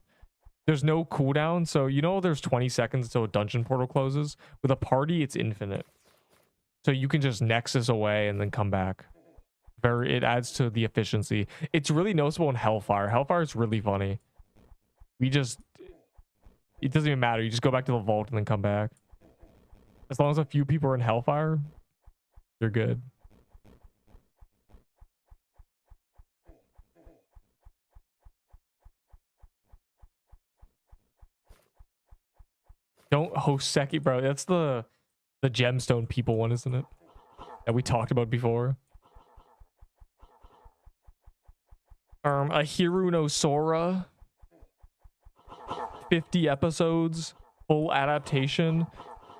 There's no cooldown. So, you know, there's 20 seconds until a dungeon portal closes. With a party, it's infinite. So you can just Nexus away and then come back. It adds to the efficiency. It's really noticeable in Hellfire. Hellfire is really funny. It doesn't even matter. You just go back to the vault and then come back. As long as a few people are in Hellfire, you're good. Don't host Seki, bro. That's the gemstone people one, isn't it? That we talked about before. A Hiru no Sora, 50 episodes, full adaptation,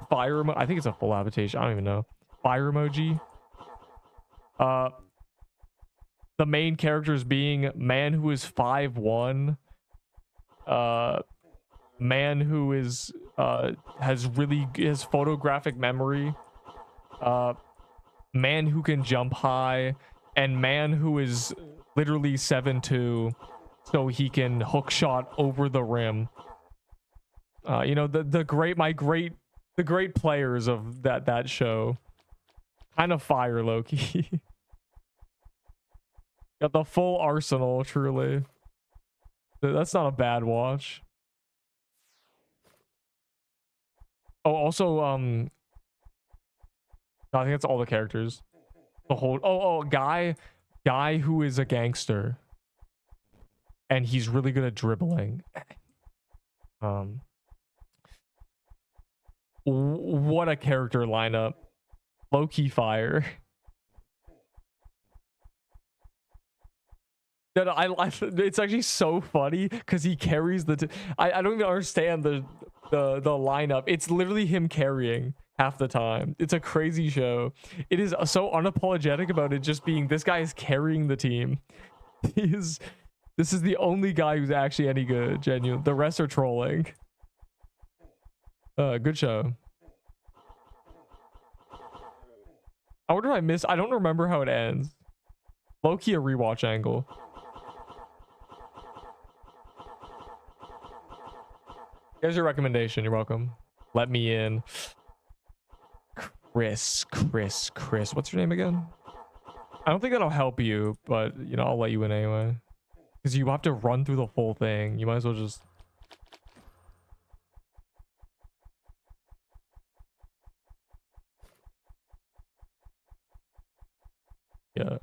fire I think it's a full adaptation, I don't even know. Fire emoji. The main characters being man who is 5'1", man who is has photographic memory, man who can jump high, and man who is literally 7'2", so he can hook shot over the rim. You know, the great players of that show. Kind of fire, Loki. Got the full arsenal, truly. That's not a bad watch. Oh, also, I think that's all the characters. The whole guy who is a gangster, and he's really good at dribbling. What a character lineup. Low-key fire. No, it's actually so funny because he carries I don't even understand the lineup. It's literally him carrying half the time. It's a crazy show. It is so unapologetic about it just being this guy is carrying the team. This is the only guy who's actually any good, genuine. The rest are trolling. Good show. I wonder if I don't remember how it ends. Low-key a rewatch angle. Here's your recommendation. You're welcome. Let me in. Chris. What's your name again? I don't think that'll help you, but, you know, I'll let you in anyway. Because you have to run through the full thing. You might as well just... Yeah.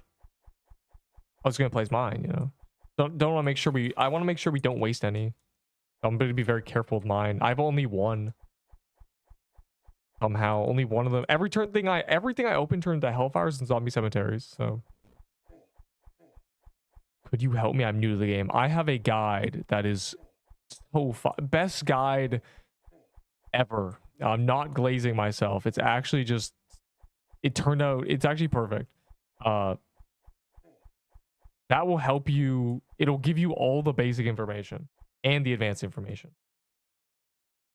I was gonna place mine, you know. Don't want to make sure I want to make sure we don't waste any. I'm going to be very careful with mine. I've only one. Somehow, only one of them. Everything I open turned into Hellfires and Zombie Cemeteries. So, could you help me? I'm new to the game. I have a guide that is so best guide ever. I'm not glazing myself. It's actually just. It turned out. It's actually perfect. that will help you. It'll give you all the basic information and the advanced information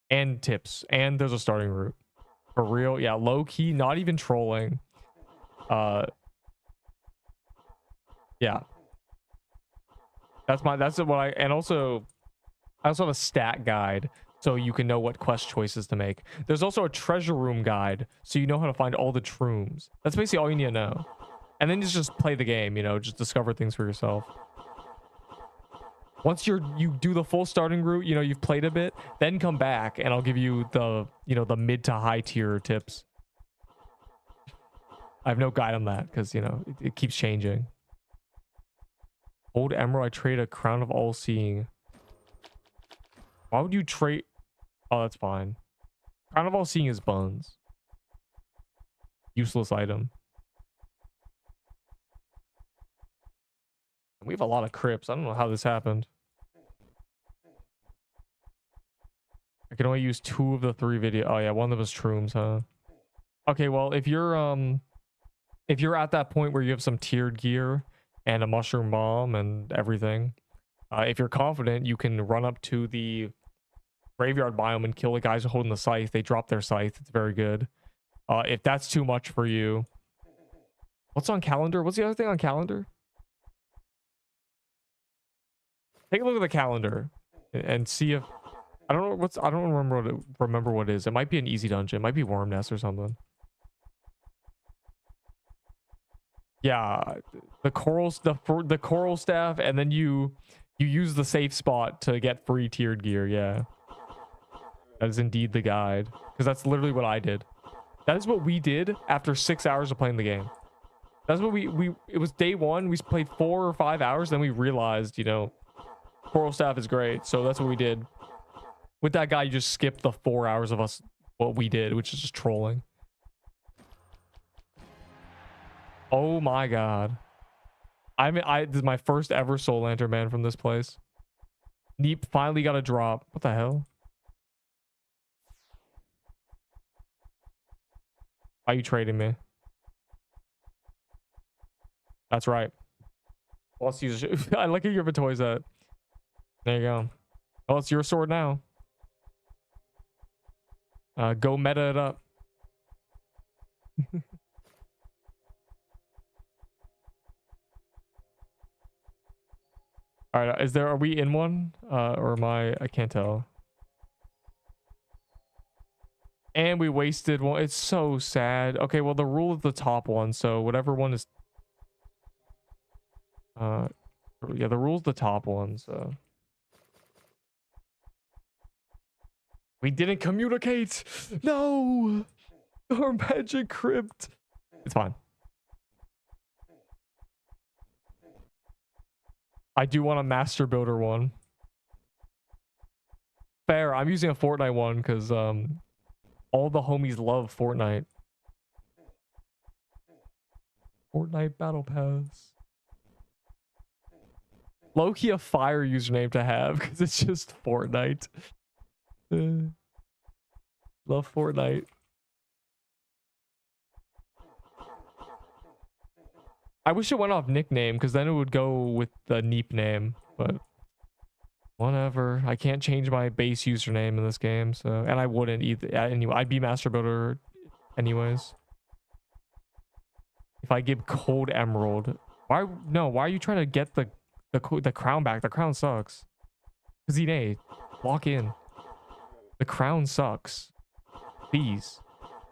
and tips, and there's a starting route. For real, yeah, low key, not even trolling. Yeah, that's what I, and also I also have a stat guide so you can know what quest choices to make. There's also a treasure room guide so you know how to find all the shrooms. That's basically all you need to know. And then just play the game, you know, just discover things for yourself. Once you do the full starting route, you know, you've played a bit, then come back and I'll give you the, you know, the mid to high tier tips. I have no guide on that because, you know, it keeps changing. Old Emerald, I trade a Crown of All Seeing. Why would you trade? Oh, that's fine. Crown of All Seeing is buns. Useless item. We have a lot of crypts. I don't know how this happened. I can only use 2 of the 3 video. Oh yeah, one of them is shrooms, huh? Okay, well, if you're at that point where you have some tiered gear and a mushroom bomb and everything, if you're confident, you can run up to the graveyard biome and kill the guys holding the scythe. They drop their scythe. It's very good. If that's too much for you, what's on calendar? What's the other thing on calendar? Take a look at the calendar and see if I don't remember what it is. It might be an easy dungeon. It might be Worm Nest or something. Yeah, the coral staff, and then you use the safe spot to get free tiered gear. Yeah, that is indeed the guide, because that's literally what I did. That is what we did after 6 hours of playing the game. That's what it was day 1. We played 4 or 5 hours, then we realized, you know, coral staff is great. So that's what we did. With that guy, you just skipped the 4 hours of us what we did, which is just trolling. Oh my god. This is my first ever Soul Lantern man from this place. Neep finally got a drop. What the hell? Why are you trading me? That's right. Well, let's use I like how your toys at. There you go. Oh, it's your sword now. Go meta it up. All right, are we in one? Or am I can't tell. And we wasted one. It's so sad. Okay, well, the rule is the top one, so whatever one is yeah, the rule's the top one, so we didn't communicate. No, our magic crypt. It's fine. I do want a master builder one. Fair. I'm using a Fortnite one because all the homies love Fortnite. Fortnite Battle Pass. Low-key a fire username to have because it's just Fortnite. Love Fortnite. I wish it went off nickname because then it would go with the Neep name, but whatever. I can't change my base username in this game, so, and I wouldn't either. Anyway, I'd be Master Builder anyways. If I give Cold Emerald, why are you trying to get the crown back? The crown sucks. Kazine, lock in. The crown sucks. Please.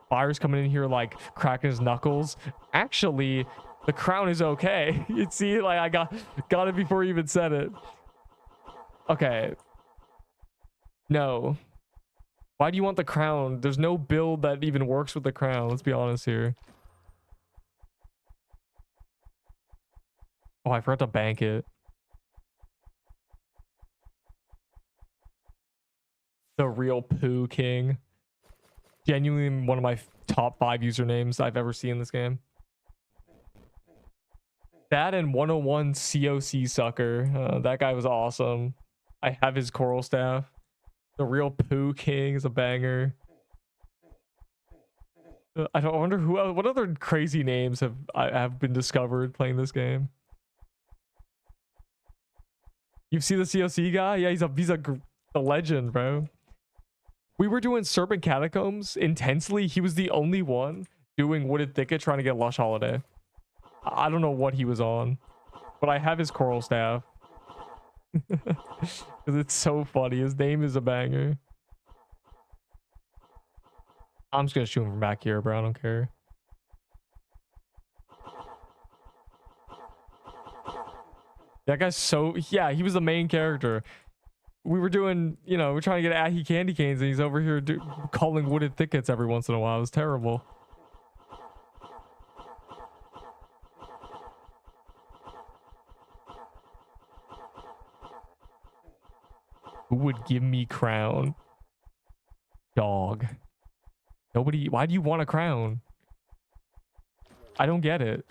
Fire's coming in here like cracking his knuckles. Actually, the crown is okay. You see, like I got it before you even said it. Okay. No. Why do you want the crown? There's no build that even works with the crown. Let's be honest here. Oh, I forgot to bank it. The real Poo King. Genuinely one of my top 5 usernames I've ever seen in this game. That and 101 COC Sucker. That guy was awesome. I have his coral staff. The real Poo King is a banger. I don't wonder what other crazy names have been discovered playing this game. You see the COC guy? Yeah, he's a legend, bro. We were doing Serpent Catacombs intensely. He was the only one doing Wooded Thicket trying to get Lush Holiday. I don't know what he was on, but I have his coral staff. Because it's so funny. His name is a banger. I'm just gonna shoot him from back here, bro. I don't care. That guy's so... Yeah, he was the main character. We were doing... You know, we're trying to get Ahi Candy Canes, and he's over here calling Wooded Thickets every once in a while. It was terrible. Who would give me crown? Dog. Nobody... Why do you want a crown? I don't get it.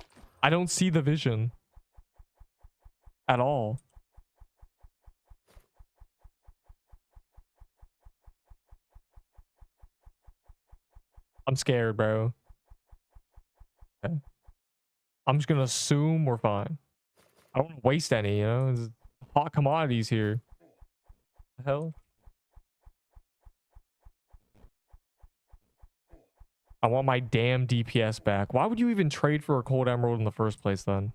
I don't see the vision. At all. I'm scared, bro. Okay. I'm just gonna assume we're fine. I don't want to waste any, you know? There's hot commodities here. The hell? I want my damn DPS back. Why would you even trade for a cold emerald in the first place then?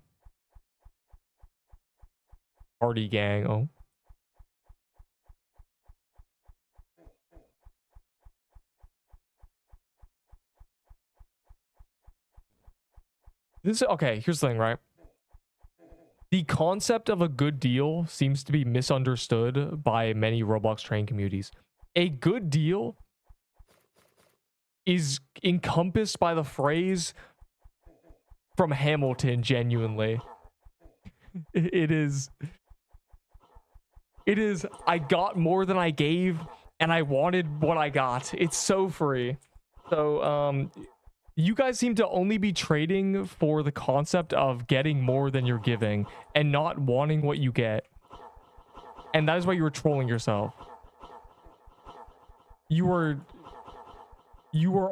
Party gang. Oh. This okay, here's the thing, right? The concept of a good deal seems to be misunderstood by many Roblox train communities. A good deal is encompassed by the phrase from Hamilton, genuinely. It is, I got more than I gave, and I wanted what I got. It's so free. So, you guys seem to only be trading for the concept of getting more than you're giving and not wanting what you get. And that is why you were trolling yourself. You were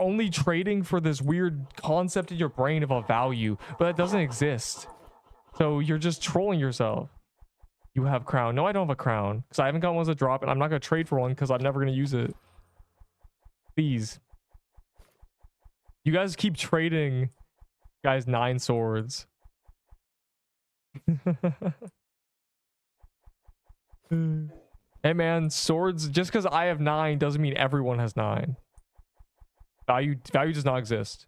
only trading for this weird concept in your brain of a value, but that doesn't exist. So you're just trolling yourself. You have crown. No, I don't have a crown because I haven't got one as a drop, and I'm not going to trade for one because I'm never going to use it. Please. You guys keep trading, guys, 9 swords. Hey man, swords, just because I have 9 doesn't mean everyone has 9. Value does not exist.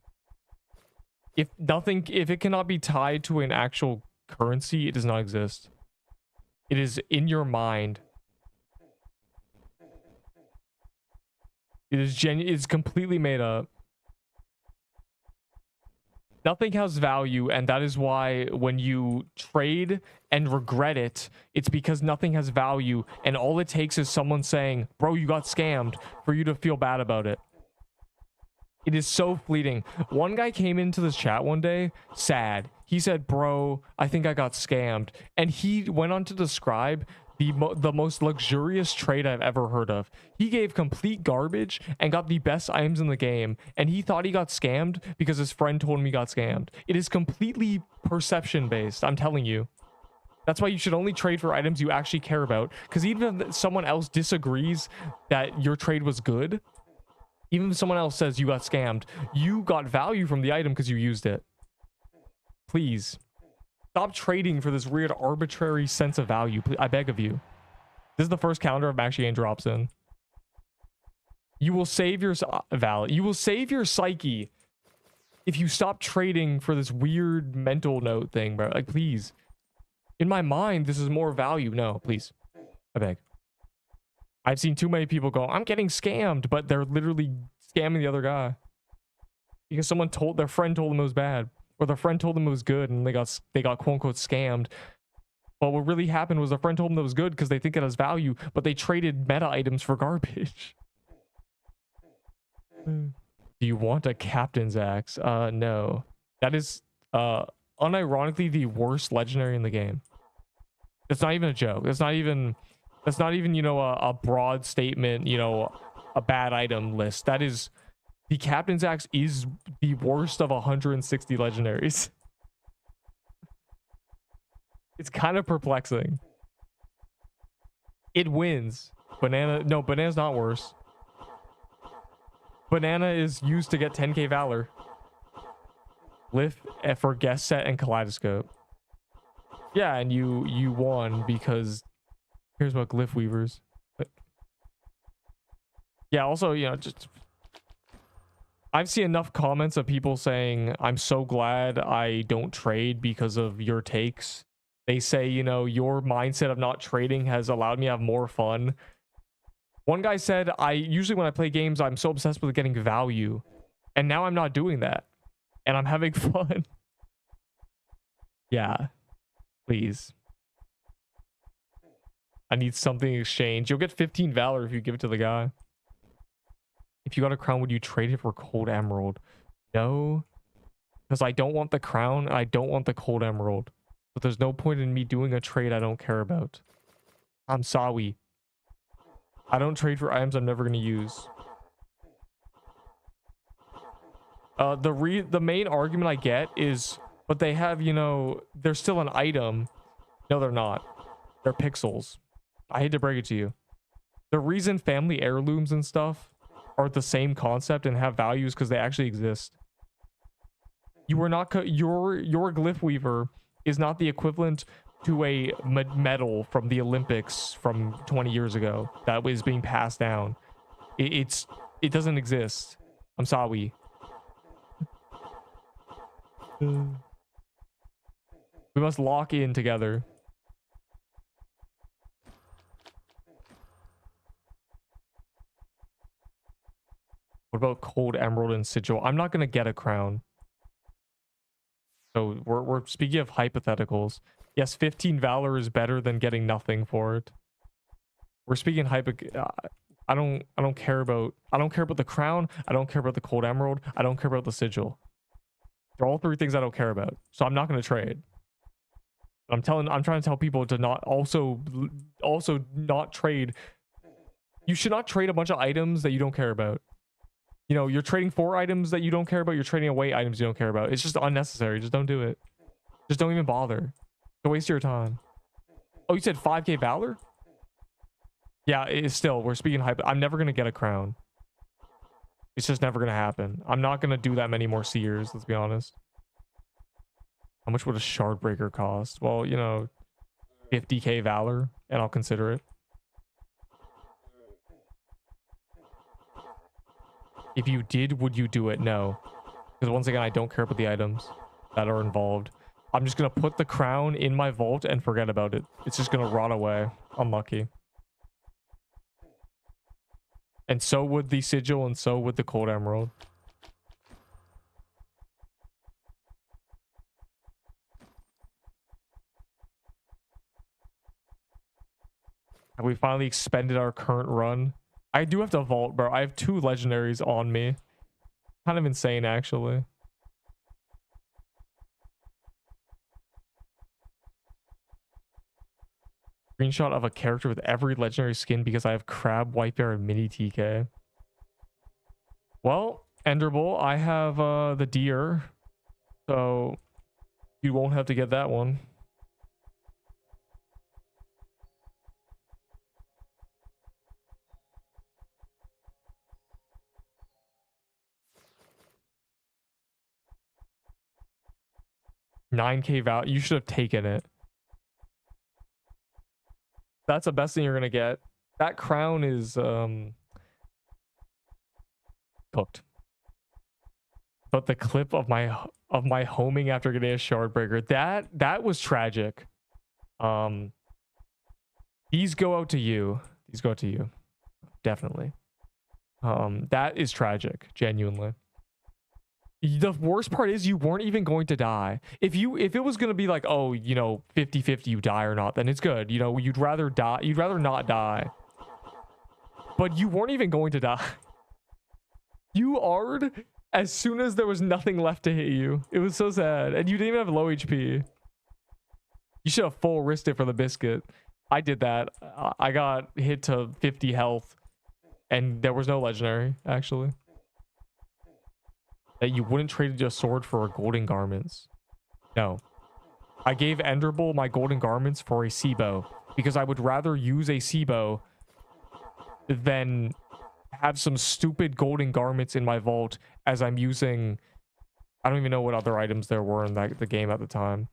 If it cannot be tied to an actual currency, it does not exist. It is in your mind. It's completely made up. Nothing has value, and that is why when you trade and regret it, it's because nothing has value, and all it takes is someone saying, bro, you got scammed, for you to feel bad about it. It is so fleeting. One guy came into this chat one day, sad. He said, bro, I think I got scammed. And he went on to describe the most luxurious trade I've ever heard of. He gave complete garbage and got the best items in the game, and he thought he got scammed because his friend told him he got scammed. It is completely perception based, I'm telling you. That's why you should only trade for items you actually care about, because even if someone else disagrees that your trade was good, even if someone else says you got scammed, you got value from the item because you used it. Please. Stop trading for this weird arbitrary sense of value. I beg of you. This is the first calendar I'm actually getting drops in. You will save your You will save your psyche if you stop trading for this weird mental note thing, bro. Like, please. In my mind, this is more value. No, please. I beg. I've seen too many people go, I'm getting scammed, but they're literally scamming the other guy. Because their friend told them it was bad. Or their friend told them it was good, and they got quote unquote scammed. But what really happened was their friend told them it was good because they think it has value, but they traded meta items for garbage. Do you want a captain's axe? No. That is unironically the worst legendary in the game. It's not even a joke. That's not even, you know, a broad statement, you know, a bad item list. That is The Captain's Axe is the worst of 160 legendaries. It's kind of perplexing. It wins. Banana's not worse. Banana is used to get 10k Valor. Glyph for Guest Set and Kaleidoscope. Yeah, and you won because here's what Glyph Weavers. But yeah, also, you know, just I've seen enough comments of people saying, I'm so glad I don't trade because of your takes. They say, you know, your mindset of not trading has allowed me to have more fun. One guy said, usually when I play games, I'm so obsessed with getting value. And now I'm not doing that. And I'm having fun. Yeah. Please. I need something in exchange. You'll get 15 Valor if you give it to the guy. If you got a crown, would you trade it for Cold Emerald? No. Because I don't want the crown and I don't want the Cold Emerald. But there's no point in me doing a trade I don't care about. I'm sorry. I don't trade for items I'm never going to use. The main argument I get is, but they have, you know, they're still an item. No, they're not. They're pixels. I hate to break it to you. The reason family heirlooms and stuff are the same concept and have values because they actually exist. You are not your Glyph Weaver is not the equivalent to a medal from the Olympics from 20 years ago that was being passed down. It doesn't exist. I'm sorry. We must lock in together. What about Cold Emerald and Sigil? I'm not gonna get a crown. So we're speaking of hypotheticals. Yes, 15 Valor is better than getting nothing for it. We're speaking I don't care about the crown. I don't care about the Cold Emerald. I don't care about the Sigil. They're all three things I don't care about. So I'm not going to trade. I'm trying to tell people to not also not trade. You should not trade a bunch of items that you don't care about. You know, you're trading 4 items that you don't care about. You're trading away items you don't care about. It's just unnecessary. Just don't do it. Just don't even bother. Don't waste your time. Oh, you said 5k Valor? Yeah, it's still, we're speaking hype. I'm never going to get a crown. It's just never going to happen. I'm not going to do that many more seers, let's be honest. How much would a Shardbreaker cost? Well, you know, 50k Valor, and I'll consider it. If you did, would you do it? No. Because once again, I don't care about the items that are involved. I'm just going to put the crown in my vault and forget about it. It's just going to rot away. Unlucky. And so would the Sigil, and so would the Cold Emerald. Have we finally expended our current run? I do have to vault, bro. I have 2 legendaries on me. Kind of insane, actually. Screenshot of a character with every legendary skin because I have Crab, White Bear, and Mini TK. Well, Enderbull, I have the deer. So you won't have to get that one. $9k value. You should have taken it. That's the best thing you're gonna get. That crown is cooked. But the clip of my homing after getting a Shardbreaker, that was tragic. These go out to you. These go out to you. Definitely. That is tragic, genuinely. The worst part is you weren't even going to die. If it was going to be like, oh, you know, 50-50 you die or not, then it's good. You know, you'd rather die. You'd rather not die. But you weren't even going to die. You R'd as soon as there was nothing left to hit you. It was so sad. And you didn't even have low HP. You should have full risked it for the biscuit. I did that. I got hit to 50 health. And there was no legendary, actually. that you wouldn't trade a sword for golden garments. No. I gave Enderbull my golden garments for a Seabow because I would rather use a Seabow than have some stupid golden garments in my vault as I'm using... I don't even know what other items there were in the game at the time.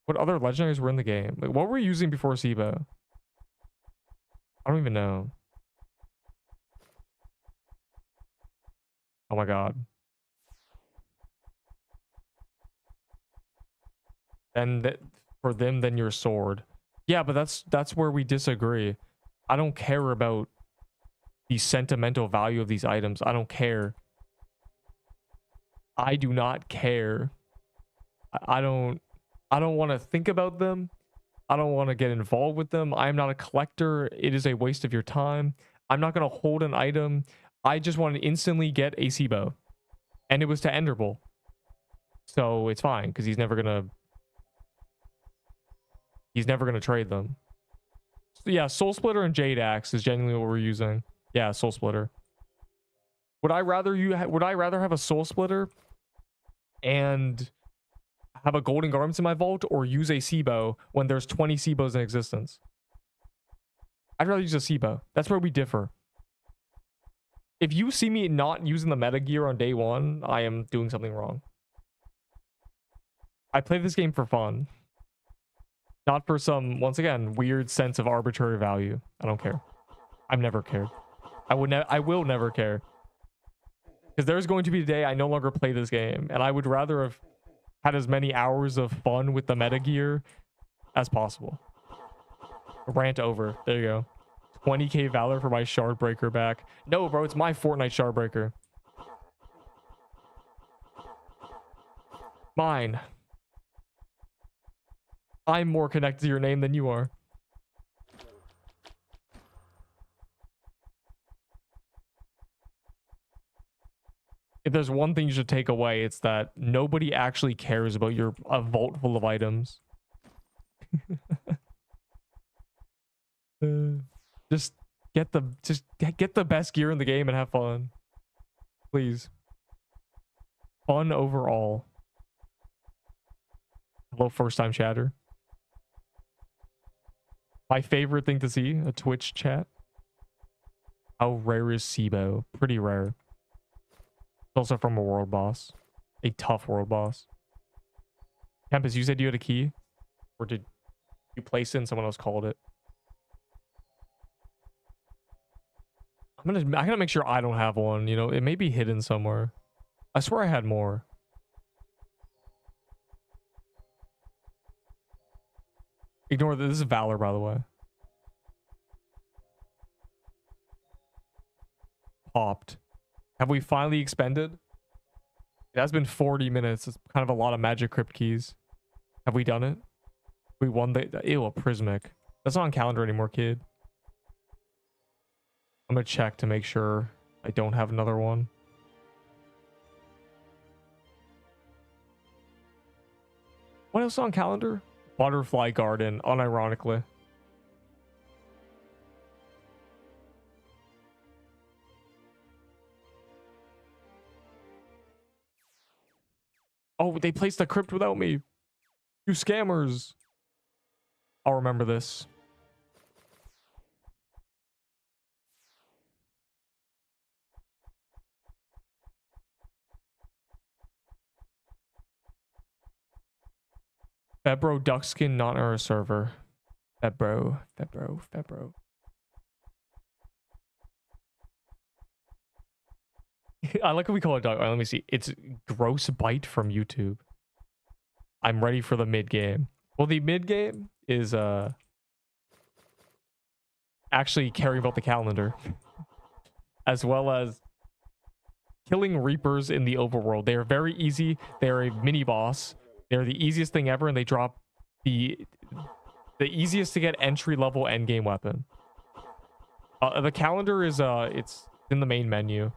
What other legendaries were in the game? Like, what were we using before Seabow? I don't even know. Oh my god. And for them, then your sword. Yeah, but that's where we disagree. I don't care about the sentimental value of these items. I don't care. I do not care. I don't want to think about them. I don't want to get involved with them. I'm not a collector. It is a waste of your time. I'm not going to hold an item. I just want to instantly get a Seabow. And it was to Enderbull. So it's fine because he's never going to trade them. So yeah, Soul Splitter and Jade Axe is genuinely what we're using. Yeah, Soul Splitter. Would I rather have a Soul Splitter and have a golden garments in my vault, or use a Seabow when there's 20 Seabows in existence? I'd rather use a Seabow. That's where we differ. If you see me not using the meta gear on day one, I am doing something wrong. I play this game for fun. Not for some, once again, weird sense of arbitrary value. I don't care. I've never cared. I will never care. Because there's going to be a day I no longer play this game, and I would rather have had as many hours of fun with the meta gear as possible. Rant over. There you go. 20k Valor for my Shardbreaker back. No, bro, it's my Fortnite Shardbreaker. Mine. I'm more connected to your name than you are. If there's one thing you should take away, it's that nobody actually cares about your vault full of items. Just get the best gear in the game and have fun. Please. Fun overall. Hello, first time chatter. My favorite thing to see, a Twitch chat. How rare is Seabow? Pretty rare. It's also from a world boss. A tough world boss. Tempest, you said you had a key? Or did you place it and someone else called it? I gotta make sure I don't have one. You know, it may be hidden somewhere. I swear I had more. Ignore this. This is Valor, by the way. Popped. Have we finally expended? It has been 40 minutes. It's kind of a lot of magic crypt keys. Have we done it? We won the... Ew, a prismic. That's not on calendar anymore, kid. I'm gonna check to make sure I don't have another one. What else on calendar? Butterfly Garden, unironically. Oh, they placed the crypt without me. You scammers. I'll remember this. Febro Duckskin not on our server. Febro. I like what we call it duck. Let me see. It's gross bite from YouTube. I'm ready for the mid game. Well, the mid game is actually caring about the calendar. As well as killing Reapers in the overworld. They are very easy. They are a mini boss. They're the easiest thing ever, and they drop the easiest to get entry level endgame weapon. The calendar is it's in the main menu.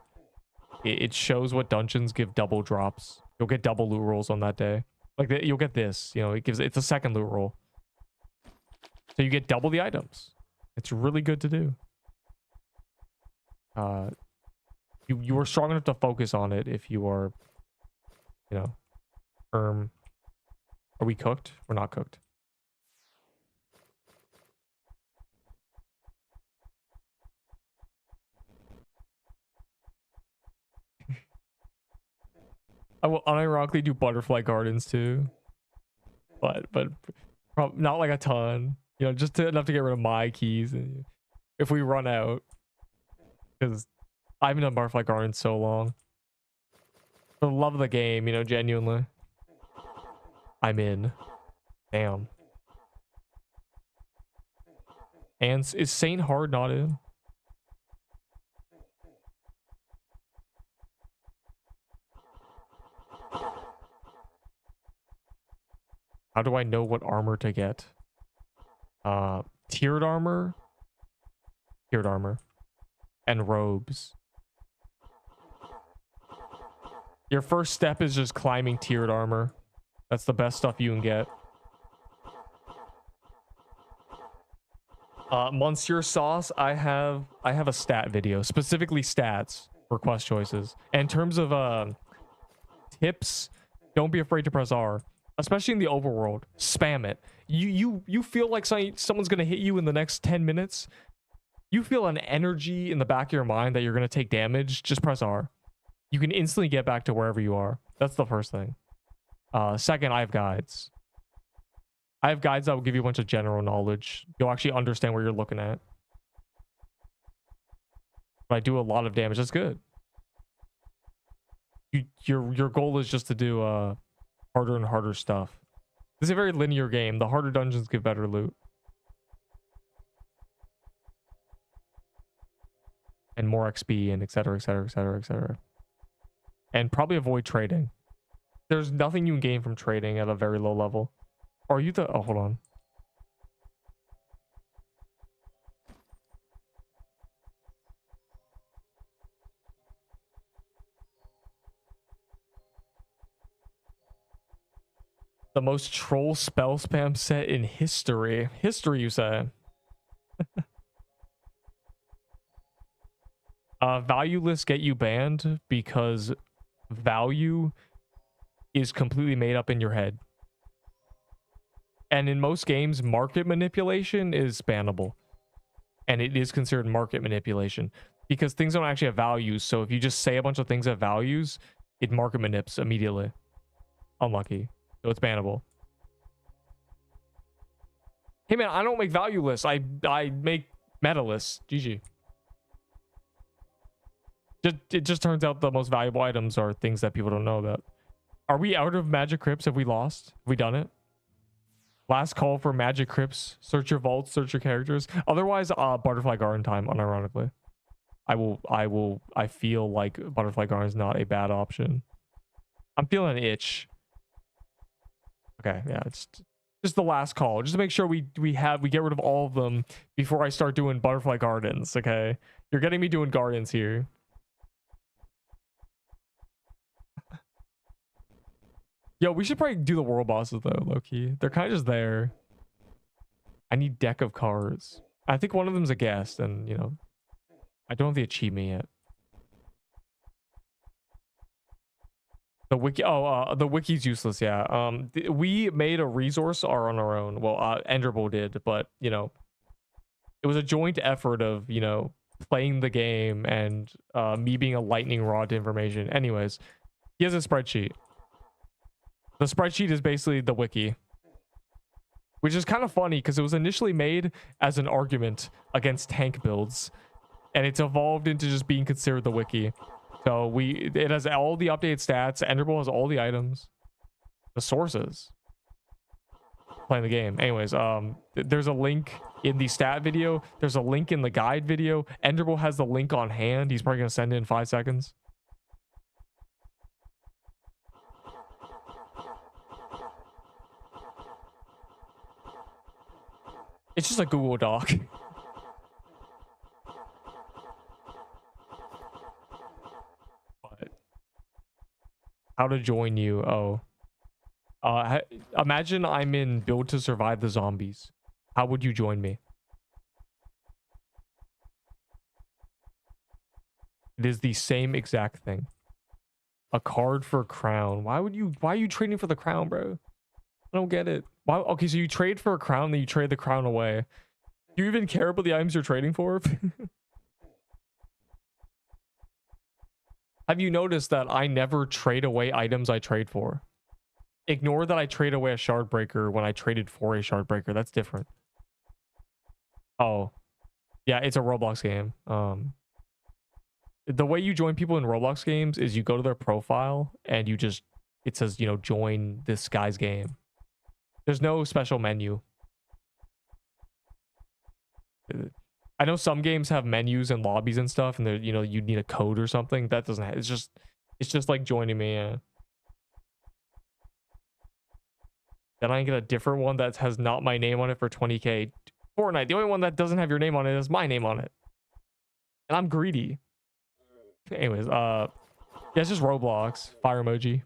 It shows what dungeons give double drops. You'll get double loot rolls on that day. Like you'll get this. You know, it's a second loot roll. So you get double the items. It's really good to do. You are strong enough to focus on it if you are, you know, firm. Are we cooked? We're not cooked. I will unironically do butterfly gardens too, but not like a ton. You know, just enough to get rid of my keys and if we run out, because I haven't done butterfly gardens so long. For the love of the game, you know, genuinely, I'm in. Damn. And is Saint Hard not in? How do I know what armor to get? Tiered armor, and robes. Your first step is just climbing tiered armor. That's the best stuff you can get. Monsieur Sauce, I have a stat video, specifically stats for quest choices. And in terms of tips, don't be afraid to press R, especially in the overworld. Spam it. You feel like someone's gonna hit you in the next 10 minutes. You feel an energy in the back of your mind that you're gonna take damage. Just press R. You can instantly get back to wherever you are. That's the first thing. Second, I have guides. I have guides that will give you a bunch of general knowledge. You'll actually understand where you're looking at. But I do a lot of damage. That's good. Your goal is just to do harder and harder stuff. This is a very linear game. The harder dungeons give better loot. And more XP and etc, etc, etc, etc. And probably avoid trading. There's nothing you can gain from trading at a very low level. Are you the... Oh, hold on. The most troll spell spam set in history. History, you say? Valueless get you banned because value is completely made up in your head. And in most games, market manipulation is bannable. And it is considered market manipulation because things don't actually have values. So if you just say a bunch of things have values, it market manips immediately. Unlucky. So it's bannable. Hey man, I don't make value lists. I make meta lists. GG. It just turns out the most valuable items are things that people don't know about. Are we out of magic crypts? Have we lost? Have we done it? Last call for magic crypts. Search your vaults, search your characters. Otherwise, butterfly garden time, unironically. I feel like butterfly garden is not a bad option. I'm feeling an itch. Okay, yeah, it's just the last call. Just to make sure we get rid of all of them before I start doing butterfly gardens, okay? You're getting me doing gardens here. Yo, we should probably do the world bosses though, low-key. They're kind of just there. I need deck of cards. I think one of them's a guest, and you know, I don't have the achievement yet. The wiki, the wiki's useless, yeah. We made a resource on our own. Well, Enderbull did, but you know, it was a joint effort of, you know, playing the game and me being a lightning rod to information. Anyways, he has a spreadsheet. The spreadsheet is basically the wiki, which is kind of funny because it was initially made as an argument against tank builds, and it's evolved into just being considered the wiki. So it has all the updated stats. Enderbull has all the items, the sources. Playing the game. Anyways, there's a link in the stat video. There's a link in the guide video. Enderbull has the link on hand. He's probably gonna send it in 5 seconds. It's just a Google Doc. But how to join you? Oh, imagine I'm in Build to Survive the Zombies. How would you join me? It is the same exact thing. A card for a crown. Why are you trading for the crown, bro? I don't get it. Why? Okay, so you trade for a crown, then you trade the crown away. Do you even care about the items you're trading for? Have you noticed that I never trade away items I trade for? Ignore that I trade away a shard breaker when I traded for a shard breaker. That's different. Oh, yeah, it's a Roblox game. The way you join people in Roblox games is you go to their profile and you just, it says, you know, join this guy's game. There's no special menu. I know some games have menus and lobbies and stuff, and you know, you need a code or something. That doesn't have, it's just like joining me. Yeah. Then I get a different one that has not my name on it for 20k. Fortnite, the only one that doesn't have your name on it is my name on it. And I'm greedy. Anyways, yeah, it's just Roblox. Fire emoji.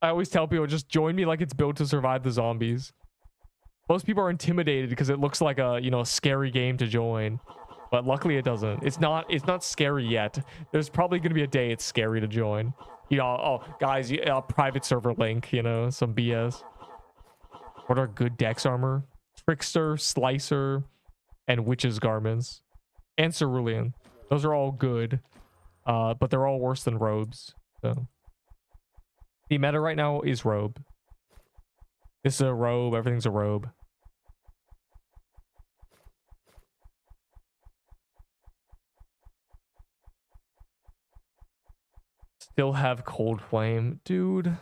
I always tell people, just join me like it's built to survive the zombies. Most people are intimidated because it looks like a, you know, a scary game to join. But luckily it doesn't. It's not scary yet. There's probably going to be a day it's scary to join. You know, oh, guys, private server link, you know, some BS. What are good dex armor? Trickster, Slicer, and Witch's Garments. And Cerulean. Those are all good. But they're all worse than robes. So the meta right now is robe. This is a robe. Everything's a robe. Still have Cold Flame. Dude.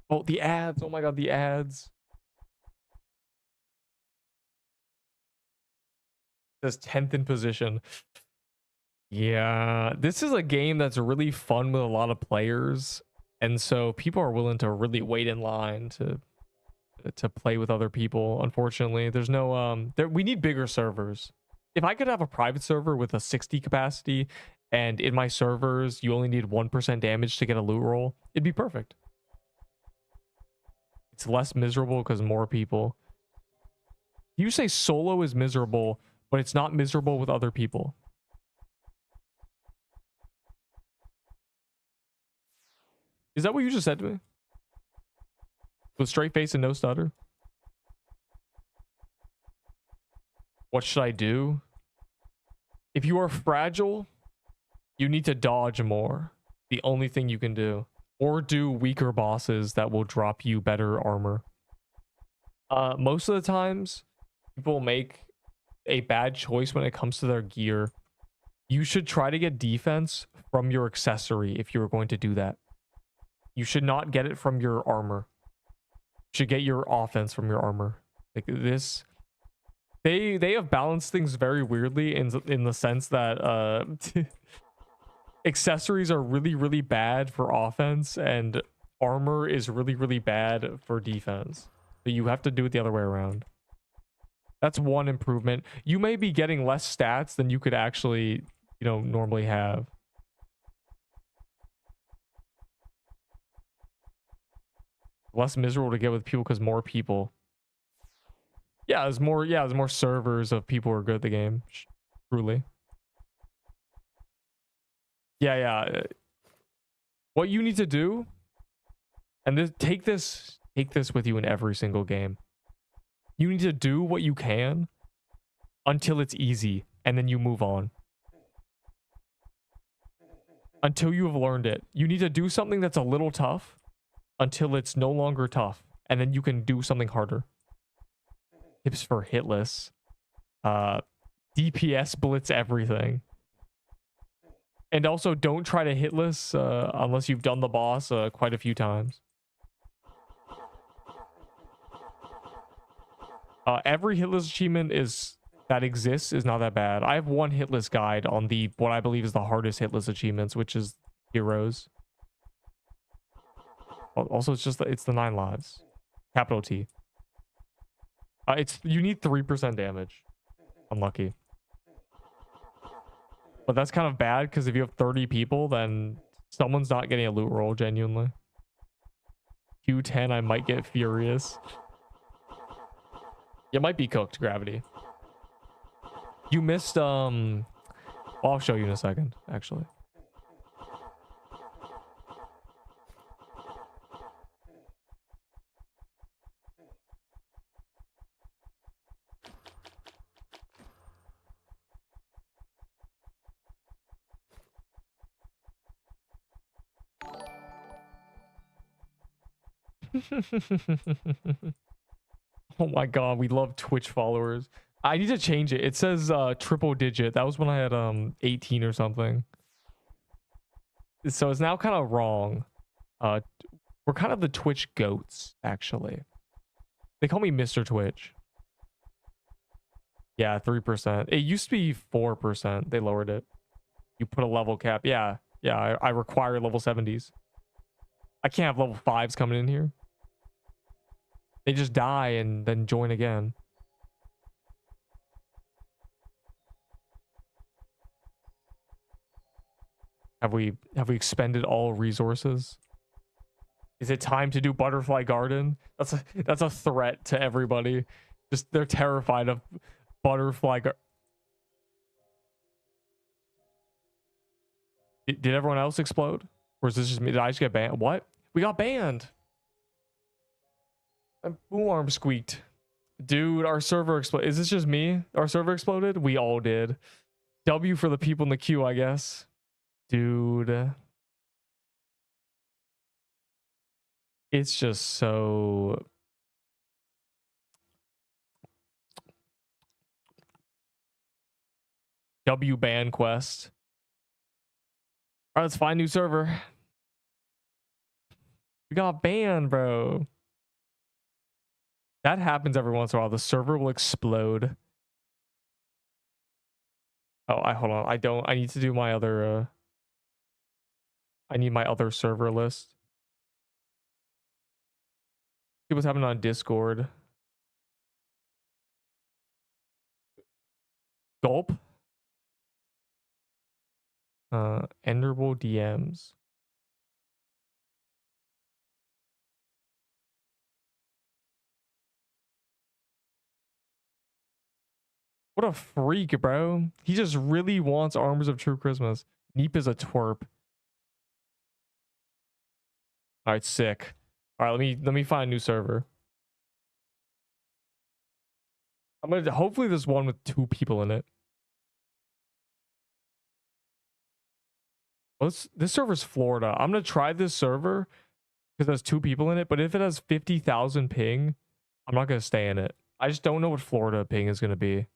Oh, the ads. Oh my god, the ads. It says 10th in position. Yeah, this is a game that's really fun with a lot of players. And so people are willing to really wait in line to play with other people. Unfortunately, there's no we need bigger servers. If I could have a private server with a 60 capacity and in my servers you only need 1% damage to get a loot roll, it'd be perfect. It's less miserable because more people. You say solo is miserable, but it's not miserable with other people. Is that what you just said to me? With straight face and no stutter? What should I do? If you are fragile, you need to dodge more. The only thing you can do. Or do weaker bosses that will drop you better armor. Most of the times, people make a bad choice when it comes to their gear. You should try to get defense from your accessory if you're going to do that. You should not get it from your armor. You should get your offense from your armor. Like this, they have balanced things very weirdly in the sense that accessories are really bad for offense and armor is really bad for defense. But you have to do it the other way around. That's one improvement. You may be getting less stats than you could actually, you know, normally have. Less miserable to get with people because more people. Yeah, there's more servers of people who are good at the game. Truly. Yeah. What you need to do, and take this with you in every single game. You need to do what you can until it's easy, and then you move on. Until you have learned it. You need to do something that's a little tough until it's no longer tough, and then you can do something harder. Tips for hitless. DPS blitz everything. And also don't try to hitless unless you've done the boss quite a few times. Every hitless achievement that exists is not that bad. I have one hitless guide on what I believe is the hardest hitless achievements, which is heroes. Also, it's the 9 lives. Capital T. You need 3% damage. Unlucky. But that's kind of bad because if you have 30 people, then someone's not getting a loot roll genuinely. Q10, I might get furious. You might be cooked, Gravity. You missed I'll show you in a second, actually. Oh my god, we love Twitch followers. I need to change it. It says triple digit. That was when I had 18 or something. So it's now kind of wrong. We're kind of the Twitch goats, actually. They call me Mr. Twitch. Yeah, 3%. It used to be 4%. They lowered it. You put a level cap. Yeah, I require level 70s. I can't have level 5s coming in here. They just die and then join again. Have we expended all resources? Is it time to do Butterfly Garden? That's a threat to everybody. Just they're terrified of Butterfly Garden. Did everyone else explode? Or is this just me? Did I just get banned? What? We got banned. My boom arm squeaked. Dude, our server exploded. Is this just me? Our server exploded? We all did. W for the people in the queue, I guess. Dude. It's just so... W ban quest. All right, let's find a new server. We got banned, bro. That happens every once in a while. The server will explode. Oh, hold on. I need to do my other I need my other server list. See what's happening on Discord. Gulp. Enderable DMs. What a freak, bro. He just really wants Armors of True Christmas. Neep is a twerp. All right, sick. All right, let me find a new server. I'm gonna hopefully there's one with 2 people in it. This server's Florida. I'm gonna try this server because there's 2 people in it. But if it has 50,000 ping, I'm not gonna stay in it. I just don't know what Florida ping is gonna be.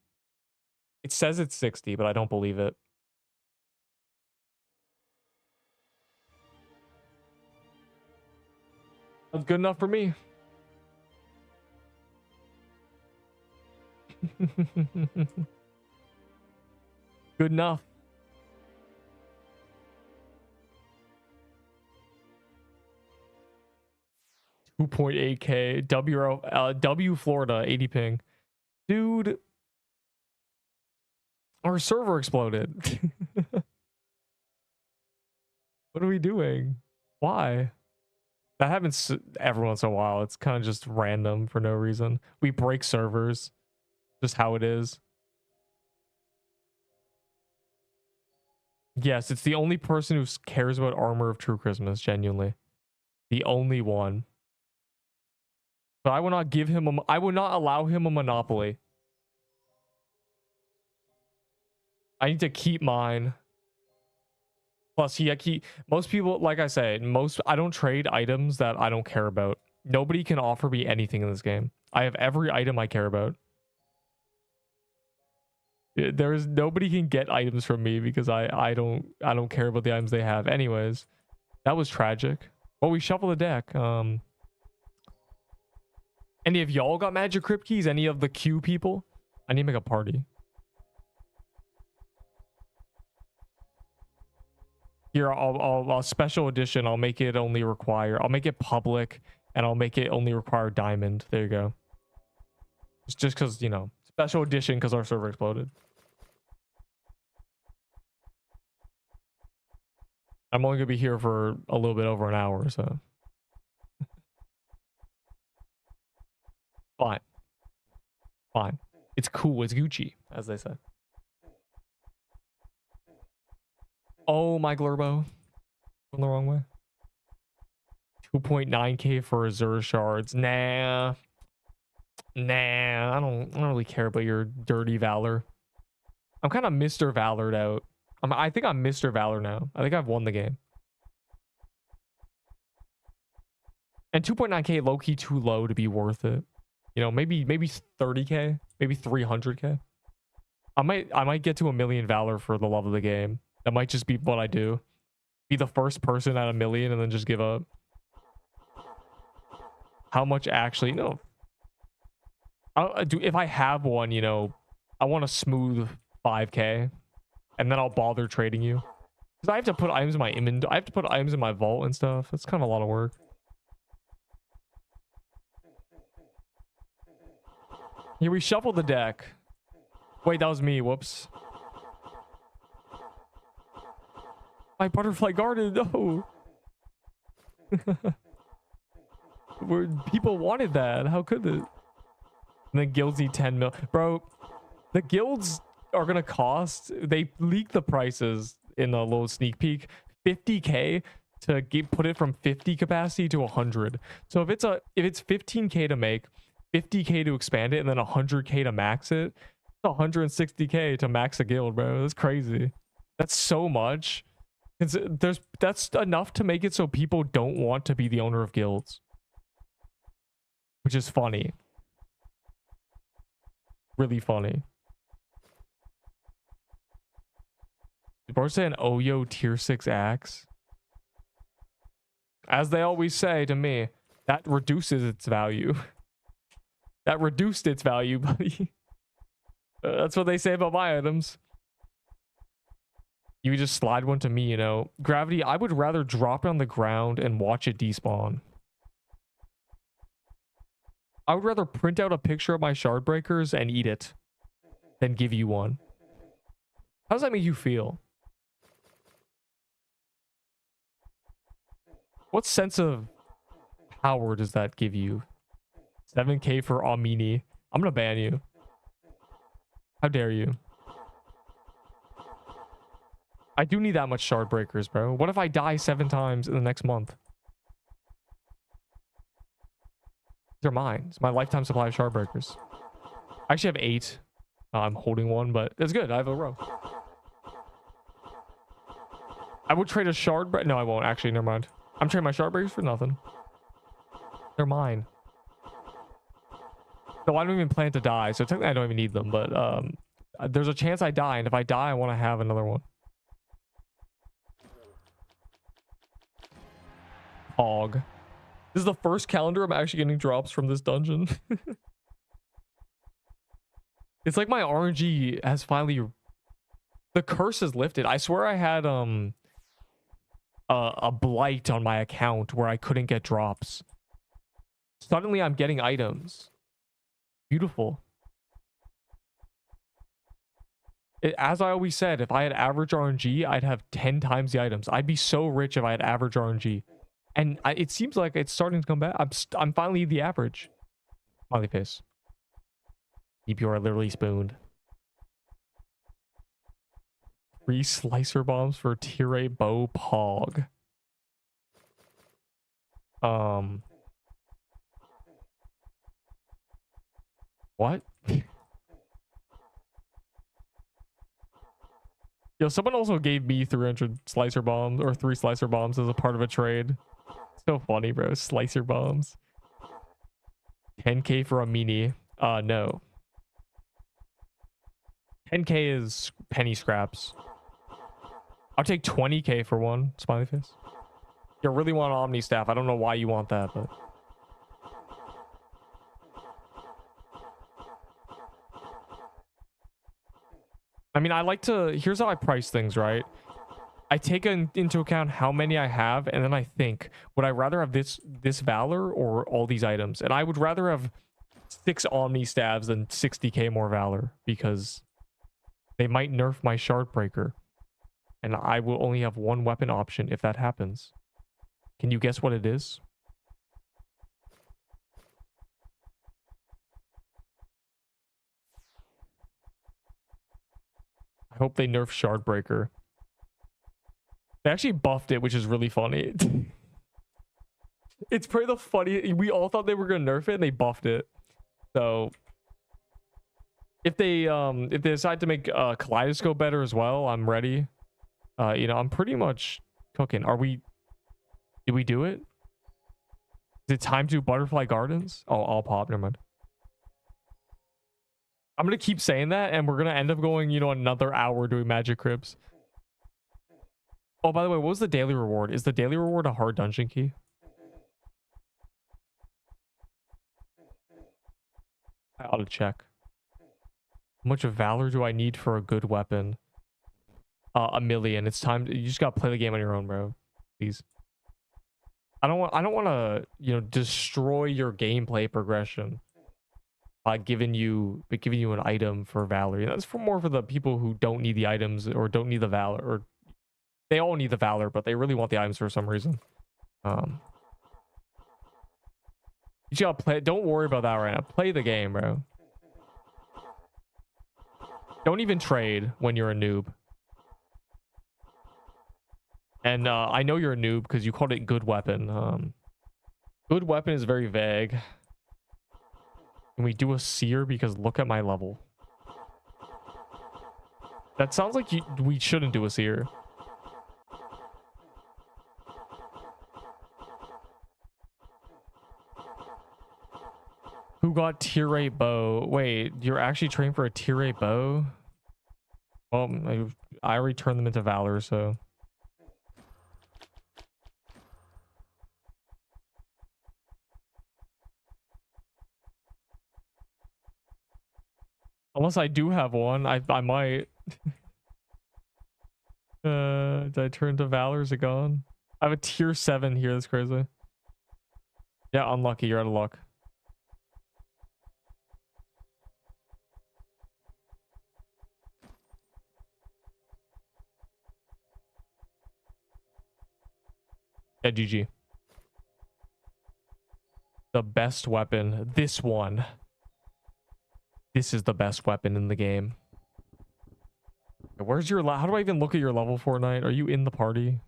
It says it's 60, but I don't believe it. That's good enough for me. Good enough. $2.8K. W Florida 80 ping. Dude. Our server exploded. What are we doing? Why? That happens every once in a while. It's kind of just random for no reason. We break servers. Just how it is. Yes, it's the only person who cares about Armor of True Christmas, genuinely. The only one. But I will not give him I will not allow him a monopoly. I need to keep mine. Plus, most people, like I said, I don't trade items that I don't care about. Nobody can offer me anything in this game. I have every item I care about. Nobody can get items from me because I don't care about the items they have. Anyways, that was tragic. Well, we shuffle the deck. Any of y'all got magic crypt keys? Any of the queue people? I need to make a party. Here, I'll special edition. I'll make it only require. I'll make it public, and I'll make it only require diamond. There you go. It's just because, you know, special edition because our server exploded. I'm only gonna be here for a little bit over an hour, so fine. Fine. It's cool. It's Gucci, as they say. Oh, my Glurbo. Going the wrong way. 2.9k for Azure shards. Nah. Nah, I don't really care about your dirty Valor. I'm kind of Mr. Valored out. I think I'm Mr. Valor now. I think I've won the game. And 2.9k low-key too low to be worth it. You know, maybe 30k, maybe 300k. I might get to 1 million Valor for the love of the game. That might just be what I do. Be the first person at 1 million and then just give up. How much actually? No. If I have one, you know, I want a smooth 5k, and then I'll bother trading you. Because I have to put items in my inventory. I have to put items in my vault and stuff. That's kind of a lot of work. Here we shuffle the deck. Wait, that was me. Whoops. My butterfly garden. No. People wanted that. How could it? And then guilds need 10 mil. Bro, the guilds are going to cost. They leak the prices in a little sneak peek. 50k to put it from 50 capacity to 100. So if it's 15k to make, 50k to expand it, and then 100k to max it, it's 160k to max a guild, bro. That's crazy. That's so much. That's enough to make it so people don't want to be the owner of guilds, which is funny. Really funny. People are saying Oyo tier 6 axe. As they always say to me, that reduces its value. That reduced its value, buddy. That's what they say about my items. You just slide one to me, you know. Gravity, I would rather drop it on the ground and watch it despawn. I would rather print out a picture of my shard breakers and eat it than give you one. How does that make you feel? What sense of power does that give you? 7k for Amini. I'm gonna ban you. How dare you? I do need that much shard breakers, bro. What if I die 7 times in the next month? They're mine. It's my lifetime supply of shard breakers. I actually have 8. I'm holding one, but it's good. I have a row. I would trade a shard break. No, I won't. Actually, never mind. I'm trading my shard breakers for nothing. They're mine. No, I don't even plan to die, so technically I don't even need them, but there's a chance I die, and if I die, I want to have another one. Hog. This is the first calendar I'm actually getting drops from this dungeon. It's like my RNG has finally... The curse is lifted. I swear I had a blight on my account where I couldn't get drops. Suddenly I'm getting items. Beautiful. As I always said, if I had average RNG, I'd have 10 times the items. I'd be so rich if I had average RNG. And it seems like it's starting to come back. I'm finally the average. Smiley face. DPR are literally spooned. 3 slicer bombs for tier 8 bow pog. What? Yo, someone also gave me 300 slicer bombs or 3 slicer bombs as a part of a trade. So funny, bro. Slicer bombs. 10k for a mini. No. 10k is penny scraps. I'll take 20k for one. Smiley face. You really want Omni staff. I don't know why you want that, but... I mean, I like to... Here's how I price things, right? I take into account how many I have, and then I think, would I rather have this Valor or all these items? And I would rather have 6 Omni staves than 60k more Valor, because they might nerf my Shard Breaker. And I will only have one weapon option if that happens. Can you guess what it is? I hope they nerf Shard Breaker. They actually buffed it, which is really funny. It's probably the funny. We all thought they were gonna nerf it, and they buffed it. So if they decide to make Kaleidoscope better as well, I'm ready. You know, I'm pretty much cooking. Did we do it? Is it time to Butterfly Gardens? Oh, I'll pop. Never mind. I'm gonna keep saying that, and we're gonna end up going, you know, another hour doing Magic Crypts. Oh, by the way, what was the daily reward? Is the daily reward a hard dungeon key? I ought to check. How much valor do I need for a good weapon? 1,000,000. It's time. You just gotta play the game on your own, bro. Please. I don't want to, you know, destroy your gameplay progression by giving you an item for valor. You know, that's more for the people who don't need the items or don't need the valor, or they all need the valor, but they really want the items for some reason. You just gotta play. Don't worry about that right now. Play the game, bro. Don't even trade when you're a noob. And I know you're a noob because you called it good weapon. Good weapon is very vague. Can we do a seer? Because look at my level. That sounds like we shouldn't do a seer. Who got tier 8 bow? Wait, you're actually training for a tier 8 bow? Well, I already turned them into valor, so. Unless I do have one, I might. Did I turn to valor? Is it gone? I have a tier 7 here. That's crazy. Yeah, unlucky. You're out of luck. Yeah, GG. The best weapon. This one. This is the best weapon in the game. Where's your... How do I even look at your level, Fortnite? Are you in the party?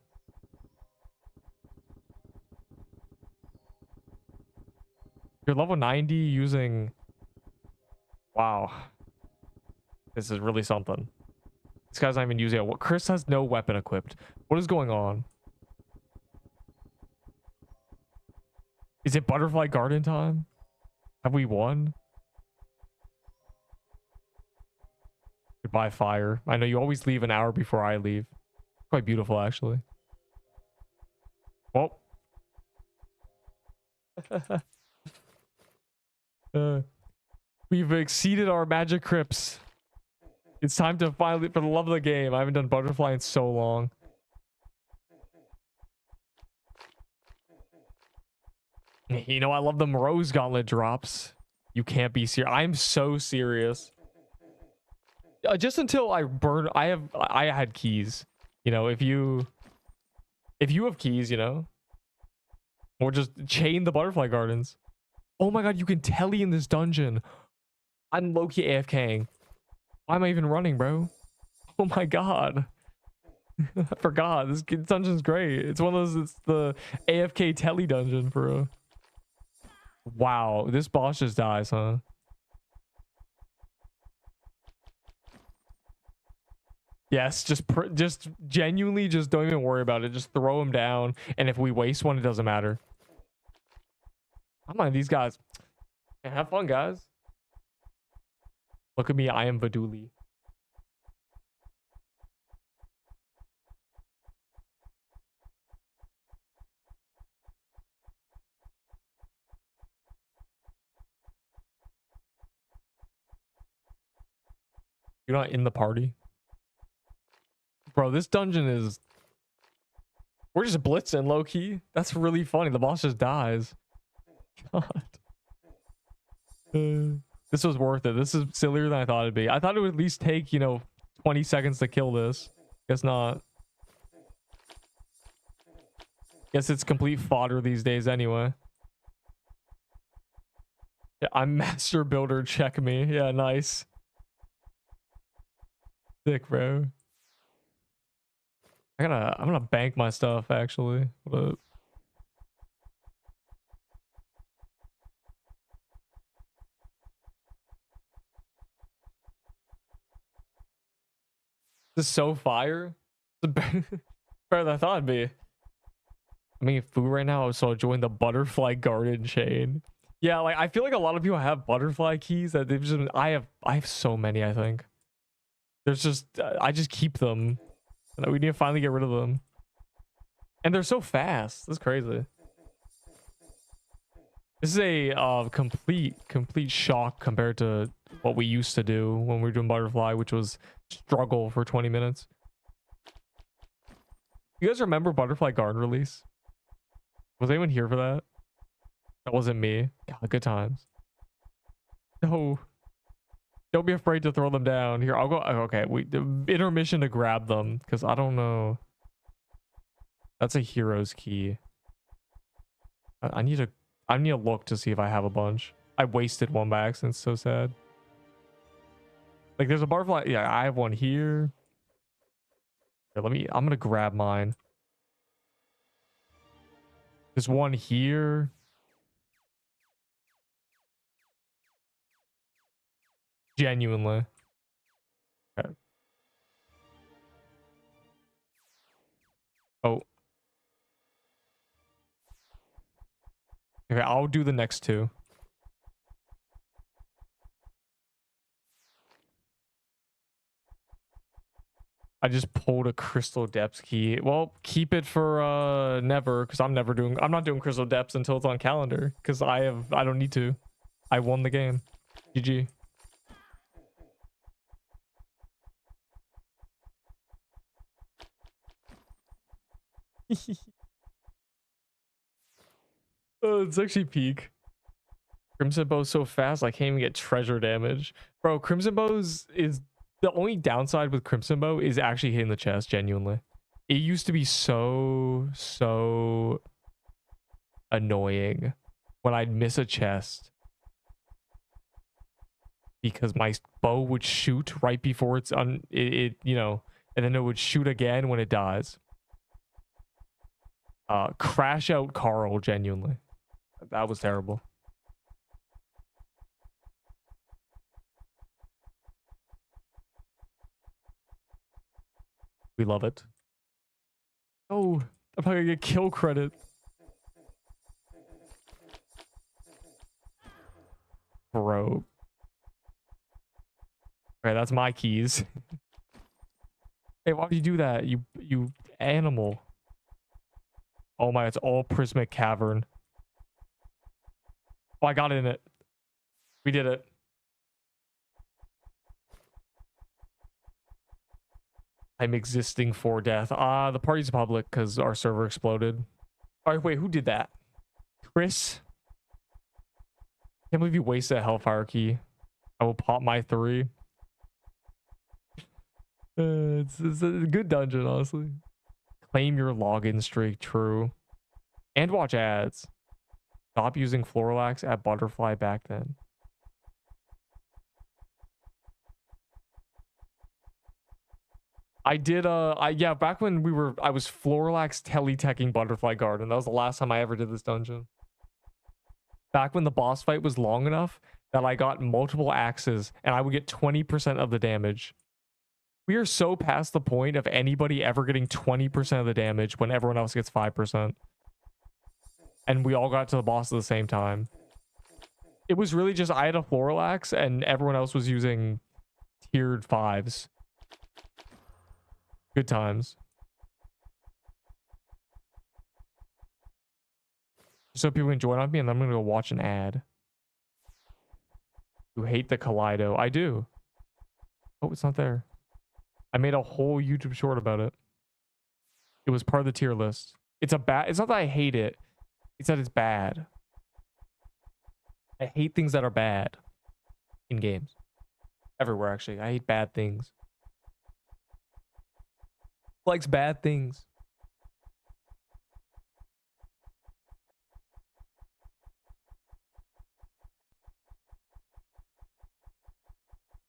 You're level 90 using... Wow. This is really something. This guy's not even using it. Chris has no weapon equipped. What is going on? Is it Butterfly Garden time? Have we won? Goodbye, fire. I know you always leave an hour before I leave. Quite beautiful, actually. Well. We've exceeded our magic crypts. It's time to finally, for the love of the game. I haven't done butterfly in so long. You know, I love the Rose Gauntlet drops. You can't be serious. I'm so serious. Just until I burn, I had keys. You know, if you have keys, you know, or just chain the butterfly gardens. Oh my god, you can telly in this dungeon. I'm low-key AFKing. Why am I even running, bro? Oh my god. I forgot. This dungeon's great. It's one of those, it's the AFK telly dungeon, bro. Wow, this boss just dies, huh? Yes, just genuinely just don't even worry about it. Just throw him down, and if we waste one, it doesn't matter. I'm like these guys. Have fun, guys. Look at me, I am Vaduli. You're not in the party? Bro, this dungeon is... We're just blitzing low-key. That's really funny. The boss just dies. God. This was worth it. This is sillier than I thought it'd be. I thought it would at least take, you know, 20 seconds to kill this. Guess not. Guess it's complete fodder these days anyway. Yeah, I'm master builder. Check me. Yeah, nice. Sick, bro. I'm gonna bank my stuff actually. What up? This is so fire. It's better than I thought it'd be. I'm eating food right now, so I joined the butterfly garden chain. Yeah, like I feel like a lot of people have butterfly keys that they've just. I have so many. I think there's just I just keep them. And we need to finally get rid of them. And they're so fast. That's crazy. This is a complete shock compared to what we used to do when we were doing butterfly, which was struggle for 20 minutes. You guys remember butterfly garden release? Was anyone here for that? That wasn't me. Yeah, good times. No. Don't be afraid to throw them down. Here, I'll go. Okay, intermission to grab them because I don't know. That's a hero's key. I need to look to see if I have a bunch. I wasted one by accident. So sad. Like there's a butterfly. Yeah, I have one here. Here, I'm gonna grab mine. There's one here. Genuinely. Okay. Oh. Okay, I'll do the next two. I just pulled a crystal depths key. Well, keep it for never, because I'm not doing crystal depths until it's on calendar, because I don't need to. I won the game. GG. Oh, it's actually peak. Crimson Bow's so fast, I can't even get treasure damage. Bro, Crimson Bow's is the only downside with Crimson Bow is actually hitting the chest, genuinely. It used to be so annoying when I'd miss a chest because my bow would shoot right before it's you know, and then it would shoot again when it dies. Crash out Carl, genuinely. That was terrible. We love it. Oh, I'm probably gonna get kill credit. Bro. Okay, that's my keys. Hey, why would you do that? You animal. Oh my, it's all prismatic cavern. Oh, I got in it. We did it. I'm existing for death. The party's public because our server exploded. All right, wait, who did that? Chris? Can't believe you wasted a Hellfire key. I will pop my 3. It's a good dungeon, honestly. Claim your login streak, true. And watch ads. Stop using Floralax at Butterfly back then. I did yeah, back when I was Floralax teleteching Butterfly Garden. That was the last time I ever did this dungeon. Back when the boss fight was long enough that I got multiple axes and I would get 20% of the damage. We are so past the point of anybody ever getting 20% of the damage when everyone else gets 5%. And we all got to the boss at the same time. It was really just I had a Floralax and everyone else was using tiered 5s. Good times. So people can join on me and I'm gonna go watch an ad. You hate the Kaleido. I do. Oh, it's not there. I made a whole YouTube short about it. It was part of the tier list. It's not that I hate it. It's that it's bad. I hate things that are bad in games. Everywhere, actually. I hate bad things. Likes bad things.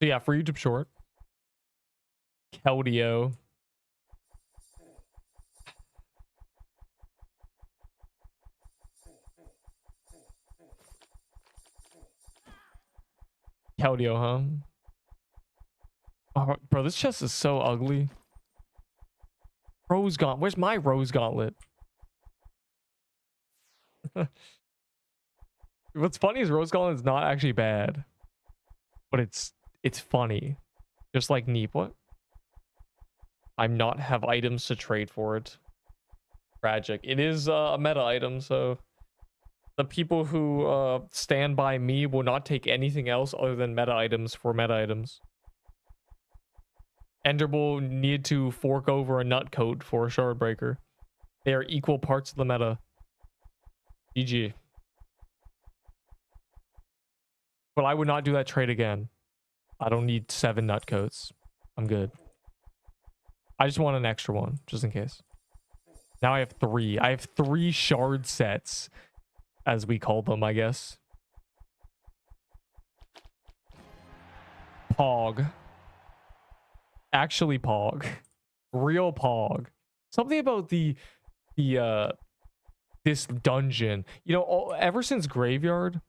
So yeah, for YouTube short. Keldeo. Keldeo, huh? Oh, bro, this chest is so ugly. Rose Gauntlet. Where's my Rose Gauntlet? What's funny is Rose Gauntlet is not actually bad, but it's funny. Just like Neep. What? I'm not have items to trade for it. Tragic. It is a meta item, so the people who stand by me will not take anything else other than meta items for meta items. Enderbull need to fork over a nut coat for a shard breaker. They are equal parts of the meta. GG. But I would not do that trade again. I don't need 7 nut coats. I'm good. I just want an extra one, just in case. Now I have 3. I have 3 shard sets, as we call them, I guess. Pog. Actually Pog. Real Pog. Something about this dungeon. You know, ever since Graveyard,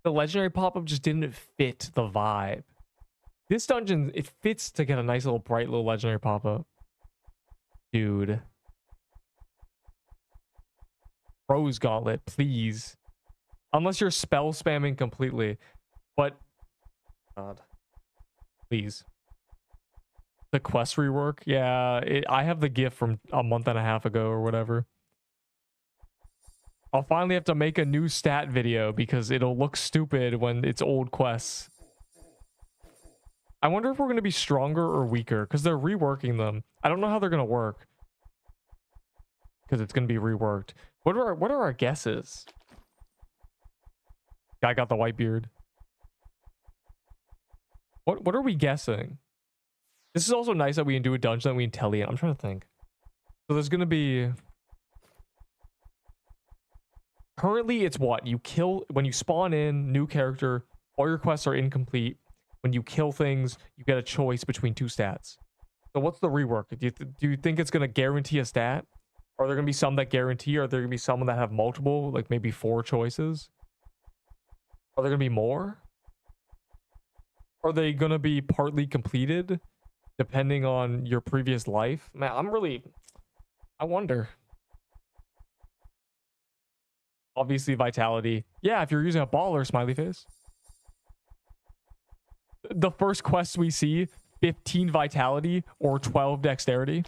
the legendary pop-up just didn't fit the vibe. This dungeon, it fits to get a nice little bright little legendary pop-up. Dude. Rose Gauntlet, please. Unless you're spell spamming completely. But God. Please. The quest rework? Yeah, I have the GIF from a month and a half ago or whatever. I'll finally have to make a new stat video because it'll look stupid when it's old quests. I wonder if we're going to be stronger or weaker because they're reworking them. I don't know how they're going to work because it's going to be reworked. What are our guesses? Guy got the white beard. What are we guessing? This is also nice that we can do a dungeon that we can tell you. I'm trying to think. So there's going to be... Currently, it's what? You kill... When you spawn in, new character, all your quests are incomplete. When you kill things, you get a choice between 2 stats. So what's the rework? Do you think it's going to guarantee a stat? Are there going to be some that guarantee? Are there going to be some that have multiple? Like maybe 4 choices? Are there going to be more? Are they going to be partly completed? Depending on your previous life? Man, I wonder. Obviously, vitality. Yeah, if you're using a baller, smiley face. The first quest we see, 15 vitality or 12 dexterity.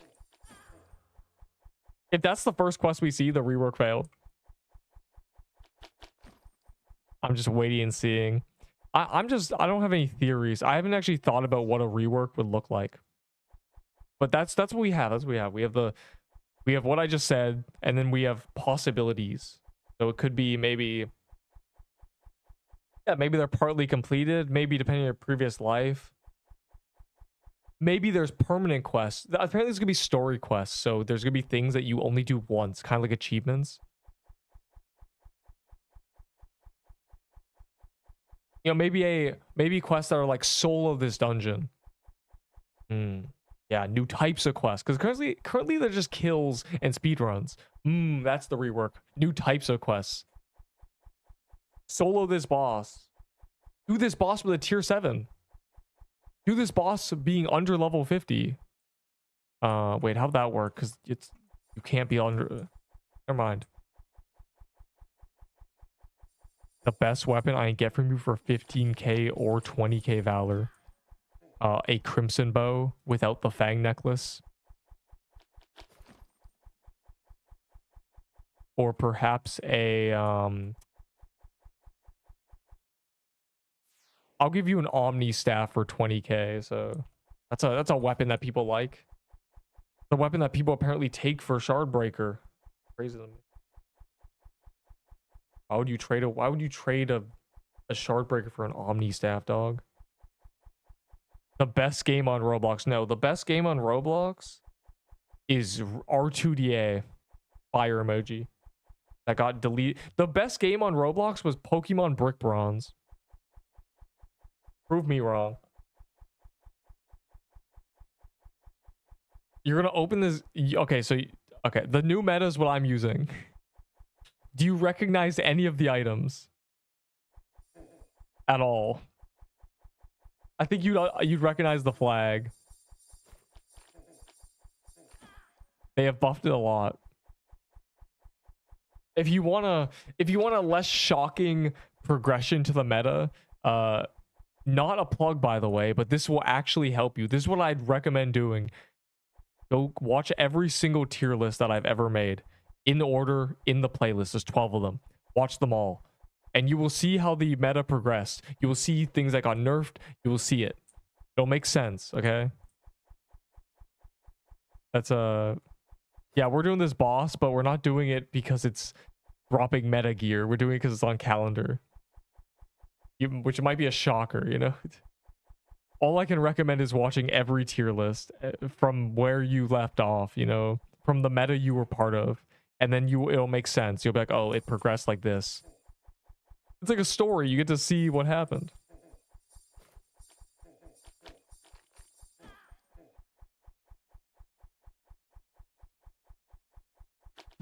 If that's the first quest we see, the rework failed. I'm just waiting and seeing. I don't have any theories. I haven't actually thought about what a rework would look like. But that's what we have. That's what we have. We have what I just said, and then we have possibilities. So it could be maybe... Yeah, maybe they're partly completed. Maybe depending on your previous life. Maybe there's permanent quests. Apparently there's going to be story quests. So there's going to be things that you only do once. Kind of like achievements. You know, maybe quests that are like soul of this dungeon. Yeah, new types of quests. Because currently they're just kills and speedruns. That's the rework. New types of quests. Solo this boss. Do this boss with a tier 7. Do this boss being under level 50. Wait, how'd that work? Because you can't be under... Never mind. The best weapon I can get from you for 15k or 20k valor. A crimson bow without the fang necklace. Or perhaps a... I'll give you an Omni staff for 20k, so that's a weapon that people like. The weapon that people apparently take for Shardbreaker. Crazy to me. Why would you trade a Shardbreaker for an Omni staff, dog? The best game on Roblox. No, the best game on Roblox is R2DA fire emoji. That got deleted. The best game on Roblox was Pokemon Brick Bronze. Prove me wrong. You're gonna open this. Okay, so okay, the new meta is what I'm using. Do you recognize any of the items at all? I think you'd recognize the flag. They have buffed it a lot. If you want a less shocking progression to the meta, not a plug by the way, but this will actually help you. This is what I'd recommend doing. Go watch every single tier list that I've ever made in order in the playlist. There's 12 of them. Watch them all. And you will see how the meta progressed. You will see things that got nerfed. You will see it. It'll make sense, okay? That's yeah, we're doing this boss, but we're not doing it because it's dropping meta gear. We're doing it because it's on calendar. Which might be a shocker, you know? All I can recommend is watching every tier list from where you left off, you know? From the meta you were part of. And then it'll make sense. You'll be like, oh, it progressed like this. It's like a story. You get to see what happened.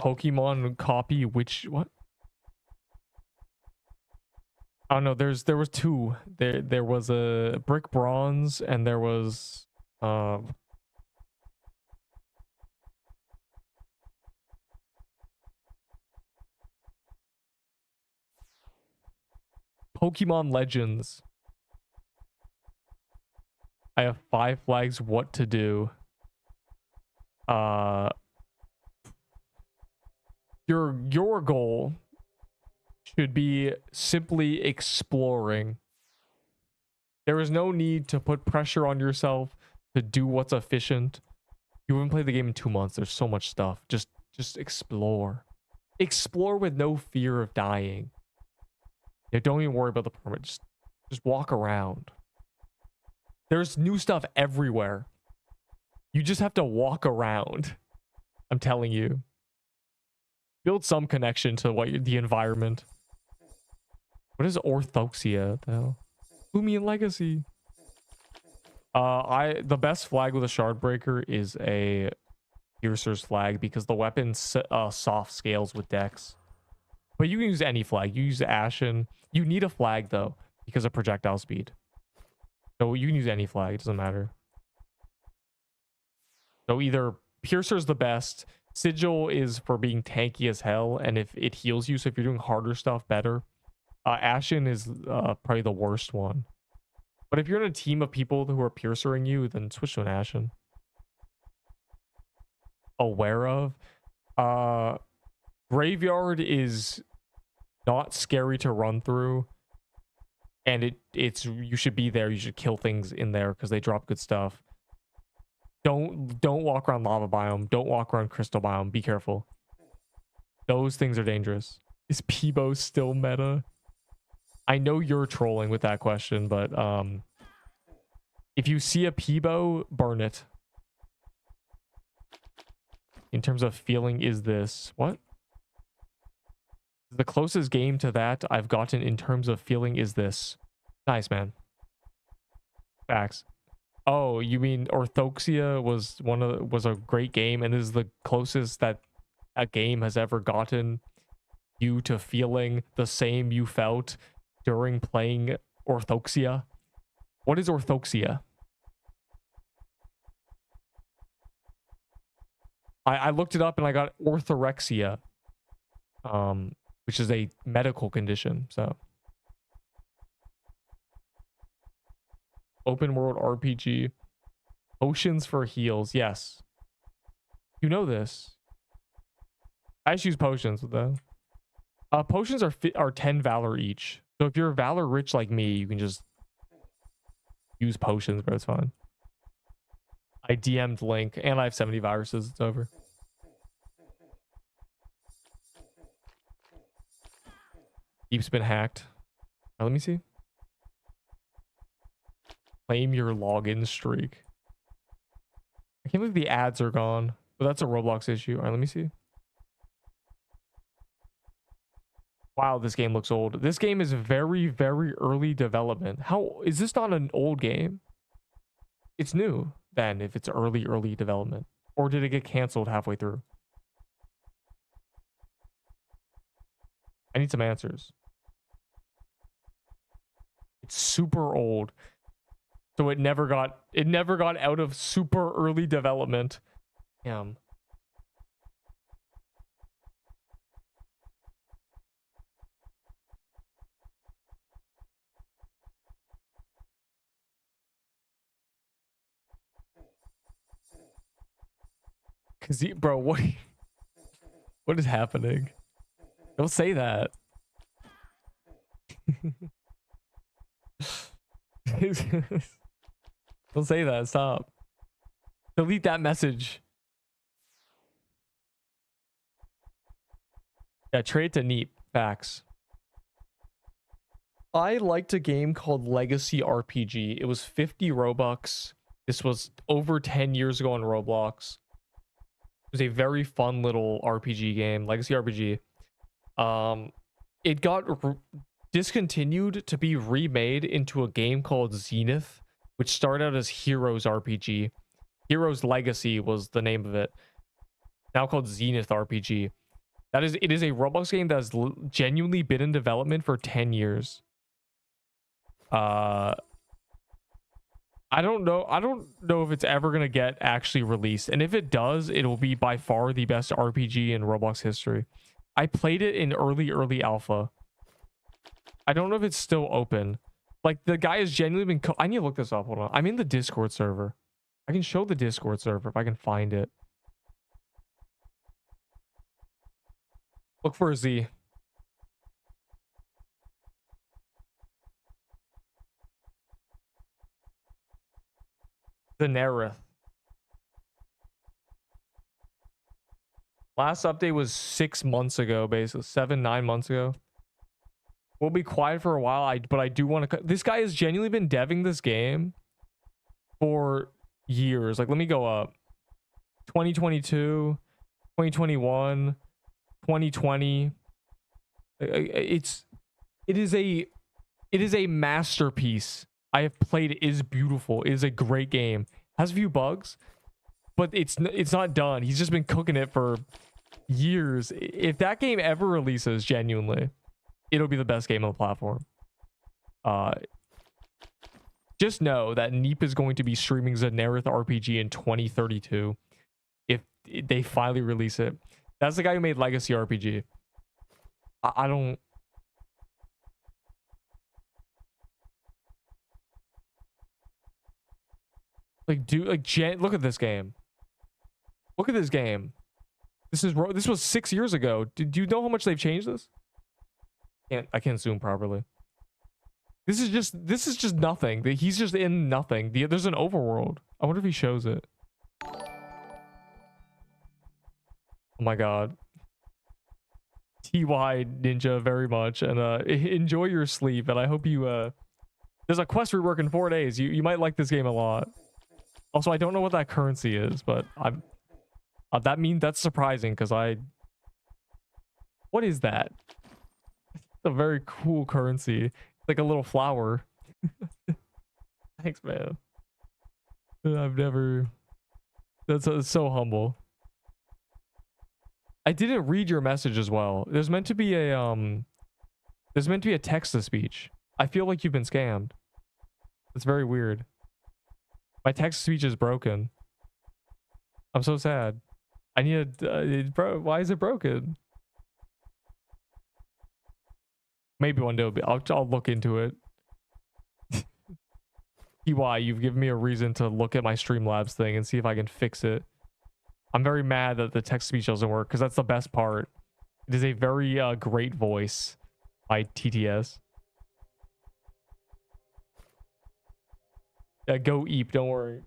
Pokemon copy which what? Oh no, there was two. There was a brick bronze and there was Pokemon Legends. I have 5 flags what to do. Your goal should be simply exploring. There is no need to put pressure on yourself to do what's efficient. You haven't played the game in 2 months. There's so much stuff. Just explore. Explore with no fear of dying. Yeah, don't even worry about the permit. Just walk around. There's new stuff everywhere. You just have to walk around. I'm telling you. Build some connection to the environment. What is orthoxia though? Lumion Legacy. The best flag with a shard breaker is a Piercer's flag because the weapon soft scales with dex. But you can use any flag. You use Ashen. You need a flag though because of projectile speed. So you can use any flag. It doesn't matter. So either Piercer's the best. Sigil is for being tanky as hell, and if it heals you, so if you're doing harder stuff, better. Ashen is probably the worst one. But if you're in a team of people who are piercering you, then switch to an Ashen. Aware of. Graveyard is not scary to run through. And you should be there. You should kill things in there because they drop good stuff. Don't walk around lava biome. Don't walk around crystal biome. Be careful. Those things are dangerous. Is Peebo still meta? I know you're trolling with that question, but if you see a Peebo, burn it. In terms of feeling, is this what? The closest game to that I've gotten in terms of feeling is this. Nice, man. Facts. Oh, you mean Orthoxia was a great game, and this is the closest that a game has ever gotten you to feeling the same you felt during playing Orthoxia? What is Orthoxia? I looked it up and I got orthorexia, which is a medical condition. So open world RPG, potions for heals. Yes, you know this. I just use potions though. Potions are 10 valor each. So if you're valor rich like me, you can just use potions, bro. It's fine. I DM'd Link and I have 70 viruses. It's over. Deep's been hacked. Let me see. Claim your login streak. I can't believe the ads are gone, but that's a Roblox issue. All right, let me see. Wow, this game looks old. This game is very, very early development. How is this not an old game? It's new then if it's early development. Or did it get canceled halfway through? I need some answers. It's super old. So it never got out of super early development. Damn. Cause bro, what is happening? Don't say that. Don't say that. Stop. Delete that message. Yeah, trade to Neep. Facts. I liked a game called Legacy RPG. It was 50 Robux. This was over 10 years ago on Roblox. It was a very fun little RPG game, Legacy RPG. It got discontinued to be remade into a game called Zenith, which started out as Heroes RPG. Heroes Legacy was the name of it. Now called Zenith RPG. It is a Roblox game that has genuinely been in development for 10 years. I don't know if it's ever gonna get actually released, and if it does, it will be by far the best RPG in Roblox history. I played it in early alpha. I don't know if it's still open. Like, the guy has genuinely been I need to look this up. Hold on. I'm in the Discord server. I can show the Discord server if I can find it. Look for a Z. The Nerp. Last update was 6 months ago, basically 7-9 months ago. We'll be quiet for a while, but I do want to. This guy has genuinely been deving this game for years. Like, let me go up. 2022, 2021, 2020. It is a masterpiece. I have played. It is beautiful. It is a great game. Has a few bugs, but it's not done. He's just been cooking it for years. If that game ever releases, genuinely, it'll be the best game on the platform. Just know that Neep is going to be streaming Zenith RPG in 2032 if they finally release it. That's the guy who made Legacy RPG. I don't. Like, dude, like, look at this game. Look at this game. This was 6 years ago. Do you know how much they've changed this? I can't zoom properly. This is just nothing. He's just in nothing. There's an overworld. I wonder if he shows it. Oh my god. TY Ninja very much, and enjoy your sleep, and I hope you there's a quest rework in 4 days. You might like this game a lot. Also, I don't know what that currency is, but I'm that's surprising because what is that? It's a very cool currency. It's like a little flower. Thanks, man. I've never. That's so humble. I didn't read your message as well. There's meant to be a text to speech. I feel like you've been scammed. It's very weird. My text to speech is broken. I'm so sad. I need bro. Why is it broken? Maybe one day I'll look into it. TY, you've given me a reason to look at my Streamlabs thing and see if I can fix it. I'm very mad that the text speech doesn't work because that's the best part. It is a very great voice by TTS. Yeah, go eep. Don't worry.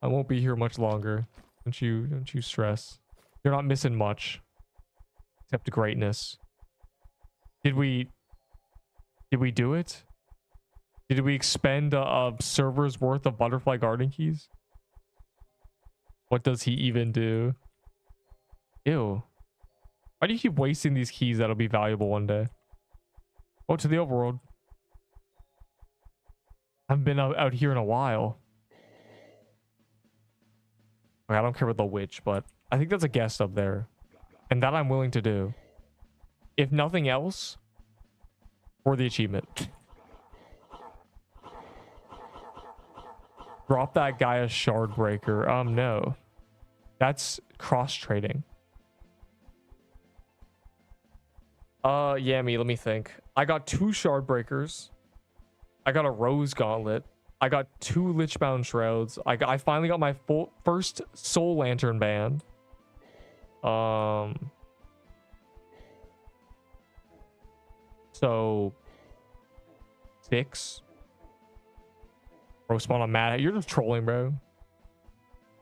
I won't be here much longer. Don't you stress. You're not missing much, except greatness. Did we do it? Did we expend a server's worth of butterfly garden keys? What does he even do? Ew. Why do you keep wasting these keys that'll be valuable one day? Oh, to the overworld. I haven't been out here in a while. Okay, I don't care about the witch, but I think that's a guest up there. And that I'm willing to do. If nothing else, for the achievement. Drop that guy a shard breaker. No. That's cross trading. Yeah, let me think. I got 2 shard breakers. I got a rose gauntlet. I got 2 Lichbound shrouds. I finally got my first soul lantern band. So 6. Bro, spawn on mad. You're just trolling, bro.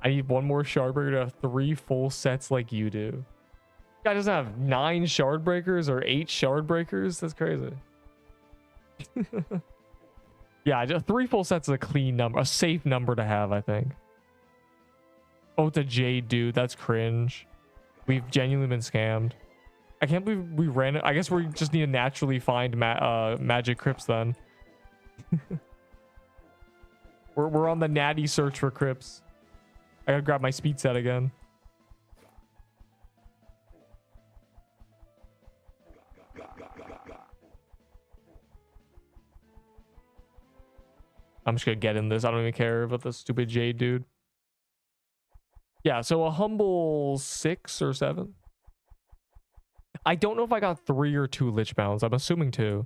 I need 1 more shard breaker to have 3 full sets like you do. Guy doesn't have 9 shard breakers or 8 shard breakers. That's crazy. Yeah, just 3 full sets is a clean number, a safe number to have, I think. Oh, it's a Jade dude. That's cringe. We've genuinely been scammed. I can't believe we ran it. I guess we just need to naturally find magic crypts then. We're on the natty search for crypts. I gotta grab my speed set again. I'm just gonna get in this. I don't even care about the stupid Jade dude. Yeah, so a humble 6 or 7. I don't know if I got 3 or 2 Lich Bounds. I'm assuming 2.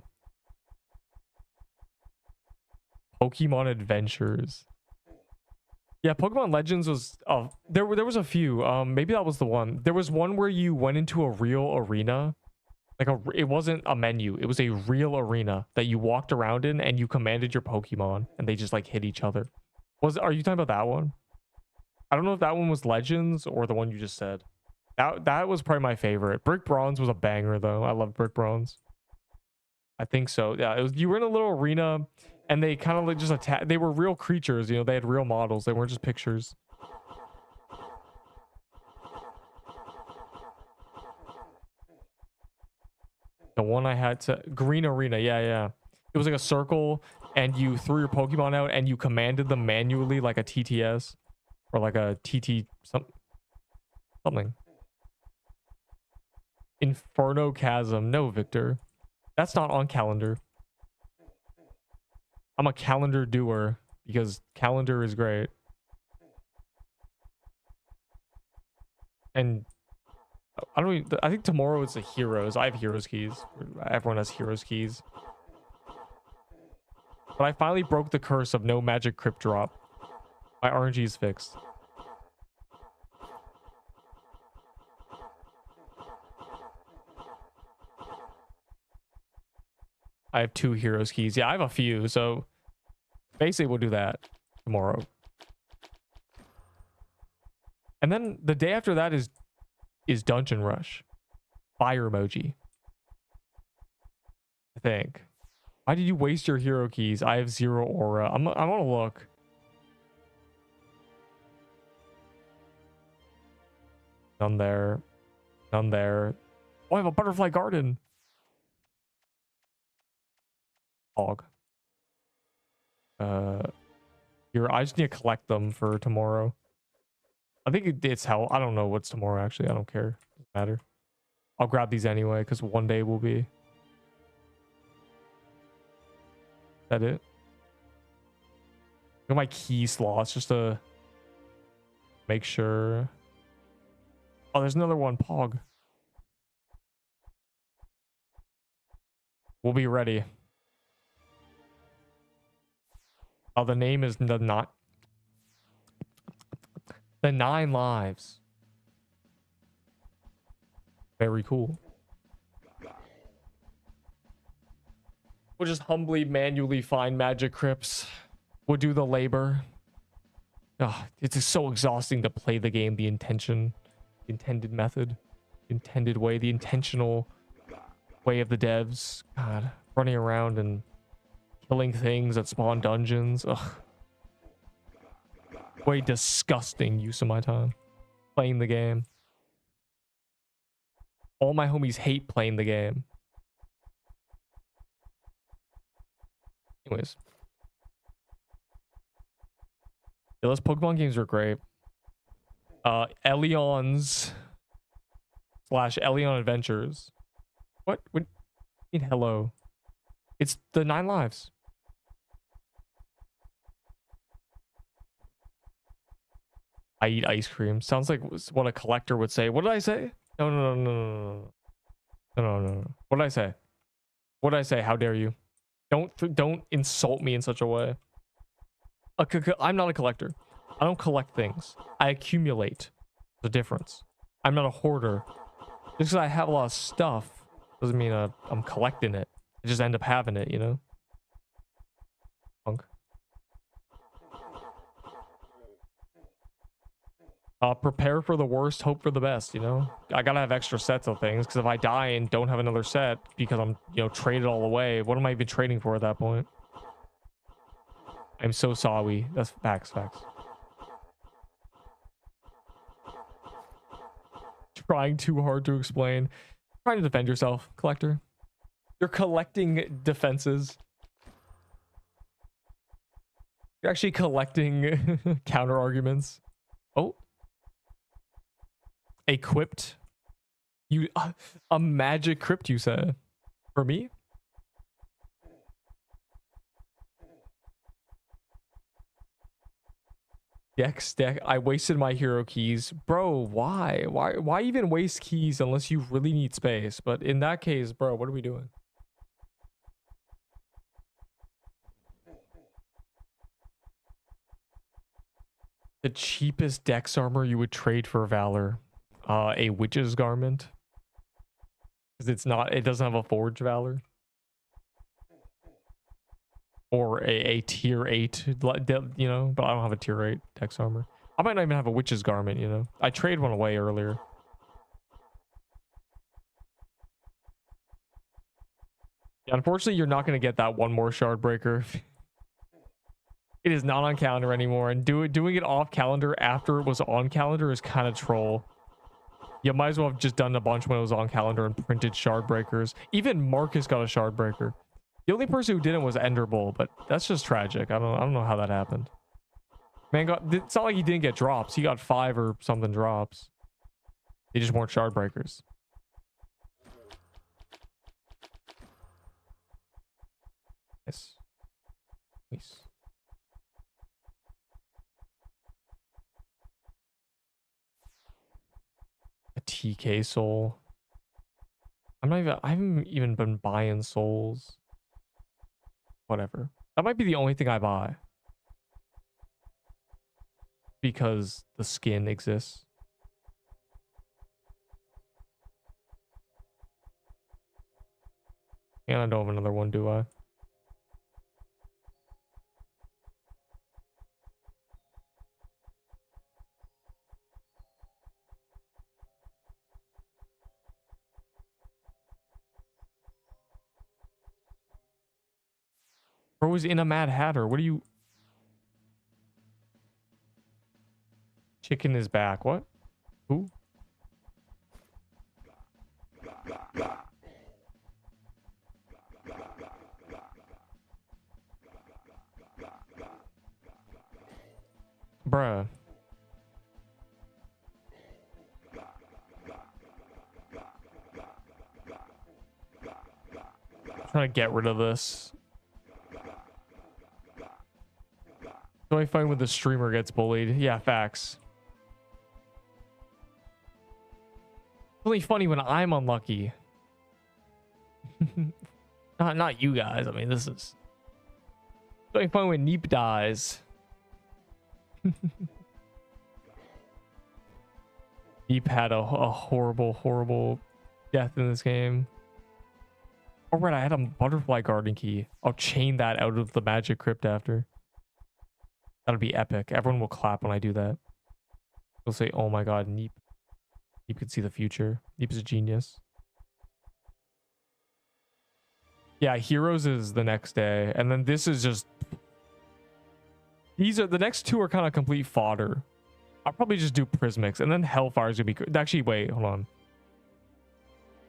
Pokemon Adventures. Yeah, Pokemon Legends was... Oh, there was a few. Maybe that was the one. There was one where you went into a real arena. Like it wasn't a menu. It was a real arena that you walked around in and you commanded your Pokemon and they just like hit each other. Are you talking about that one? I don't know if that one was Legends or the one you just said. That was probably my favorite. Brick Bronze was a banger though. I love Brick Bronze. I think so. Yeah, it was. You were in a little arena and they kind of like just attack. They were real creatures. You know, they had real models. They weren't just pictures. The one I had to Green Arena. Yeah. It was like a circle and you threw your Pokemon out and you commanded them manually like a TTS or like a TT something. Inferno Chasm. No, Victor. That's not on calendar. I'm a calendar doer because calendar is great. And I think tomorrow it's the heroes. I have heroes keys. Everyone has heroes keys. But I finally broke the curse of no magic crypt drop. My RNG is fixed. I have 2 heroes keys. Yeah, I have a few. So basically we'll do that tomorrow. And then the day after that is Dungeon Rush. Fire emoji. I think. Why did you waste your hero keys? I have 0 aura. I'm gonna look. None there. None there. Oh, I have a butterfly garden. Hog. Here, I just need to collect them for tomorrow. I think it's hell. I don't know what's tomorrow, actually. I don't care. Doesn't matter. I'll grab these anyway, because one day will be. Is that it? Look at my key slots just to make sure. Oh, there's another one. Pog. We'll be ready. Oh, the name is the 9 lives. Very cool. We'll just humbly manually find magic crypts. We'll do the labor. Oh, it's just so exhausting to play the game the intended method, intended way, the intentional way of the devs. God, running around and killing things that spawn dungeons. Ugh. Way disgusting use of my time playing the game. All my homies hate playing the game. Anyways. Yeah, those Pokemon games are great. Elion's / Elion Adventures. What mean hello? It's the 9 lives. I eat ice cream. Sounds like what a collector would say. What did I say? No, no, no, no, no, no, no, no, no. What did I say? What did I say? How dare you? Don't insult me in such a way. I'm not a collector. I don't collect things. I accumulate. The difference. I'm not a hoarder. Just because I have a lot of stuff doesn't mean I'm collecting it. I just end up having it, you know? Punk. Prepare for the worst, hope for the best, you know? I gotta have extra sets of things, because if I die and don't have another set because I'm, you know, traded all away, what am I even trading for at that point? I'm so sorry. That's facts. Trying too hard to explain. Trying to defend yourself, collector. You're collecting defenses. You're actually collecting counter arguments. Oh. Equipped. You a magic crypt, you said. For me? Deck. I wasted my hero keys. Bro, why? Why even waste keys unless you really need space? But in that case, bro, what are we doing? The cheapest dex armor you would trade for valor. A witch's garment. Because it doesn't have a forge valor. Or a tier 8, you know, but I don't have a tier 8 dex armor. I might not even have a witch's garment, you know. I traded one away earlier. Yeah, unfortunately, you're not going to get that one more shard breaker. It is not on calendar anymore, and doing it off calendar after it was on calendar is kind of troll. You might as well have just done a bunch when it was on calendar and printed shard breakers. Even Marcus got a shard breaker. The only person who didn't was Enderbull, but that's just tragic. I don't know how that happened. Man it's not like he didn't get drops. He got 5 or something drops. They just weren't shard breakers. Nice. A TK soul. I haven't even been buying souls. Whatever. That might be the only thing I buy. Because the skin exists. And I don't have another one, do I? Bro was in a Mad Hatter. What are you... Chicken is back. What? Who? Bruh. I'm trying to get rid of this. So I find when the streamer gets bullied. Yeah, facts. It's only funny when I'm unlucky. not you guys. I mean, this is... It's only funny when Neep dies. Neep had a horrible death in this game. Oh, right, I had a butterfly garden key. I'll chain that out of the magic crypt after. That'll be epic. Everyone will clap when I do that. They'll say, oh my god, Neep. Neep can see the future. Neep is a genius. Yeah, Heroes is the next day. And then this is just... The next two are kind of complete fodder. I'll probably just do Prismics. And then Hellfire is going to be good. Actually, wait, hold on.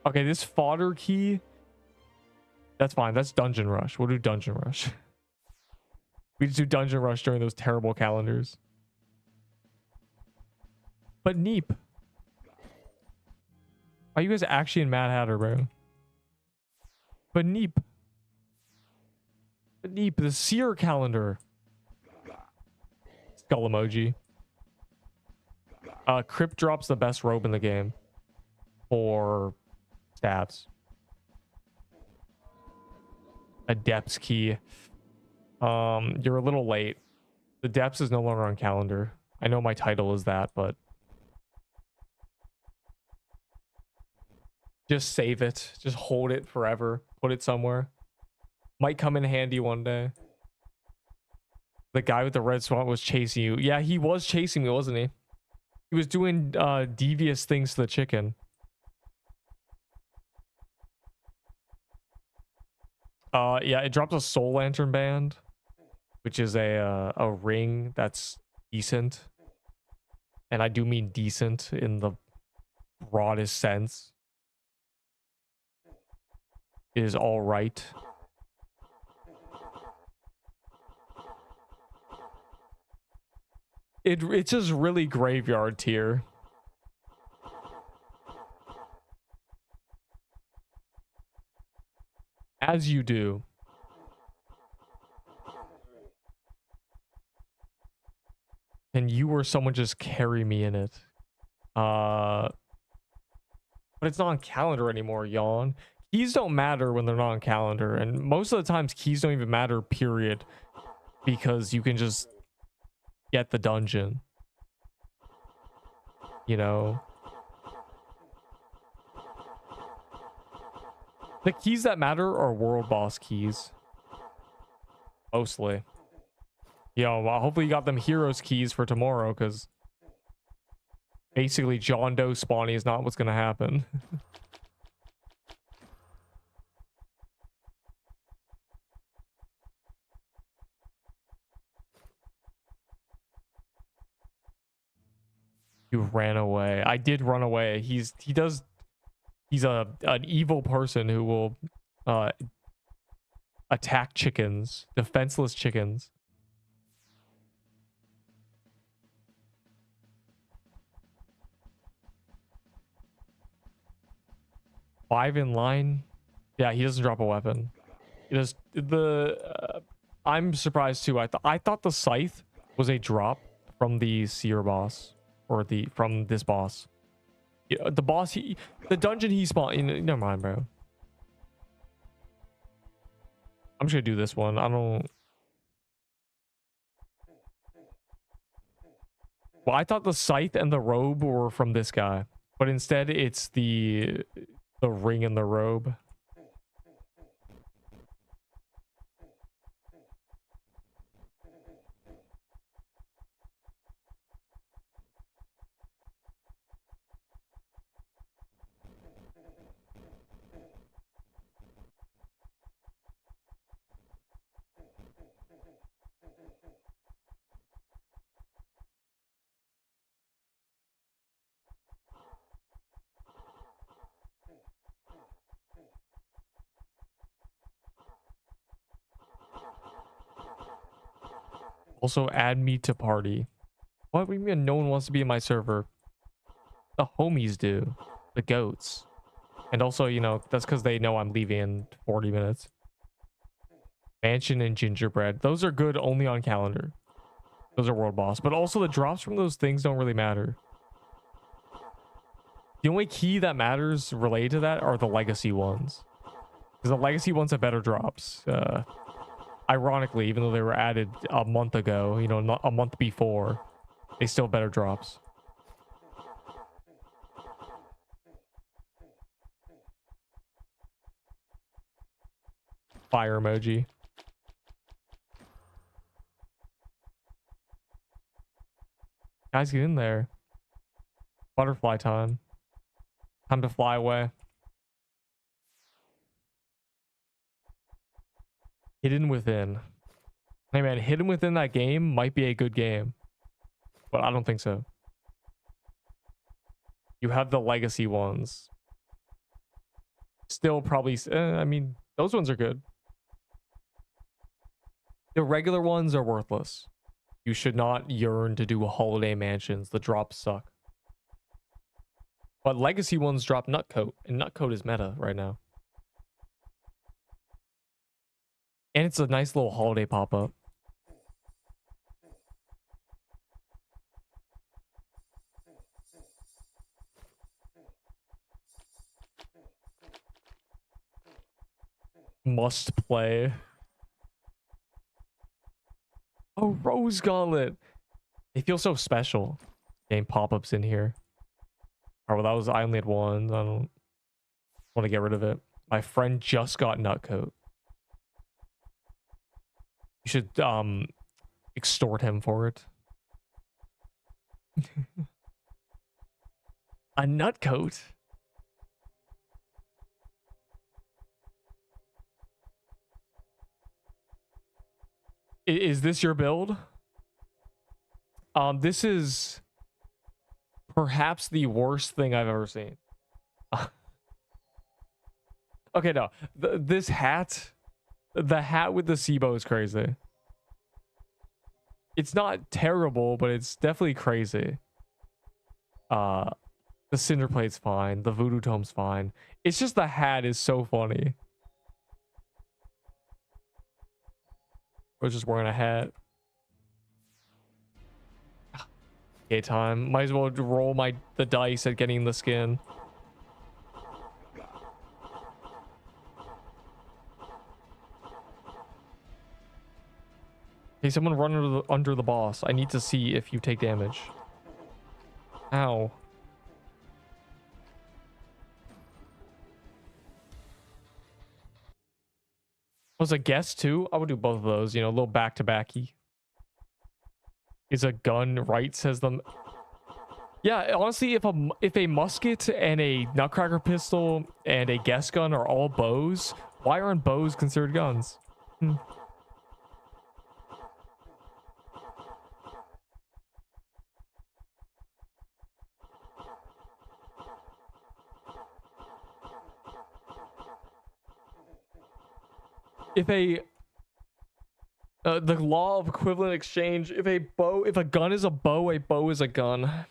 Okay, this fodder key... That's fine. That's Dungeon Rush. We'll do Dungeon Rush. We just do Dungeon Rush during those terrible calendars. But Neep. Are you guys actually in Mad Hatter, bro? But Neep. But Neep, the Seer calendar. Skull emoji. Crypt drops the best robe in the game for stats. Adept's key. You're a little late. The depths is no longer on calendar. I know my title is that, but just save it. Just hold it forever. Put it somewhere. Might come in handy one day. The guy with the red swan was chasing you. Yeah, he was chasing me, wasn't he? He was doing devious things to the chicken. Yeah, it drops a soul lantern band, which is a ring that's decent. And I do mean decent in the broadest sense. It is all right. It's just really graveyard tier. As you do. And you or someone just carry me in it. But it's not on calendar anymore, yawn. Keys don't matter when they're not on calendar. And most of the times keys don't even matter, period. Because you can just get the dungeon. You know? The keys that matter are world boss keys. Mostly. Yo, well, hopefully you got them heroes keys for tomorrow, because basically John Doe spawning is not what's going to happen. You ran away. I did run away. He's an evil person who will attack chickens, defenseless chickens. Five in line. Yeah, he doesn't drop a weapon. It is I'm surprised too. I thought the scythe was a drop from the seer boss, or from this boss. Yeah, the boss, the dungeon he spawned. Never mind, bro. I'm just gonna do this one. I don't. Well, I thought the scythe and the robe were from this guy, but instead it's the ring and the robe. Also, add me to party. What do you mean no one wants to be in my server? The homies do. The goats. And also, you know, that's because they know I'm leaving in 40 minutes. Mansion and gingerbread. Those are good only on calendar. Those are world boss. But also the drops from those things don't really matter. The only key that matters related to that are the legacy ones. Because the legacy ones have better drops. Ironically, even though they were added a month ago, you know, not a month before, they still have better drops. Fire emoji. Guys, get in there. Butterfly time. Time to fly away. Hidden Within. Hey man, Hidden Within that game might be a good game. But I don't think so. You have the legacy ones. Still probably... I mean, those ones are good. The regular ones are worthless. You should not yearn to do holiday mansions. The drops suck. But legacy ones drop Nutcoat. And Nutcoat is meta right now. And it's a nice little holiday pop-up. Must play. Oh, Rose Gauntlet. They feel so special. Game pop-ups in here. Oh, well, that was, I only had one. I don't want to get rid of it. My friend just got Nutcoat. You should extort him for it. A Nutcoat? Is this your build? This is perhaps the worst thing I've ever seen. Okay, no. This hat, the hat with the SIBO is crazy. It's not terrible, but it's definitely crazy. The Cinder Plate's fine. The Voodoo Tome's fine. It's just the hat is so funny. We're just wearing a hat. Okay, time. Might as well roll the dice at getting the skin. Hey, someone run under the boss. I need to see if you take damage. Ow. Was a guess too? I would do both of those, you know, a little back-to-backy. Is a gun right, says them. Yeah, honestly, if a musket and a nutcracker pistol and a guess gun are all bows, why aren't bows considered guns? If the law of equivalent exchange, if a gun is a bow is a gun.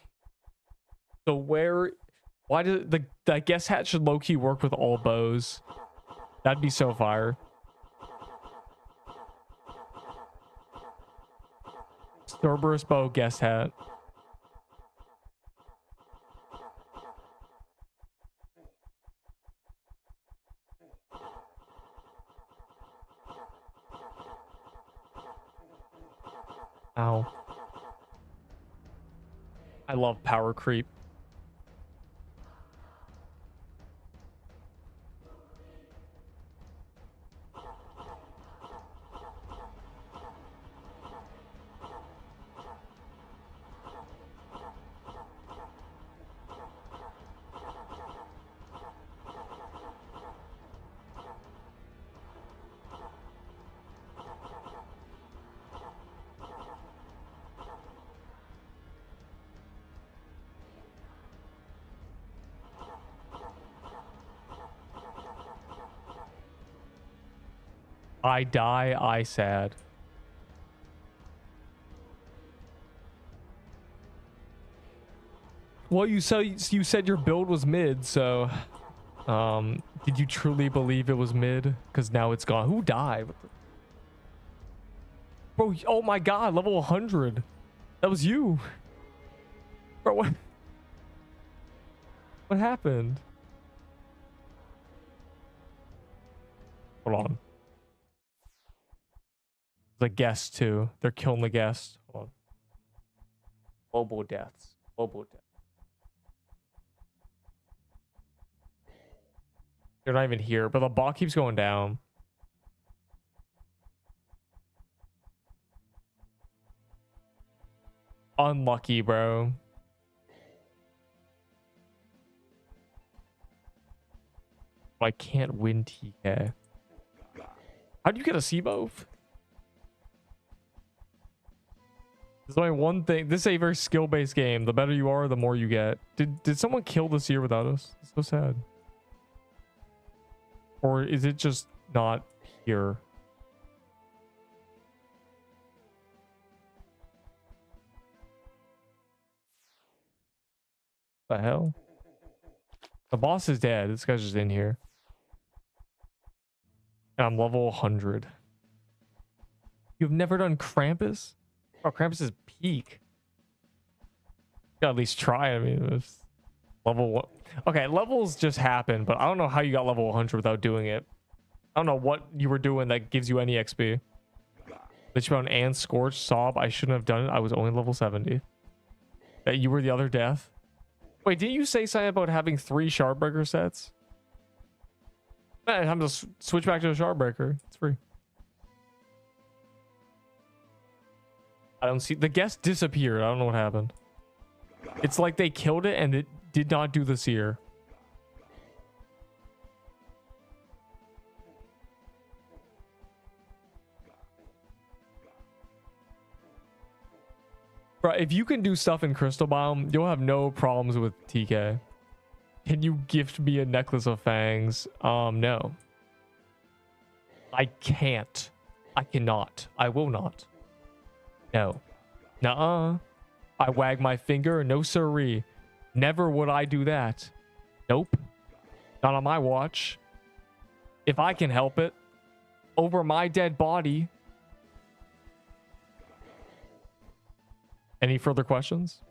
So why did the guess hat should low-key work with all bows? That'd be so fire. Cerberus bow guess hat. Ow. I love power creep. I die, I sad. Well, you said your build was mid, so did you truly believe it was mid? Because now it's gone. Who died? Bro, oh my god, level 100. That was you. Bro, what happened? Hold on. The guest too. They're killing the guest. Hold on. Global deaths. Global deaths. They're not even here, but the bot keeps going down. Unlucky, bro. I can't win TK. How do you get a SIBO? There's only one thing. This is a very skill-based game. The better you are, the more you get. Did someone kill this year without us? It's so sad. Or is it just not here? The hell? The boss is dead. This guy's just in here. And I'm level 100. You've never done Krampus? Oh, Krampus is peak. You gotta at least try. I mean, it's level 1. Okay, levels just happen, but I don't know how you got level 100 without doing it. I don't know what you were doing that gives you any XP. Lichbone and Scorch, Sob. I shouldn't have done it. I was only level 70. That you were the other death. Wait, didn't you say something about having 3 Shardbreaker sets? Man, I'm just switch back to a Shardbreaker. It's free. I don't see the guest disappeared. I don't know what happened. It's like they killed it and it did not do the seer. Bro, if you can do stuff in Crystal Biome, you'll have no problems with TK. Can you gift me a necklace of fangs? No. I can't. I cannot. I will not. No. Nuh-uh. I wag my finger. No siree. Never would I do that. Nope. Not on my watch. If I can help it. Over my dead body. Any further questions?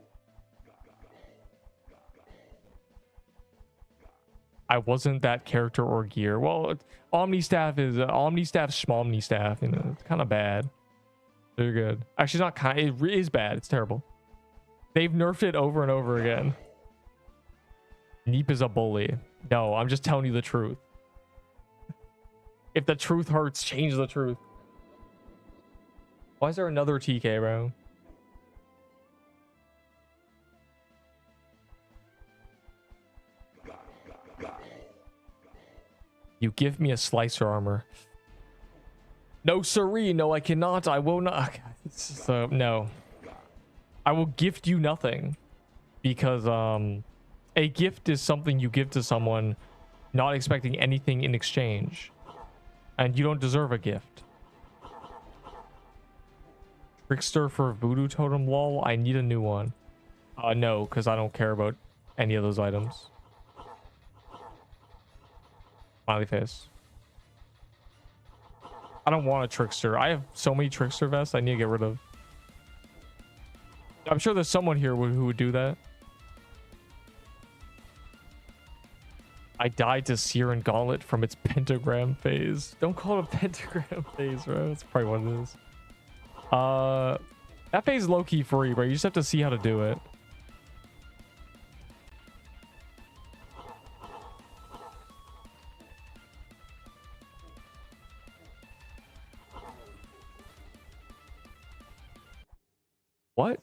I wasn't that character or gear. Well, Omni Staff is Omni Staff, Schmomni Staff. You know, it's kind of bad. They're good. Actually, not kind. It is bad. It's terrible. They've nerfed it over and over again. Neep is a bully. No, I'm just telling you the truth. If the truth hurts, change the truth. Why is there another TK, bro? You give me a slicer armor. No siree. No, I cannot. I will not. So no. I will gift you nothing. Because a gift is something you give to someone not expecting anything in exchange. And you don't deserve a gift. Trickster for Voodoo Totem, lol. I need a new one. No, because I don't care about any of those items. Smiley face. I don't want a Trickster. I have so many Trickster vests I need to get rid of. I'm sure there's someone here who would do that. I died to Seer and Gauntlet from its pentagram phase. Don't call it a pentagram phase, bro. That's probably what it is. That phase is low-key free, bro. You just have to see how to do it. What?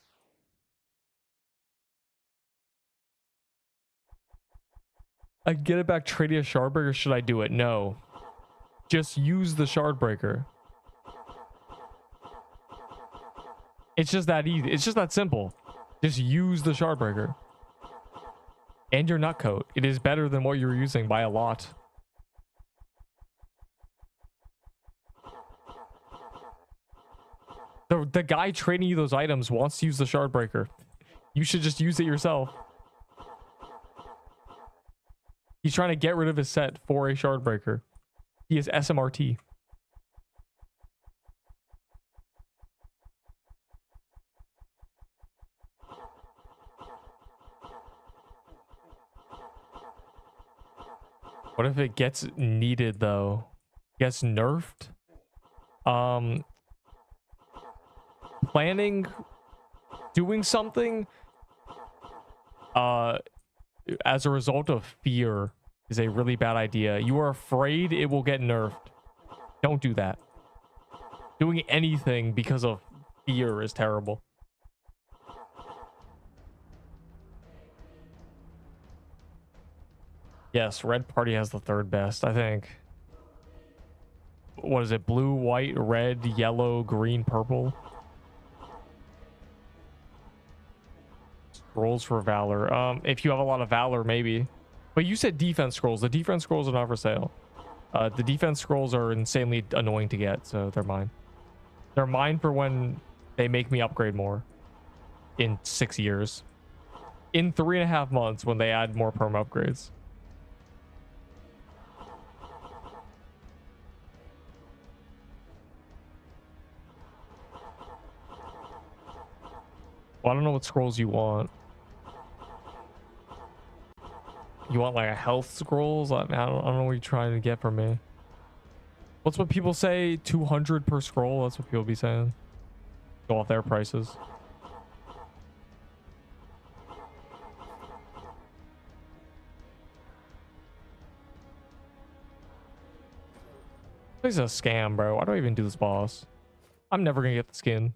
I get it back trading a Shardbreaker. Should I do it? No. Just use the Shardbreaker. It's just that easy. It's just that simple. Just use the Shardbreaker. And your Nutcoat. It is better than what you were using by a lot. The guy trading you those items wants to use the Shardbreaker. You should just use it yourself. He's trying to get rid of his set for a Shardbreaker. He is SMRT. What if it gets needed though? Gets nerfed? Planning doing something as a result of fear is a really bad idea. You are afraid it will get nerfed. Don't do that. Doing anything because of fear is terrible. Yes, red party has the third best, I think. What is it? Blue, white, red, yellow, green, purple. Scrolls for Valor. If you have a lot of Valor, maybe. But you said defense scrolls. The defense scrolls are not for sale. The defense scrolls are insanely annoying to get, so they're mine. They're mine for when they make me upgrade more. In 6 years. In 3.5 months when they add more perm upgrades. Well, I don't know what scrolls you want. You want like a health scrolls? I don't know what you're trying to get from me. What's what people say? 200 per scroll? That's what people be saying. Go off their prices. This is a scam, bro. Why do I even do this boss? I'm never gonna get the skin.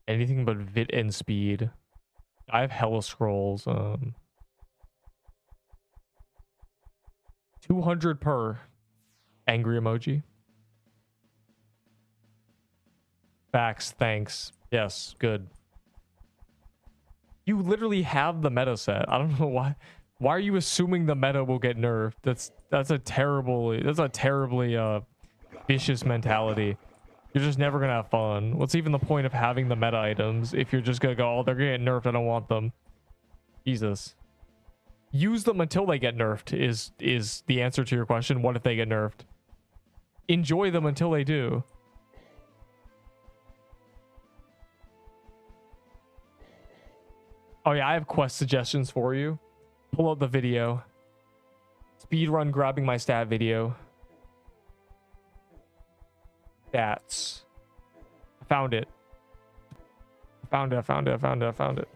Anything but vit and speed. I have hella scrolls. 200 per. Angry emoji. Facts. Thanks. Yes. Good. You literally have the meta set. I don't know why. Why are you assuming the meta will get nerfed? That's a terribly vicious mentality. You're just never gonna have fun. What's even the point of having the meta items if you're just gonna go, oh, they're gonna get nerfed, I don't want them. Jesus. Use them until they get nerfed is the answer to your question. What if they get nerfed? Enjoy them until they do. Oh yeah, I have quest suggestions for you. Pull out the video. Speedrun grabbing my stat video. Stats. I found it. I found it.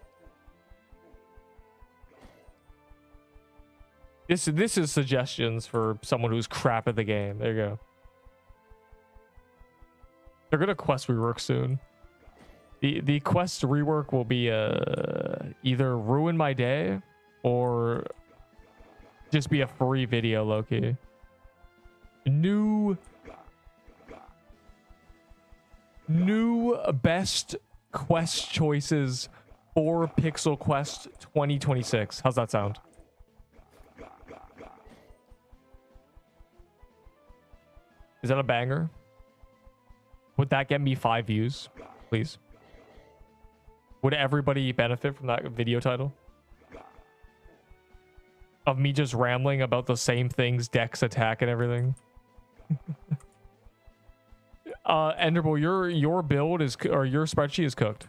This is suggestions for someone who's crap at the game. There you go. They're gonna quest rework soon. The quest rework will be either ruin my day or just be a free video, Loki. New best quest choices for Pixel Quest 2026. How's that sound? Is that a banger? Would that get me 5 views, please? Would everybody benefit from that video title? Of me just rambling about the same things, Dex attack and everything. Enderbull, your build is, or your spreadsheet is cooked.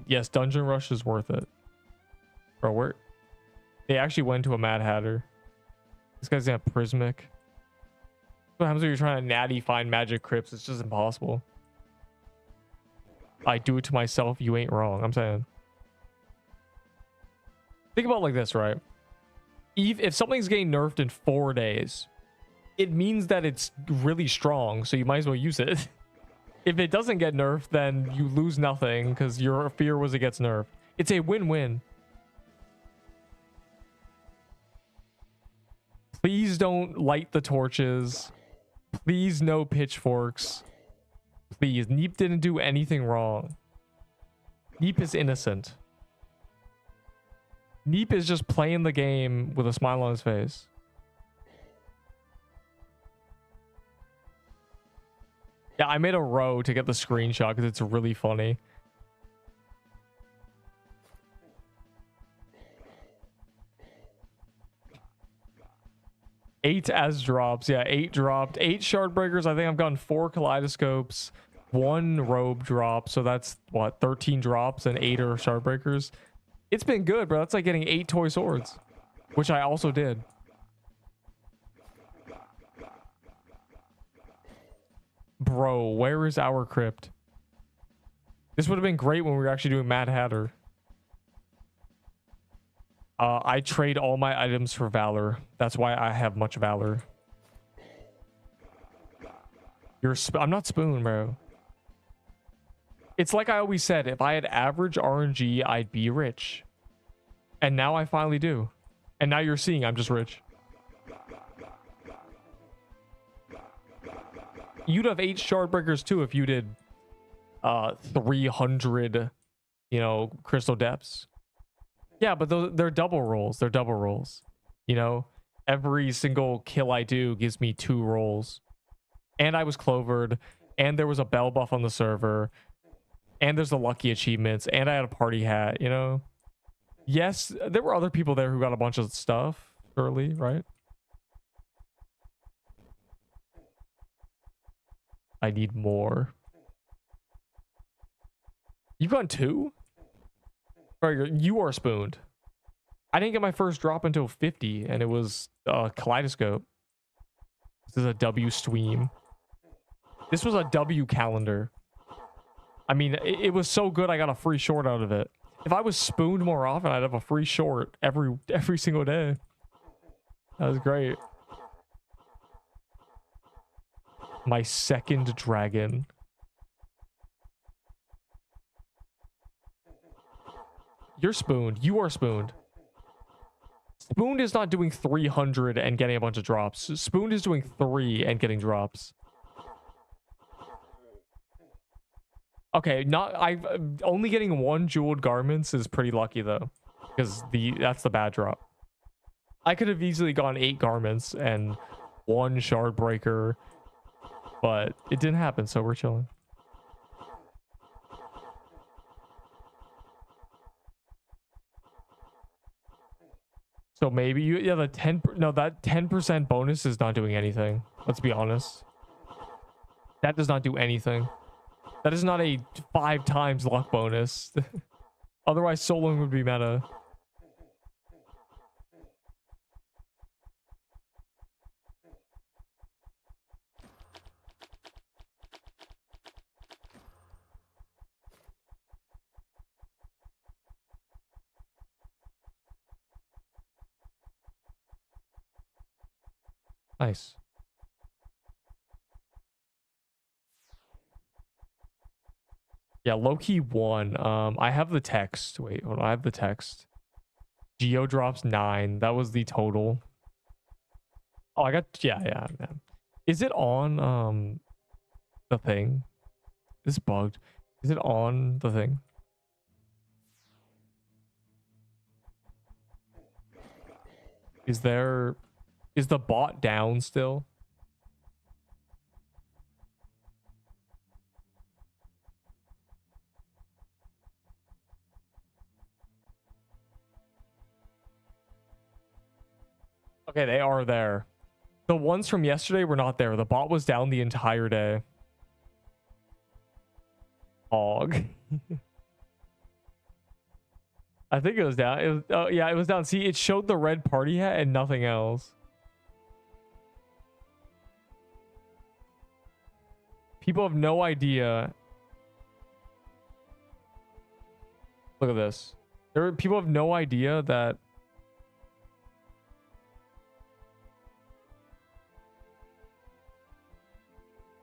Yes, Dungeon Rush is worth it. Bro, where? They actually went to a Mad Hatter. This guy's got Prismic. What happens when you're trying to natty find magic crypts? It's just impossible. I do it to myself. You ain't wrong. I'm saying. Think about it like this, right? If something's getting nerfed in 4 days, it means that it's really strong, so you might as well use it. If it doesn't get nerfed, then you lose nothing because your fear was it gets nerfed. It's a win-win. Please don't light the torches. Please no pitchforks. Please. Neep didn't do anything wrong. Neep is innocent. Neep is just playing the game with a smile on his face. Yeah, I made a row to get the screenshot because it's really funny. Eight as drops. Yeah, 8 dropped. 8 shard breakers. I think I've gotten 4 kaleidoscopes, 1 robe drop. So that's what, 13 drops and 8 are shard breakers. It's been good, bro. That's like getting 8 toy swords, which I also did. Bro, where is our crypt? This would have been great when we were actually doing Mad Hatter. I trade all my items for valor. That's why I have much valor. I'm not Spoon, bro. It's like I always said, if I had average RNG, I'd be rich. And now I finally do. And now you're seeing I'm just rich. You'd have 8 shard breakers too if you did 300, crystal depths. Yeah, but they're double rolls. They're double rolls. You know, every single kill I do gives me 2 rolls. And I was clovered, and there was a bell buff on the server, and there's the lucky achievements, and I had a party hat, you know? Yes, there were other people there who got a bunch of stuff early, right? I need more. You've gone 2? Right, you are spooned. I didn't get my first drop until 50, and it was a kaleidoscope. This is a W stream. This was a W calendar. I mean, it was so good I got a free short out of it. If I was spooned more often, I'd have a free short every single day. That was great. My second dragon. You're spooned. You are spooned. Spooned is not doing 300 and getting a bunch of drops. Spooned is doing 3 and getting drops. Okay, I've only getting 1 jeweled garments is pretty lucky though, because that's the bad drop. I could have easily gone 8 garments and 1 shard breaker, but it didn't happen, so we're chilling. So maybe yeah, that 10% bonus is not doing anything. Let's be honest. That does not do anything. That is not a 5 times luck bonus. Otherwise, soloing would be meta. Nice. Yeah, low-key 1. I have the text. Wait, hold on. I have the text. Geo drops 9. That was the total. Oh, I got yeah. Is it on the thing? This bugged. Is it on the thing? Is the bot down still? Okay, they are there. The ones from yesterday were not there. The bot was down the entire day. Hog. I think it was down. It was, oh yeah, it was down. See, it showed the red party hat and nothing else. People have no idea. Look at this. People have no idea that.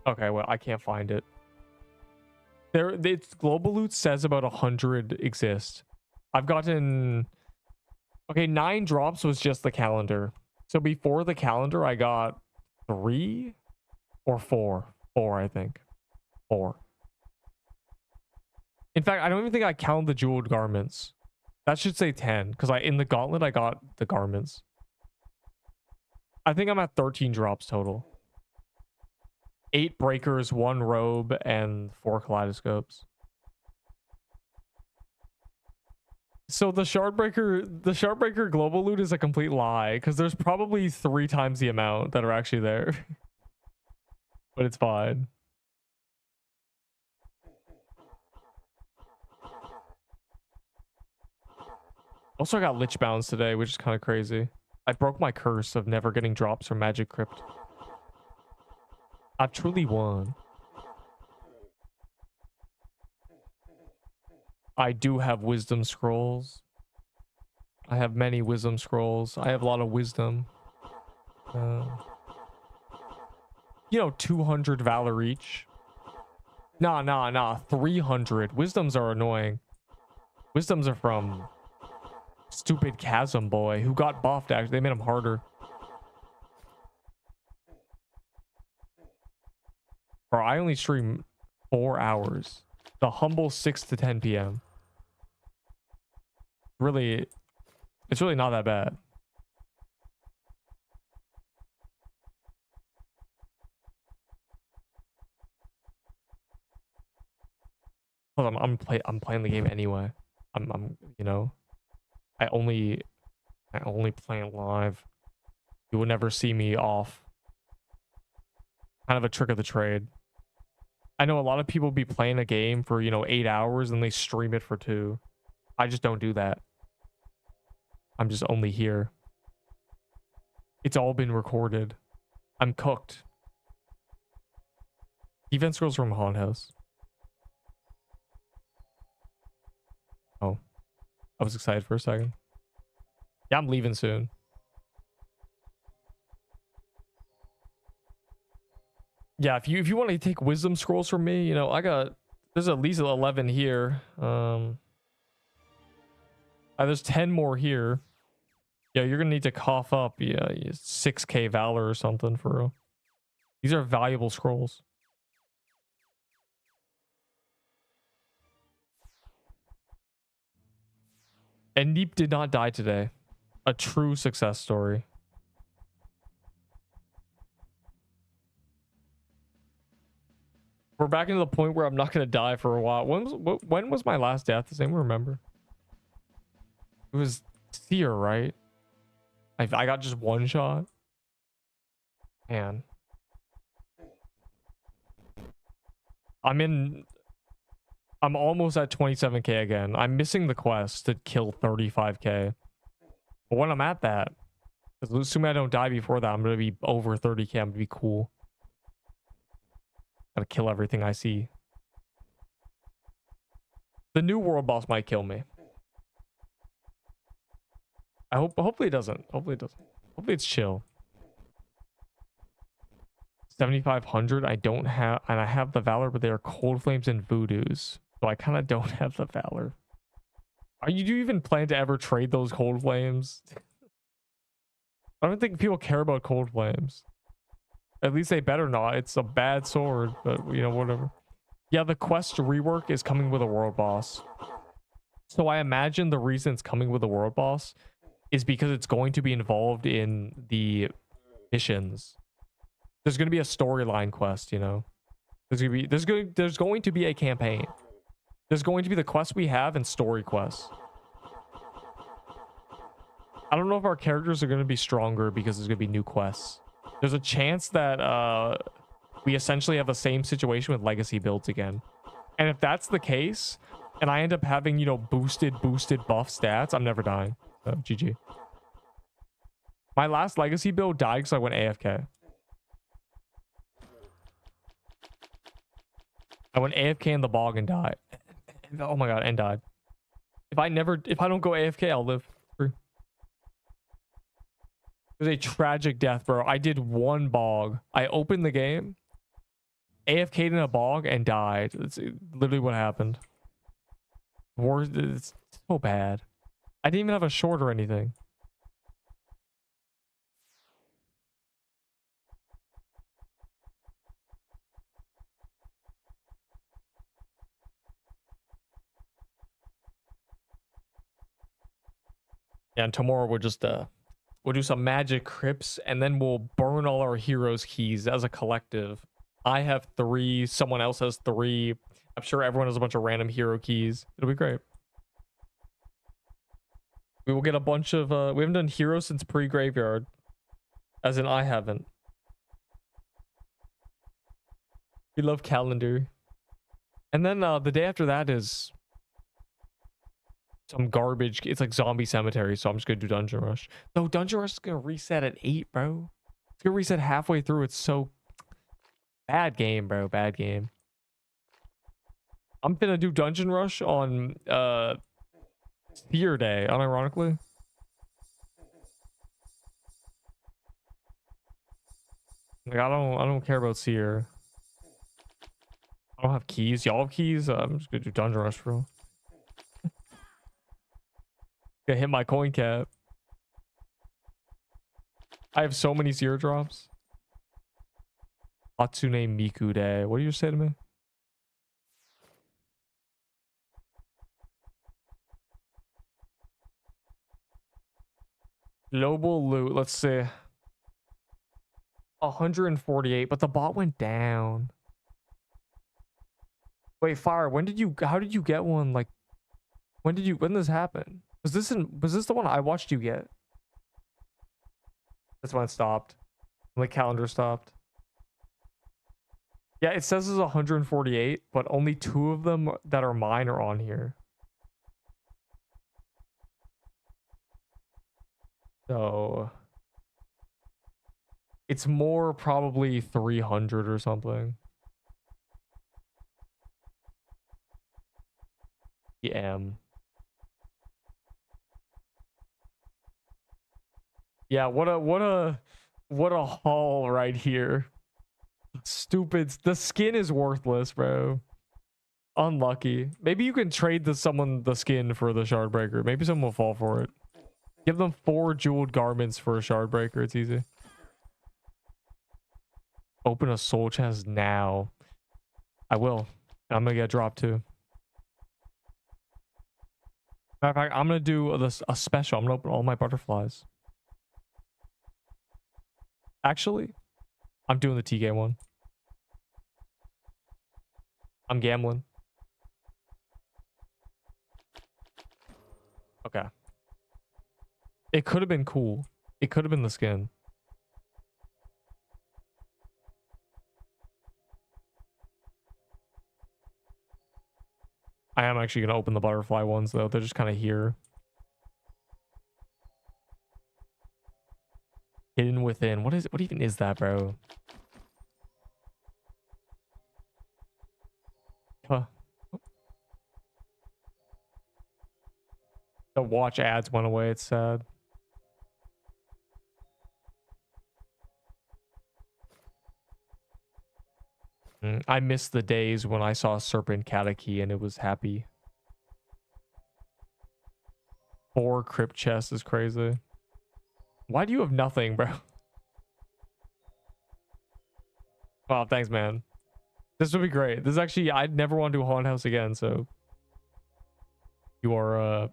Okay, well, I can't find it. It's global loot says about 100 exist. I've gotten. Okay, 9 drops was just the calendar. So before the calendar, I got 3 or 4. 4, I think. 4. In fact, I don't even think I count the jeweled garments. That should say 10, because in the gauntlet, I got the garments. I think I'm at 13 drops total. 8 breakers, 1 robe, and 4 kaleidoscopes. So the shardbreaker global loot is a complete lie, because there's probably 3 times the amount that are actually there. But it's fine. Also, I got lich bounds today, which is kind of crazy. I broke my curse of never getting drops from Magic Crypt. I've truly won. I do have wisdom scrolls. I have many wisdom scrolls. I have a lot of wisdom. You know, 200 valor each. Nah. 300. Wisdoms are annoying. Wisdoms are from stupid Chasm Boy, who got buffed, actually. They made him harder. Bro, I only stream 4 hours. The humble 6 to 10 p.m. Really, it's really not that bad. I'm playing the game anyway. I'm you know, I only play it live. You will never see me off. Kind of a trick of the trade. I know a lot of people be playing a game for, you know, 8 hours and they stream it for 2. I just don't do that. I'm just only here. It's all been recorded. I'm cooked. Defense girls from Haunted House. Oh. I was excited for a second. Yeah, I'm leaving soon. Yeah, if you want to take wisdom scrolls from me, you know, there's at least 11 here. There's 10 more here. Yeah, you're gonna need to cough up 6k valor or something for real. These are valuable scrolls. And Neep did not die today. A true success story. We're back into the point where I'm not gonna die for a while. When was my last death? Does anyone remember? It was Seer, right? I got just one shot. Man. I'm almost at 27k again. I'm missing the quest to kill 35k. But when I'm at that, assuming I don't die before that, I'm gonna be over 30k. I'm gonna be cool. Gotta kill everything I see. The new world boss might kill me. Hopefully it doesn't. Hopefully it doesn't. Hopefully it's chill. 7,500. I don't have, and I have the valor, but they are cold flames and voodoos. So I kind of don't have the valor. Do you even plan to ever trade those cold flames? I don't think people care about cold flames. At least they better not. It's a bad sword, but you know, whatever. Yeah, the quest rework is coming with a world boss. So I imagine the reason it's coming with a world boss is because it's going to be involved in the missions. There's going to be a storyline quest, you know. There's going to be a campaign. There's going to be the quests we have and story quests. I don't know if our characters are going to be stronger because there's going to be new quests. There's a chance that we essentially have the same situation with legacy builds again. And if that's the case, and I end up having, you know, boosted buff stats, I'm never dying. GG. My last legacy build died because I went AFK. I went AFK in the bog and died. Oh my god, and died. If I don't go AFK, I'll live. Free. It was a tragic death, bro. I did one bog. I opened the game, AFK'd in a bog, and died. That's literally what happened. It's so bad. I didn't even have a short or anything. Yeah, and tomorrow we'll just we'll do some magic crypts and then we'll burn all our heroes' keys as a collective. I have 3, someone else has 3. I'm sure everyone has a bunch of random hero keys. It'll be great. We will get a bunch of we haven't done heroes since pre-graveyard. As in I haven't. We love calendar. And then the day after that is some garbage. It's like zombie cemetery, so I'm just gonna do dungeon rush. No, dungeon rush is gonna reset at 8, bro. It's gonna reset halfway through. It's so bad game, bro. Bad game. I'm gonna do dungeon rush on Spear Day, unironically. Like I don't care about Seer. I don't have keys. Y'all have keys? I'm just gonna do dungeon rush, bro. Gonna hit my coin cap. I have so many Seer drops. Hatsune Miku Day. What do you say to me? Global loot. Let's see. 148, but the bot went down. Wait, Fire, how did you get one? Like, when did this happen? Was this the one I watched you get? That's when it stopped. When the calendar stopped. Yeah, it says there's 148, but only 2 of them that are mine are on here. So it's more probably 300 or something. Yeah, what a haul right here. Stupid. The skin is worthless, bro. Unlucky. Maybe you can trade someone the skin for the shardbreaker. Maybe someone will fall for it. Give them 4 jeweled garments for a shardbreaker. It's easy. Open a soul chest now. I will. I'm gonna get dropped too. Matter of fact, I'm gonna do a special. I'm gonna open all my butterflies. Actually, I'm doing the TK one. I'm gambling. Okay. It could have been cool. It could have been the skin. I am actually going to open the butterfly ones, though. They're just kind of here. Hidden within. What even is that, bro? Huh. The watch ads went away. It's sad. I missed the days when I saw Serpent Kataki and it was happy. 4 crypt chests is crazy. Why do you have nothing, bro? Wow, thanks, man. This would be great. This is actually, I'd never want to do a haunted house again, so you are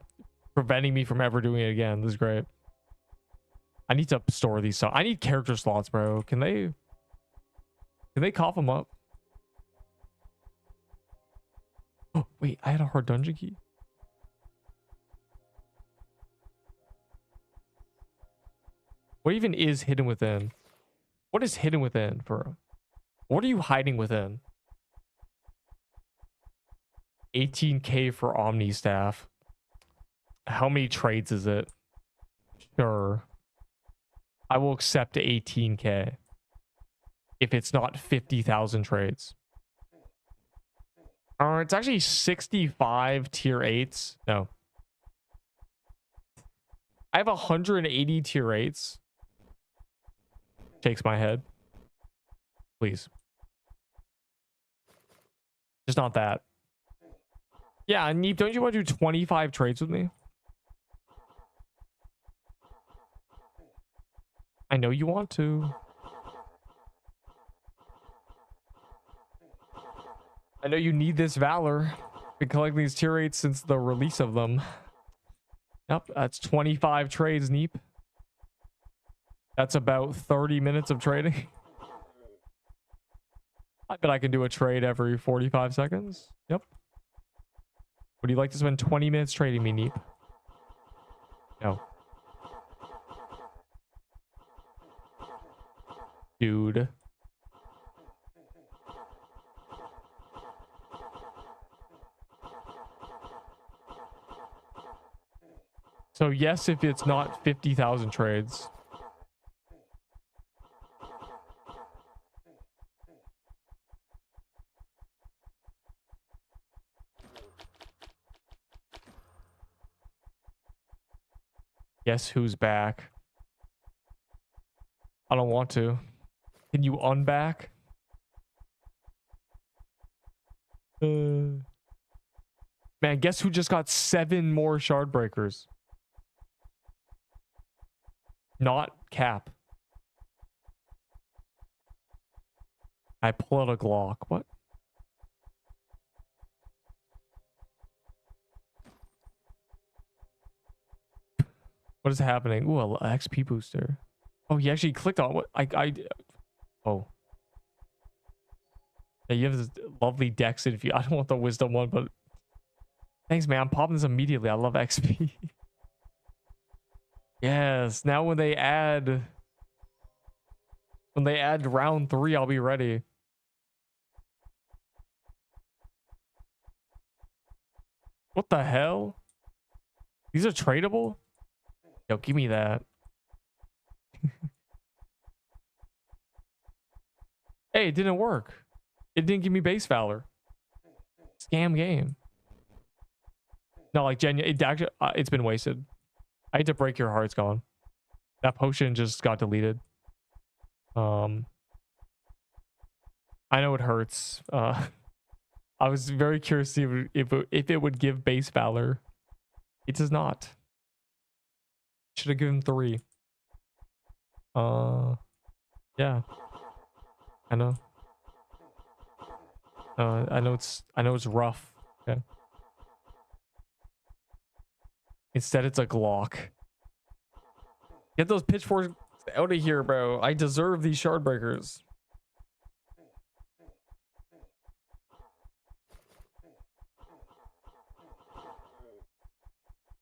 preventing me from ever doing it again. This is great. I need to store these. So I need character slots, bro. Can they cough them up? Oh, wait, I had a hard dungeon key. What even is hidden within? What is hidden within, bro? What are you hiding within? 18K for Omni staff. How many trades is it? Sure. I will accept 18K. If it's not 50,000 trades. It's actually 65 tier 8s. No. I have 180 tier 8s. Shakes my head. Please. Just not that. Yeah, Neep, don't you want to do 25 trades with me? I know you want to. I know you need this valor. Been collecting these tier 8s since the release of them. Yep, that's 25 trades, Neep. That's about 30 minutes of trading. I bet I can do a trade every 45 seconds. Yep. Would you like to spend 20 minutes trading me, Neep? No. Dude. So yes, if it's not 50,000 trades. Guess who's back? I don't want to. Can you unback? Man, guess who just got 7 more shard breakers? Not Cap. I pull out a Glock. What? What is happening? Ooh, a XP booster. Oh, he actually clicked on what? Oh. Yeah, you have this lovely dex if you. I don't want the wisdom one, but thanks, man. I'm popping this immediately. I love XP. Yes. Now when they add round 3, I'll be ready. What the hell? These are tradable? Yo, give me that. Hey, it didn't work. It didn't give me base valor. Scam game. No, like it actually, it's been wasted. I hate to break your heart, it's gone. That potion just got deleted. I know it hurts. I was very curious to see if it would give base valor. It does not. Should have given 3. Yeah. I know. I know it's rough. Okay. Instead, it's a Glock. Get those pitchforks out of here, bro. I deserve these shard breakers.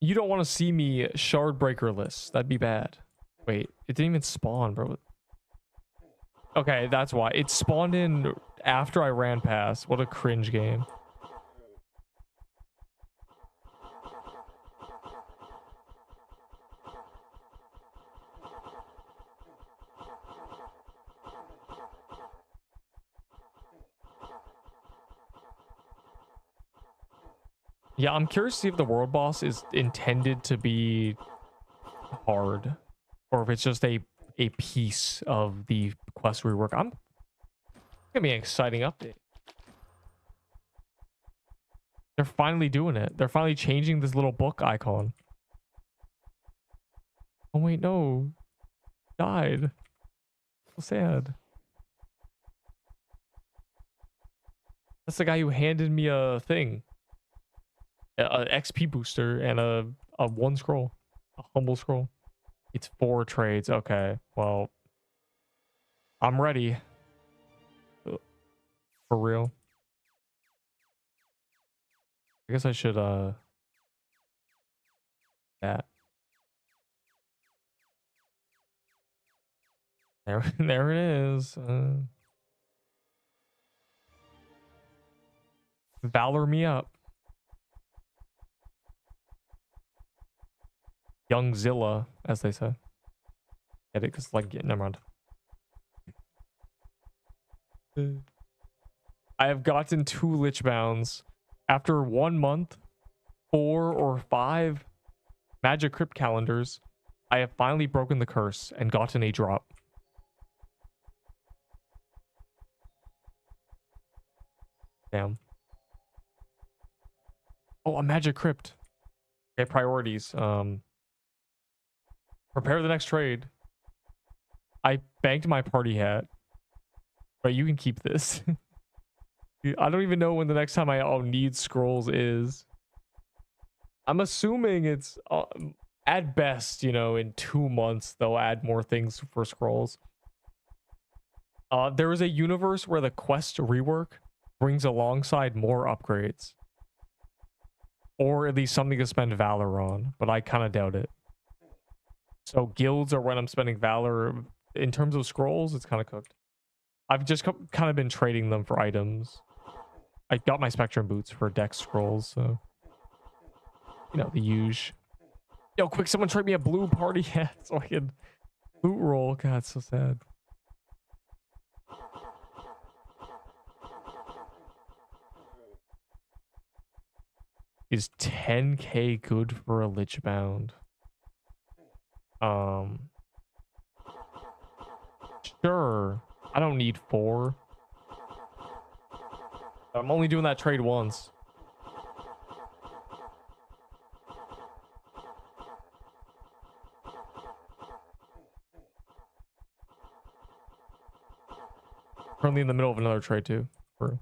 You don't want to see me shard breakerless. That'd be bad. Wait, it didn't even spawn, bro. Okay, that's why. It spawned in after I ran past. What a cringe game. Yeah, I'm curious to see if the world boss is intended to be hard or if it's just a piece of the quest rework. It's gonna be an exciting update. They're finally doing it. They're finally changing this little book icon. Oh wait, no. Died. So sad. That's the guy who handed me a thing. A XP booster and a 1 scroll. A humble scroll. It's 4 trades. Okay, well, I'm ready. For real. I guess I should that. There it is. Valor me up. Young Zilla, as they say. Get it? Because, like, never mind. I have gotten 2 Lich Bounds. After 1 month, 4 or 5 Magic Crypt calendars, I have finally broken the curse and gotten a drop. Damn. Oh, a Magic Crypt. Okay, priorities. Prepare the next trade. I banked my party hat. But you can keep this. I don't even know when the next time I'll need scrolls is. I'm assuming it's at best, you know, in 2 months they'll add more things for scrolls. There is a universe where the quest rework brings alongside more upgrades. Or at least something to spend valor on, but I kind of doubt it. So guilds are when I'm spending valor. In terms of scrolls, it's kind of cooked. I've just kind of been trading them for items. I got my Spectrum boots for dex scrolls, so you know, the huge. Yo, quick, someone trade me a blue party hat so I can loot roll. God, it's so sad. Is 10k good for a Lich Bound? Sure. I don't need 4. I'm only doing that trade once. Currently in the middle of another trade too. For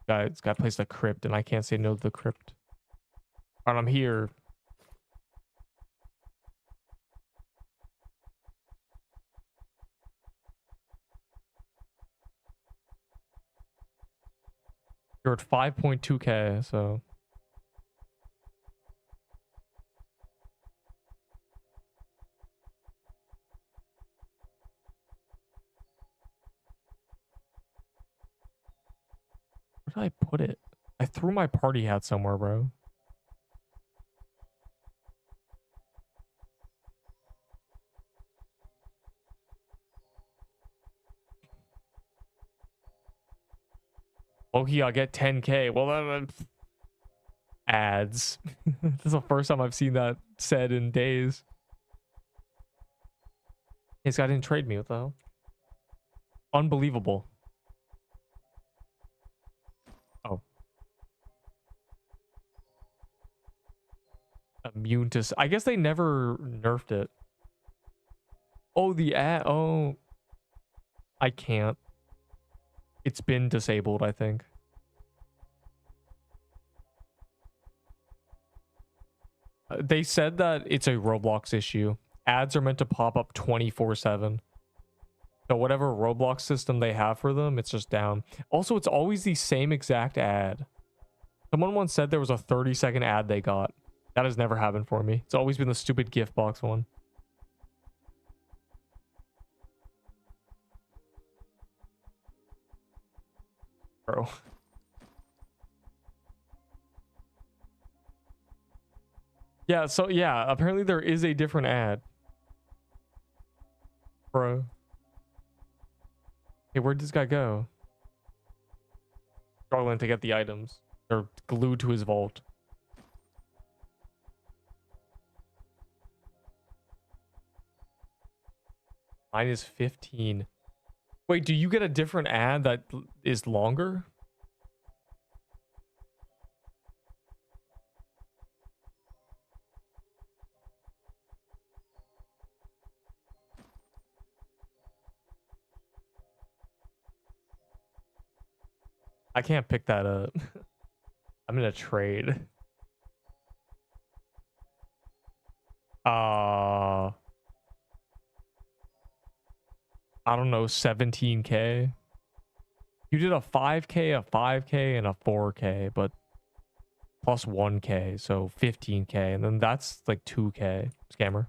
guys, got placed a crypt, and I can't say no to the crypt. And I'm here. You're at 5.2k, so did I put it? I threw my party hat somewhere, bro. Loki, I'll get 10K. Well, ads. This is the first time I've seen that said in days. This guy didn't trade me. What the hell? Unbelievable. Oh. Immune to... I guess they never nerfed it. Oh, the ad... Oh. I can't. It's been disabled, I think. They said that it's a Roblox issue. Ads are meant to pop up 24/7. So whatever Roblox system they have for them, it's just down. Also, it's always the same exact ad. Someone once said there was a 30-second ad they got. That has never happened for me. It's always been the stupid gift box one. Bro. Yeah, so yeah, apparently there is a different ad. Bro. Hey, where'd this guy go? Struggling to get the items. They're glued to his vault. Mine is 15. Wait, do you get a different ad that is longer? I can't pick that up. I'm in a trade. I don't know, 17K. You did a 5K, a 5K, and a 4K, but plus 1K, so 15K, and then that's like 2K. Scammer.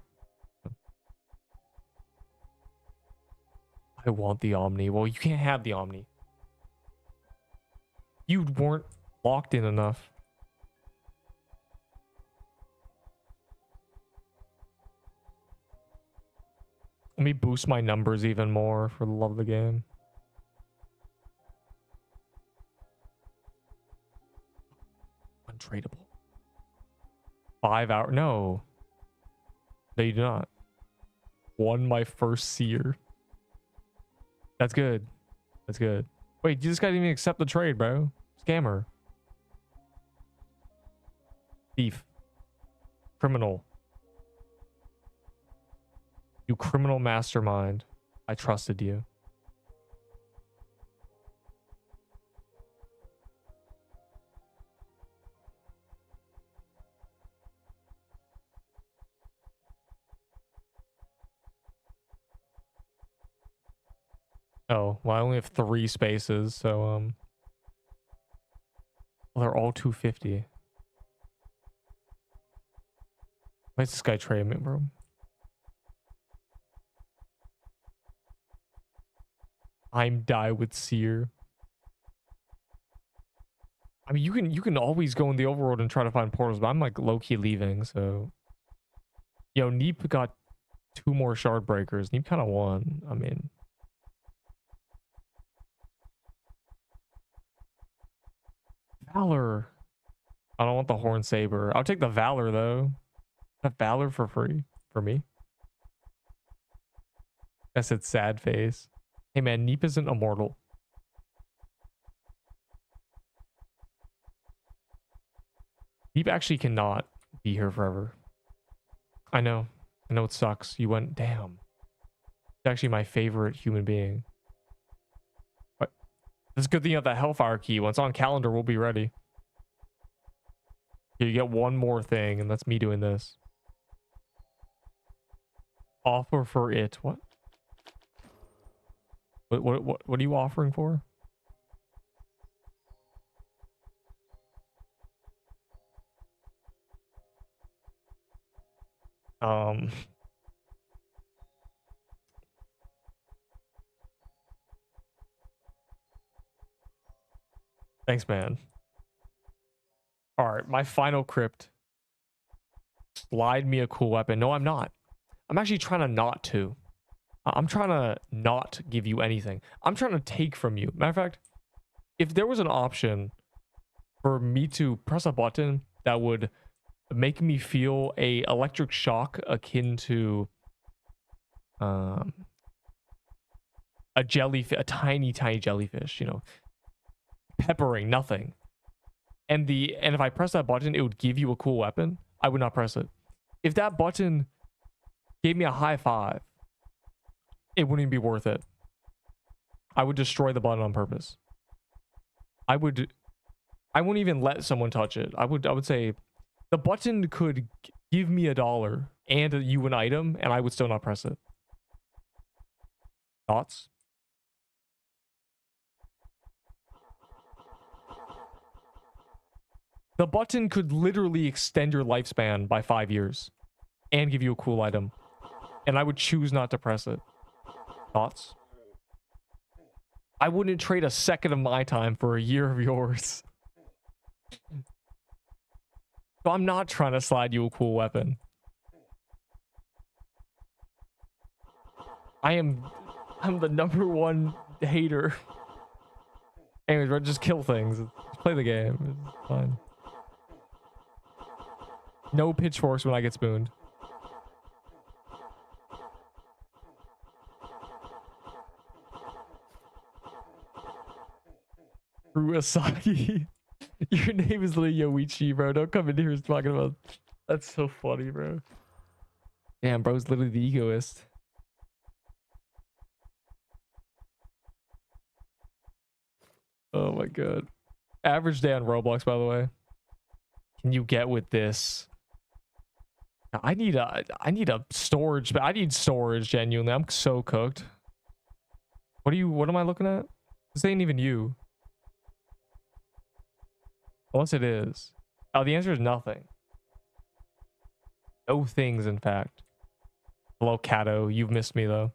I want the Omni. Well, you can't have the Omni. You weren't locked in enough. Let me boost my numbers even more for the love of the game. Untradeable. 5 hour. No. No, you do not. Won my first seer. That's good. That's good. Wait, you just gotta even accept the trade, bro. Scammer. Thief. Criminal. You criminal mastermind. I trusted you. Oh, well, I only have 3 spaces, so well, they're all 250. Why's this guy trading me, bro? I'm die with seer. I mean, you can always go in the overworld and try to find portals, but I'm like low-key leaving, so... Yo, Neep got 2 more shard breakers. Neep kind of won. I mean... Valor. I don't want the Horn Saber. I'll take the Valor, though. Have Valor for free for me. I said sad face. Hey, man, Neep isn't immortal. Neep actually cannot be here forever. I know. I know it sucks. You went, damn. It's actually my favorite human being. But it's a good thing you have that Hellfire key. Once on calendar, we'll be ready. You get one more thing, and that's me doing this. Offer for it. What? What are you offering for? Thanks, man. All right, my final crypt. Slide me a cool weapon. No, I'm not. I'm actually trying to not to. I'm trying to not give you anything. I'm trying to take from you. Matter of fact, if there was an option for me to press a button that would make me feel a electric shock akin to a jellyfish, a tiny jellyfish, you know, peppering nothing, and if I press that button it would give you a cool weapon, I would not press it. If that button gave me a high five, it wouldn't even be worth it. I would destroy the button on purpose. I wouldn't even let someone touch it. I would say the button could give me $1 and you an item and I would still not press it. Thoughts? The button could literally extend your lifespan by 5 years and give you a cool item, and I would choose not to press it. Thoughts? I wouldn't trade a second of my time for a year of yours. So I'm not trying to slide you a cool weapon. I'm the #1 hater. Anyways, bro, just kill things. Just play the game. It's fine. No pitchforks when I get spooned. Asagi. Your name is literally Yoichi, bro. Don't come in here talking about. That's so funny, bro. Damn, bro's literally the egoist. Oh my god. Average day on Roblox, by the way. Can you get with this? I need a storage, but I need storage genuinely. I'm so cooked. What am I looking at? This ain't even you. Unless it is. Oh, the answer is nothing. No things, in fact. Hello, Kato. You've missed me, though.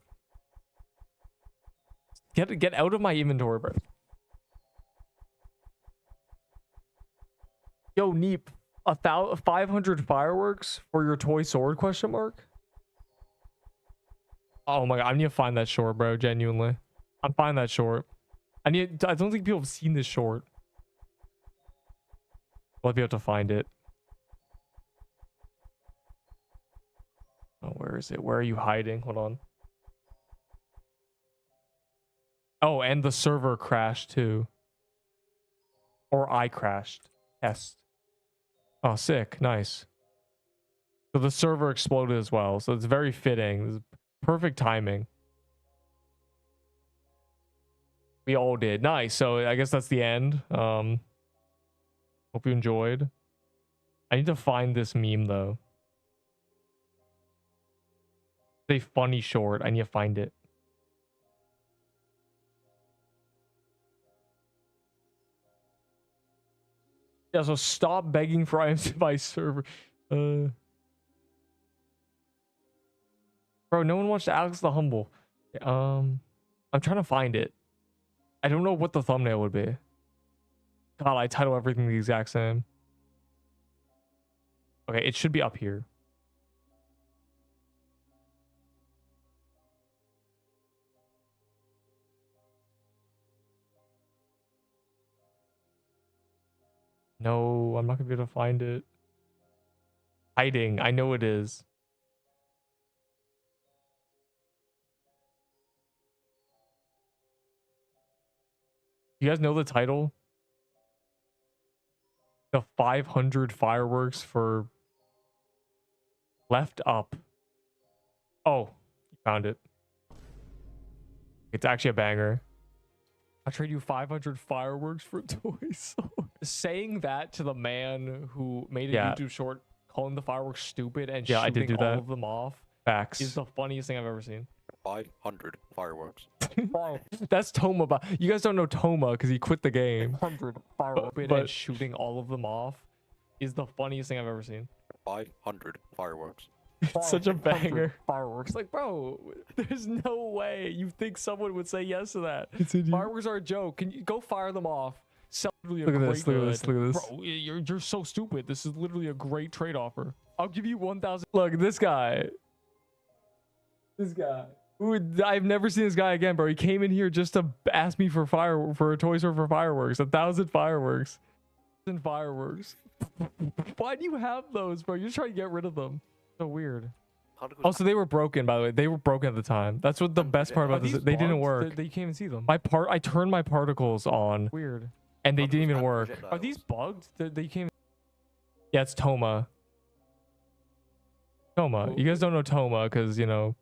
Get out of my inventory, bro. Yo, Neep. 500 fireworks for your toy sword, question mark? Oh my god, I need to find that short, bro. Genuinely. I'm finding that short. I don't think people have seen this short. I'll be able to find it. Oh, where is it? Where are you hiding? Hold on. Oh, and the server crashed too. Or I crashed. Test. Oh, sick. Nice. So the server exploded as well. So it's very fitting. This is perfect timing. We all did. Nice. So I guess that's the end. Hope you enjoyed. I need to find this meme though. It's a funny short. I need to find it. Yeah, so stop begging for items to my server. Bro, no one watched Alex the Humble. I'm trying to find it. I don't know what the thumbnail would be. God, I title everything the exact same. Okay, it should be up here. No, I'm not gonna be able to find it. Hiding. I know it is. You guys know the title? The 500 fireworks for left up. Oh, you found it. It's actually a banger. I'll trade you 500 fireworks for toys. Saying that to the man who made a YouTube short calling the fireworks stupid and shooting I did do all of them off. Facts. Is the funniest thing I've ever seen. 500 fireworks. That's Toma. You guys don't know Toma because he quit the game. 100 fireworks. But shooting all of them off is the funniest thing I've ever seen. 500 fireworks. Such a banger. Fireworks. Like, bro, there's no way you think someone would say yes to that. Fireworks are a joke. Can you go fire them off? Sell literally a Look at great this, look at this, good. look at this. Bro, you're so stupid. This is literally a great trade offer. I'll give you 1,000. Look, this guy. Ooh, I've never seen this guy again, bro. He came in here just to ask me for a toy store for fireworks. 1,000 fireworks. 1,000 fireworks. Why do you have those, bro? You're trying to get rid of them. So weird. Also, they were broken, by the way. They were broken at the time. That's what the best part about this. They didn't work. You can't even see them. I turned my particles on. Weird. And they didn't even work. Are these bugged? They can't. Yeah, it's Toma. Toma. You guys don't know Toma because, you know,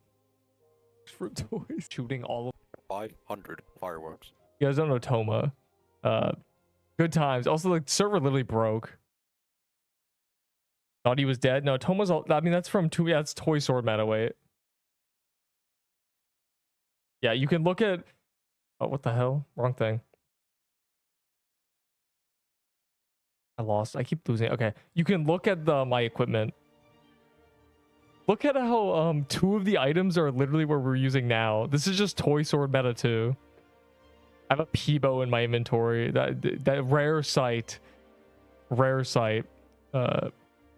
for toys. Shooting all of 500 fireworks. You guys don't know Toma. Good times. Also, the server literally broke. Thought he was dead. No, Toma's all. I mean, that's from two. Yeah, it's Toy Sword meta. Wait. Yeah, you can look at. Oh, what the hell? Wrong thing. I lost. I keep losing. Okay, you can look at my equipment. Look at how two of the items are literally what we're using now. This is just Toy Sword meta 2. I have a Peebo in my inventory. That rare sight.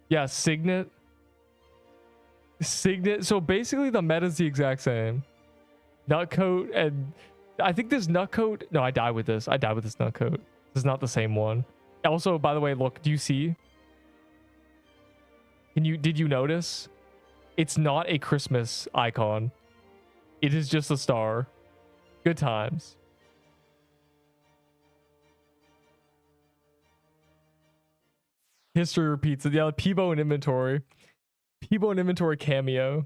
Yeah, Signet. So basically the meta is the exact same. Nutcoat, and I think this Nutcoat. No, I died with this. I died with this Nutcoat. This is not the same one. Also, by the way, look, do you see? Did you notice? It's not a Christmas icon. It is just a star. Good times. History repeats. Yeah, Peebo in inventory. Peebo in inventory cameo.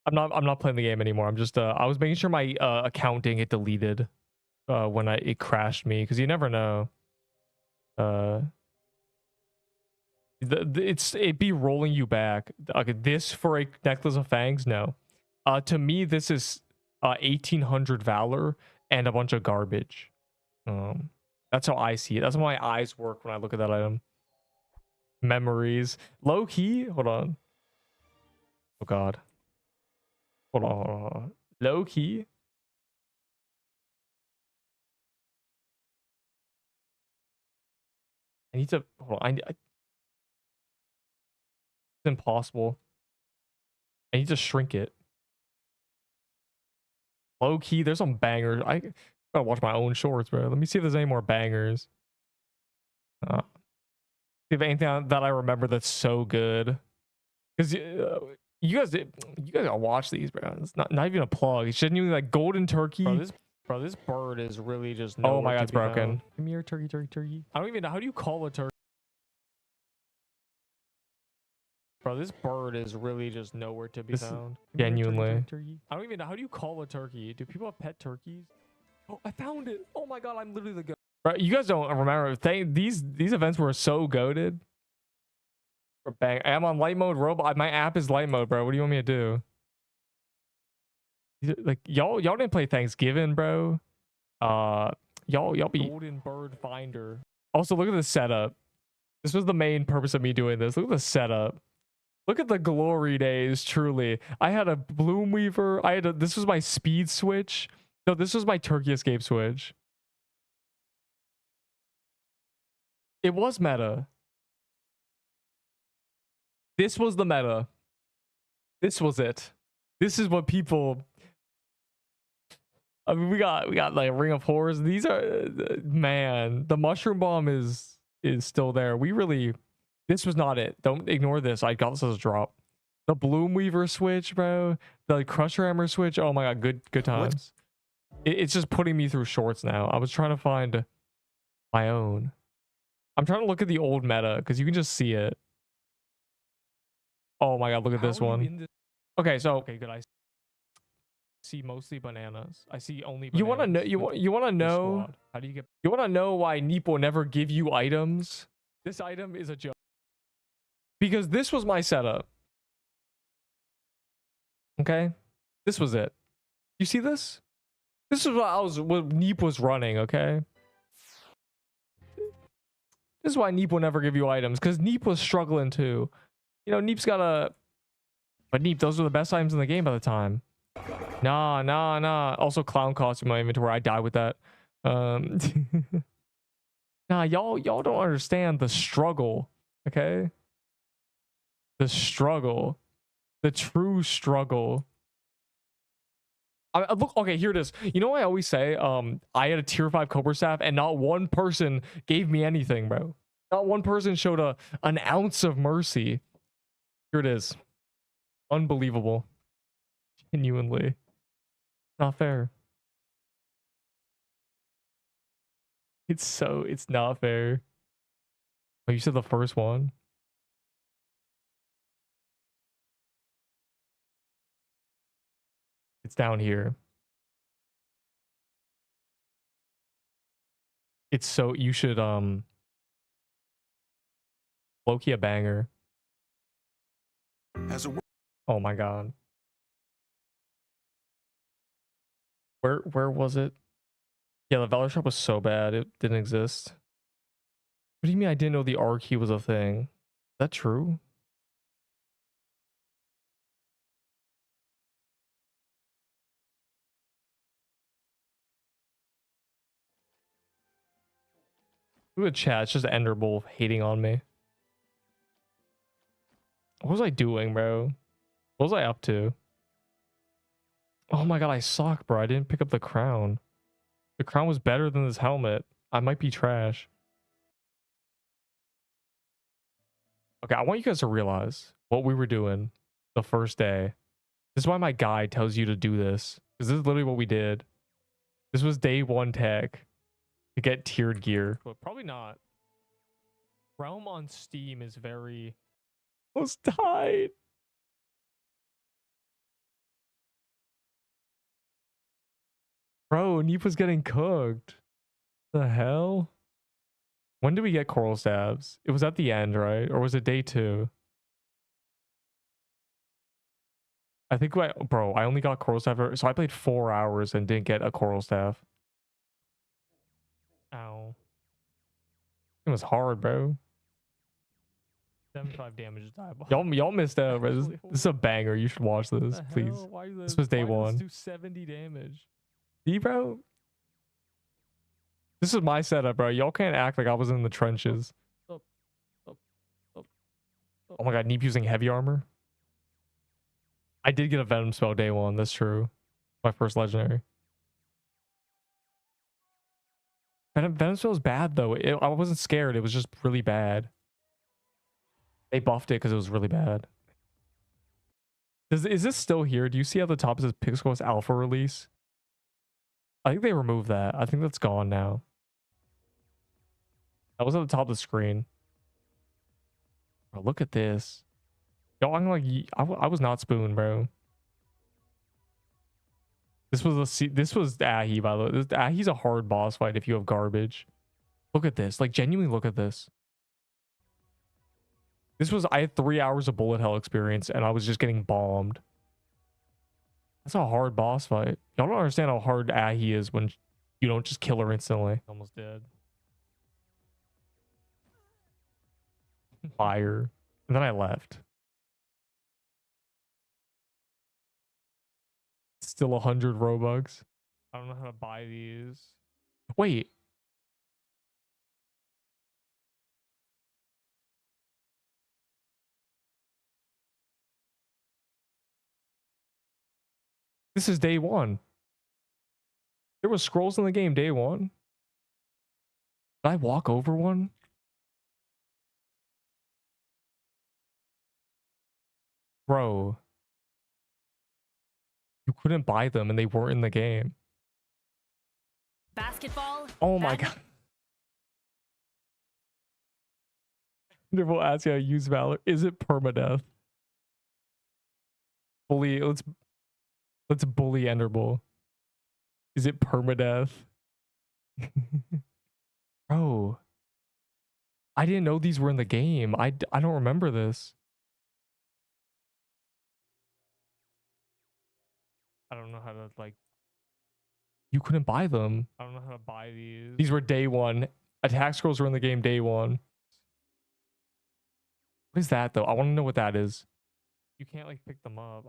I'm not playing the game anymore. I'm just I was making sure my account didn't get deleted when it crashed me, because you never know. It'd be rolling you back. Okay, this for a necklace of fangs? No. To me, this is 1800 valor and a bunch of garbage. That's how I see it. That's how my eyes work when I look at that item. Memories. Low key. Hold on. Oh god. Hold on. Low key. I need to hold on. It's impossible. I need to shrink it. Low key, there's some bangers. I gotta watch my own shorts, bro. Let me see if there's any more bangers. See if anything that I remember that's so good. Because you guys gotta watch these, bro. It's not even a plug. It's genuinely like golden turkey. Bro, this bird is really just. Oh my god, it's broken. Come here, turkey. I don't even know. How do you call a turkey? Bro, this bird is really just nowhere to be found. Genuinely. Turkey. I don't even know. How do you call a turkey? Do people have pet turkeys? Oh, I found it. Oh my god, I'm literally the goat. Bro, you guys don't remember. These events were so goated. Bang. I'm on light mode, robot. My app is light mode, bro. What do you want me to do? Like y'all didn't play Thanksgiving, bro. Y'all be golden bird finder. Also, look at the setup. This was the main purpose of me doing this. Look at the setup. Look at the glory days. Truly, I had a bloom weaver. This was my speed switch. No, this was my turkey escape switch. It was meta. This was the meta. This was it. This is what people. I mean, we got like Ring of Horrors. These are, man, the mushroom bomb is still there. This was not it. Don't ignore this. I got this as a drop. The Bloom Weaver switch, bro. The Crusher Hammer switch. Oh my god, good times. It's just putting me through shorts now. I was trying to find my own. I'm trying to look at the old meta because you can just see it. Oh my god, look at this one. Okay, so good. I see mostly bananas. I see only you bananas. you want to know How do you get? You want to know why Neep will never give you items? This item is a joke. Because this was my setup. Okay? This was it. You see this? This is what Neep was running, okay? This is why Neep will never give you items, because Neep was struggling too. You know, Neep's got a... But Neep, those were the best items in the game by the time. Nah. Also, clown costume in my inventory. I died with that. Nah, y'all don't understand the struggle, okay? The struggle. The true struggle. Look, okay, here it is. You know what I always say? I had a tier 5 Cobra staff and not one person gave me anything, bro. Not one person showed an ounce of mercy. Here it is. Unbelievable. Genuinely. Not fair. It's not fair. Oh, you said the first one? It's down here. It's so, you should, low-key a banger. Oh my god. Where was it? Yeah, the Valor Shop was so bad it didn't exist. What do you mean I didn't know the R key was a thing? Is that true? Look at chat, it's just Enderbull hating on me. What was I doing, bro? What was I up to? Oh my god, I suck, bro. I didn't pick up the crown. The crown was better than this helmet. I might be trash. Okay, I want you guys to realize what we were doing the first day. This is why my guide tells you to do this. Because this is literally what we did. This was day 1 tech to get tiered gear. But probably not. Realm on Steam is very... Almost died. Bro, Neep was getting cooked. The hell? When did we get coral stabs? It was at the end, right? Or was it day 2? I think bro, I only got coral staff, so I played 4 hours and didn't get a coral staff. Ow. It was hard, bro. 75 damage to die. Y'all missed out, bro. This is a banger. You should watch this, please. This was day 1. Do 70 damage. See, bro? This is my setup, bro. Y'all can't act like I was in the trenches. Oh my god, Neep using heavy armor. I did get a venom spell day 1. That's true. My first legendary. Venom spell is bad though. I wasn't scared. It was just really bad. They buffed it because it was really bad. Is this still here? Do you see at the top it says Pixel's Alpha release? I think they removed that. I think that's gone now. That was at the top of the screen. Bro, look at this. Yo, I'm like, I was not Spoon, bro. This was Ahi, by the way. Ahi's a hard boss fight if you have garbage. Look at this. Like, genuinely look at this. I had 3 hours of bullet hell experience and I was just getting bombed. That's a hard boss fight. Y'all don't understand how hard Ahi is when you don't just kill her instantly. Almost dead. Fire. And then I left. Still 100 Robux. I don't know how to buy these. Wait. This is day 1. There was scrolls in the game day 1. Did I walk over one? Bro. You couldn't buy them and they weren't in the game. Basketball. Oh my god. We'll ask you how to use Valor. Is it permadeath? Bully. Let's bully Enderbull. Is it permadeath? Bro. I didn't know these were in the game. I don't remember this. I don't know how to, like... You couldn't buy them. I don't know how to buy these. These were day 1. Attack scrolls were in the game day 1. What is that, though? I want to know what that is. You can't, like, pick them up.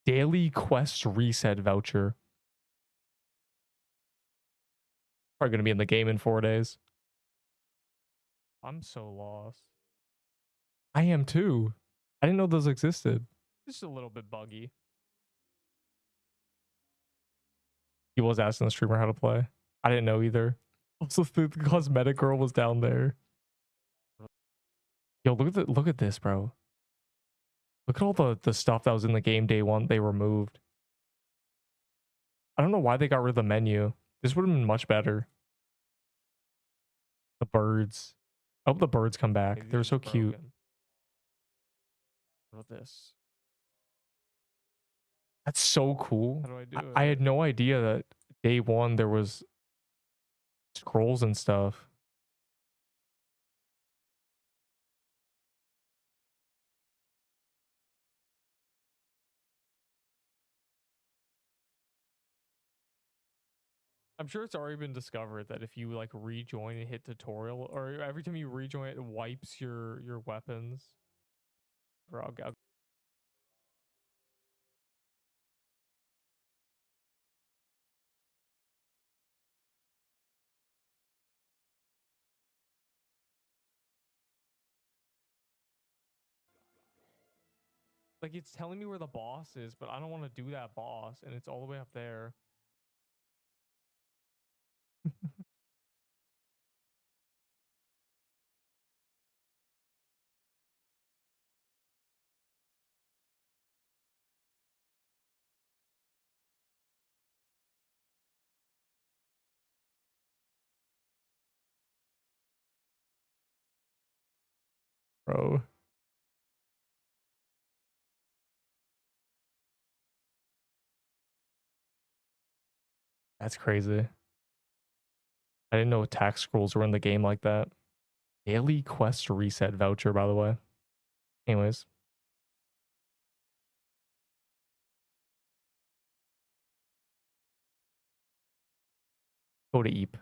Daily quest reset voucher. Probably going to be in the game in 4 days. I'm so lost. I am too. I didn't know those existed. Just a little bit buggy. He was asking the streamer how to play. I didn't know either. Also, the cosmetic girl was down there. Yo, look at this, bro. Look at all the stuff that was in the game day one they removed. I don't know why they got rid of the menu. This would have been much better. The birds. I hope the birds come back. They're so cute. What about this? That's so cool. How do I do it? I had no idea that day one there was scrolls and stuff. I'm sure it's already been discovered that if you like rejoin and hit tutorial, or every time you rejoin it wipes your weapons. Bro, like it's telling me where the boss is, but I don't want to do that boss, and it's all the way up there. Bro. That's crazy. I didn't know attack scrolls were in the game like that. Daily quest reset voucher, by the way. Anyways. Go to Eep.